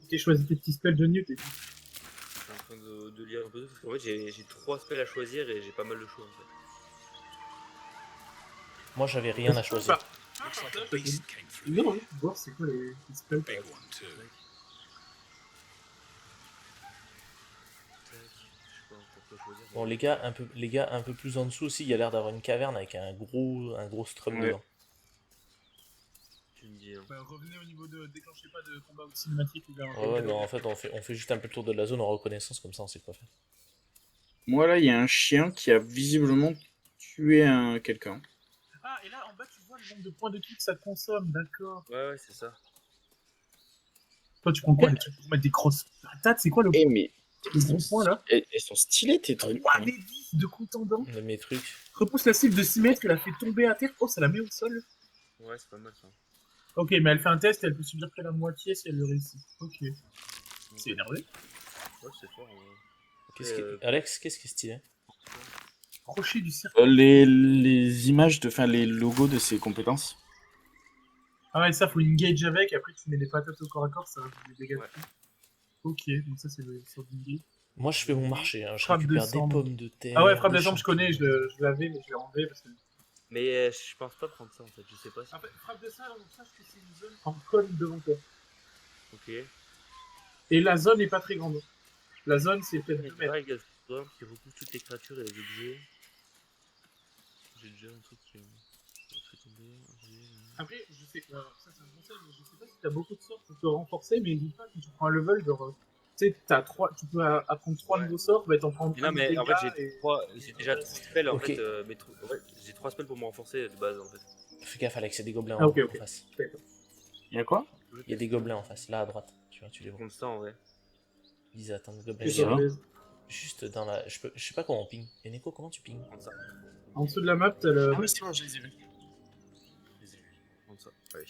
T'as choisi tes petits spells de Newt et tout. Je suis en train de lire un peu parce qu'en fait j'ai 3 spells à choisir et j'ai pas mal de choix en fait. Moi j'avais rien à choisir. Non, hein, voir c'est quoi les spells. Bon les gars un peu plus en dessous aussi, il y a l'air d'avoir une caverne avec un gros strum dedans. Tu me dis. Hein. Bah, revenez au niveau de déclenchez pas de combat ou de cinématique. Ouais, mais en fait on fait juste un peu le tour de la zone en reconnaissance, comme ça on sait quoi faire. Moi là, il y a un chien qui a visiblement tué quelqu'un. Ah, et là en bas tu vois le nombre de points de ki que ça consomme, d'accord. Ouais, c'est ça. Toi, tu prends quoi, les trucs pour mettre des grosses patates? C'est quoi le mais gros point, là? elles sont stylées, tes trucs. 3 des 10 de contendant. Mes trucs. Repousse la cible de 6 mètres et la fait tomber à terre. Oh, ça la met au sol. Ouais, c'est pas mal ça. Ok, mais elle fait un test et elle peut subir près la moitié si elle le réussit. Ok. C'est énervé. Ouais, c'est fort. Alex, qu'est-ce qui est stylé? Crochet du cercle. Les images, les logos de ses compétences. Ah ouais, ça, faut engage avec. Après, tu mets des patates au corps à corps, ça va faire des dégâts. Ouais. Ok, donc ça, c'est le sort d'engage. Moi, je fais mon marché. Hein. Je Frappe récupère de des sang. pommes de terre. Ah ouais, frappe de sang, je connais. Je l'avais, mais je l'ai enlevé parce que. Mais je pense pas prendre ça en fait, je sais pas si. En fait, frappe de sang, donc sache que c'est une zone en colle devant toi. Ok. Et la zone n'est pas très grande. La zone, c'est peut-être 2 mètres. Il y a beaucoup toutes les créatures et les objets. J'ai déjà un truc qui fait tomber. Après, je sais que ça c'est un conseil, mais je sais pas si t'as beaucoup de sorts pour te renforcer, mais n'hésite pas quand tu prends un level, genre, tu sais, tu peux apprendre 3 nouveaux sorts, bah t'en prends non, mais en fait, j'ai déjà 3 spells en fait, j'ai 3 spells pour me renforcer de base en fait. Fais gaffe, Alex, il y a des gobelins en face. Il y a quoi? Il y a des gobelins en face, là à droite. Tu vois, tu les vois. Comme ça en vrai. Ils attendent le gobelin. Juste dans la. Je sais pas comment on ping. Et Neko, comment tu ping? Comme ça. En dessous de la map, t'as le. Ah, mais c'est bon, je les ai vus. Comme ça. Ouais.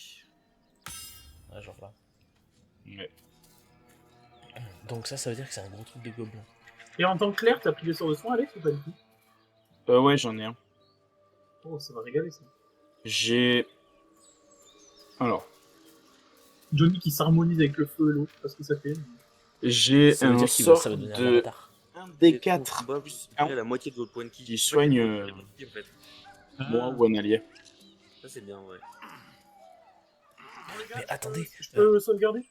Ouais, genre là. Ouais. Donc ça veut dire que c'est un gros truc de gobelin. Et en tant que clair, t'as pris des sorts de soin, Alex, ou pas du tout? Ouais, j'en ai un. Oh, ça va régaler ça. J'ai. Alors. Johnny qui s'harmonise avec le feu et l'eau, parce que ça fait. J'ai un sort ça va donner de 1 des 4 plus la moitié de votre point de ki. qui soigne moi ou un allié. Ça c'est bien, ouais. Mais attendez. Je peux sauvegarder?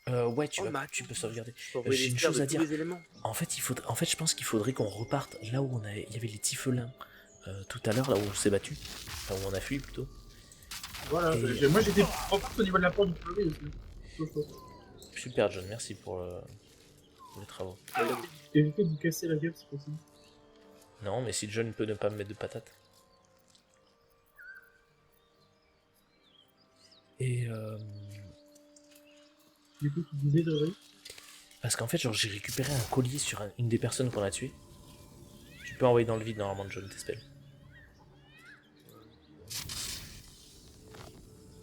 Ouais, tu peux sauvegarder. J'ai une chose à dire. En fait, je pense qu'il faudrait qu'on reparte là où il y avait les tifelins tout à l'heure, là où on s'est battu. Enfin, où on a fui plutôt. Voilà, moi j'étais repart au niveau de la porte du fleuret aussi. Super, John, merci pour les travaux. Évitez de vous casser la gueule si possible. Non, mais si John peut ne pas me mettre de patates. Et Du coup, tu disais de vrai. parce qu'en fait, genre, j'ai récupéré un collier sur une des personnes qu'on a tuées. Tu peux envoyer dans le vide normalement, John, tes spells.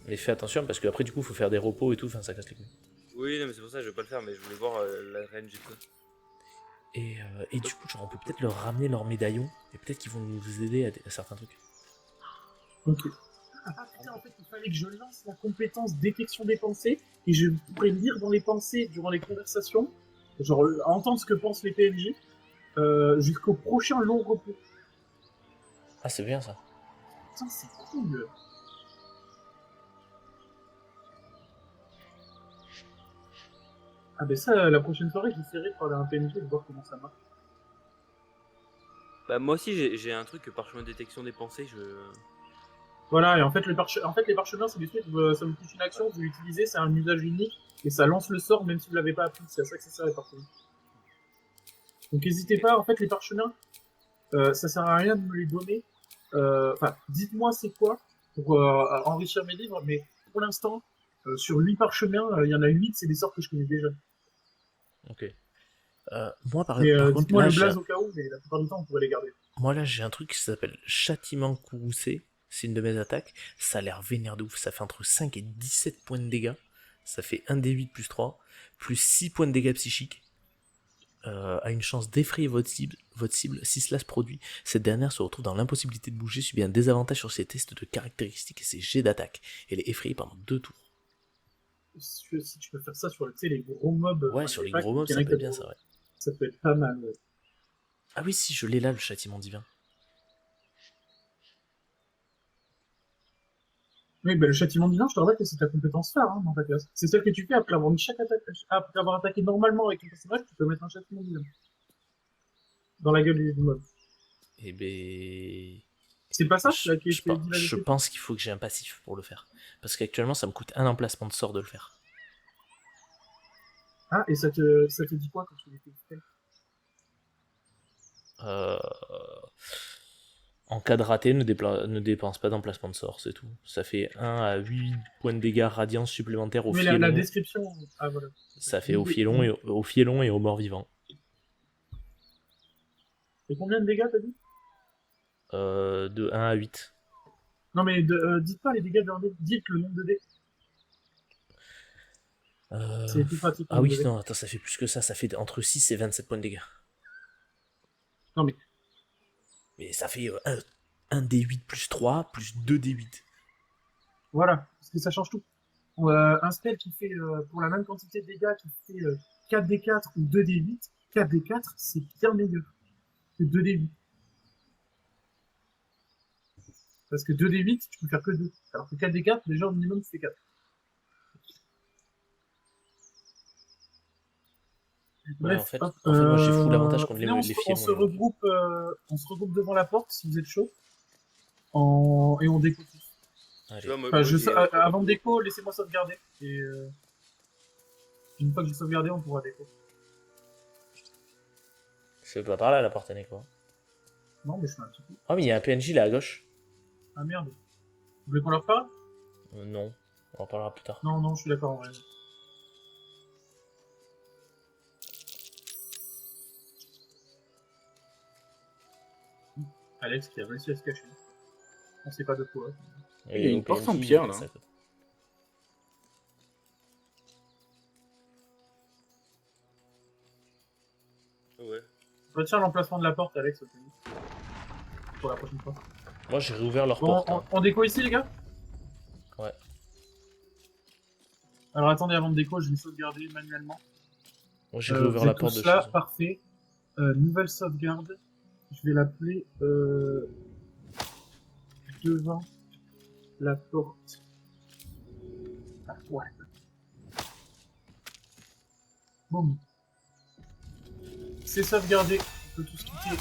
Mais fais attention parce qu'après, du coup, faut faire des repos et tout, enfin, ça casse les couilles. Oui, non, mais c'est pour ça que je vais pas le faire, mais je voulais voir la range et tout. Et du coup, genre, on peut peut-être leur ramener leur médaillon et peut-être qu'ils vont nous aider à certains trucs. Ok. Ah putain, en fait, il fallait que je lance la compétence détection des pensées et je pourrais lire dans les pensées durant les conversations, genre entendre ce que pensent les PNJ jusqu'au prochain long repos. Ah, c'est bien ça. Putain, c'est cool. Ah ben ça, la prochaine soirée, j'essaierai de parler à un PNJ et de voir comment ça marche. Bah moi aussi j'ai un truc parchemin de détection des pensées, Voilà, et en fait, les parchemins, c'est des trucs, ça vous coûte une action, vous l'utilisez, c'est un usage unique, et ça lance le sort même si vous l'avez pas appris, c'est à ça que ça sert les parchemins. Donc n'hésitez pas, en fait, les parchemins, ça sert à rien de me les donner. Enfin, dites-moi c'est quoi pour enrichir mes livres, mais pour l'instant, sur 8 parchemins, il y en a 8, c'est des sorts que je connais déjà. Ok. Moi, par contre, dites-moi là, le blaze au cas où, mais la plupart du temps, on pourrait les garder. Moi, là, j'ai un truc qui s'appelle Châtiment Courroucé. C'est une de mes attaques. Ça a l'air vénère de ouf. Ça fait entre 5 et 17 points de dégâts. Ça fait 1d8 plus 3, plus 6 points de dégâts psychiques. A une chance d'effrayer votre cible. Si cela se produit, cette dernière se retrouve dans l'impossibilité de bouger, subit un désavantage sur ses tests de caractéristiques et ses jets d'attaque. Elle est effrayée pendant 2 tours. Si tu peux faire ça sur les gros mobs. Ouais, sur les gros mobs, ça peut être bien ça, ouais. Ça peut être pas mal, ouais. Ah oui, si, je l'ai là, le châtiment divin. Oui, bah, le châtiment divin, je te rappelle que c'est ta compétence phare dans ta classe. C'est celle que tu fais après avoir mis chaque attaque. Après avoir attaqué normalement avec ton personnage, tu peux mettre un châtiment divin. Dans la gueule du mob. Eh ben. C'est pas ça là, qui est je pense qu'il faut que j'ai un passif pour le faire. Parce qu'actuellement, ça me coûte un emplacement de sort de le faire. Ah, et ça te dit quoi quand tu les fais? En cas de raté, ne dépense pas d'emplacement de sort, c'est tout. Ça fait 1 à 8 points de dégâts radiants supplémentaires au Mais fielon. la description. Ah voilà. Ça fait au fielon et au mort-vivant. Et combien de dégâts t'as dit? De 1 à 8. Non mais dites pas les dégâts de dé, dites le nombre de dés. C'est plus pratique. Ah oui, non, attends, ça fait plus que ça. Ça fait entre 6 et 27 points de dégâts. Non mais. Mais ça fait 1 D8 plus 3 plus 2 D8. Voilà, parce que ça change tout. Un spell qui fait, pour la même quantité de dégâts, qui fait 4d4 ou 2d8, 4d4, c'est bien meilleur que 2d8. Parce que 2d8, tu peux faire que 2. Alors que 4d4, déjà au minimum, tu fais 4. Ouais, Bref, en fait, moi j'ai fou l'avantage contre les on fielons. se regroupe devant la porte si vous êtes chaud. Et on déco tous. Allez. Tu vois, moi, Enfin, avant de déco, laissez-moi sauvegarder. Et une fois que j'ai sauvegardé, on pourra déco. Je peux pas par là, la porte, Nico. Non, mais je fais un petit coup. Ah, mais il y a un PNJ là à gauche. Ah merde. Vous voulez qu'on leur parle? Non, on en parlera plus tard. Non, non, je suis d'accord en vrai. Alex qui a réussi à se cacher. On sait pas de quoi. Il y a une au porte en PNJ, pierre là. ça- Ouais. Retiens l'emplacement de la porte, Alex, au plus. Pour la prochaine fois. Moi j'ai réouvert leur Bon, porte. Hein. on déco ici, les gars? Ouais. Alors attendez, avant de déco, je vais sauvegarder manuellement. Moi j'ai réouvert vous la êtes porte tous de là, chez eux. parfait. Nouvelle sauvegarde. Je vais l'appeler devant la porte. Ah, ouais. Boum. C'est sauvegardé. On peut tous quitter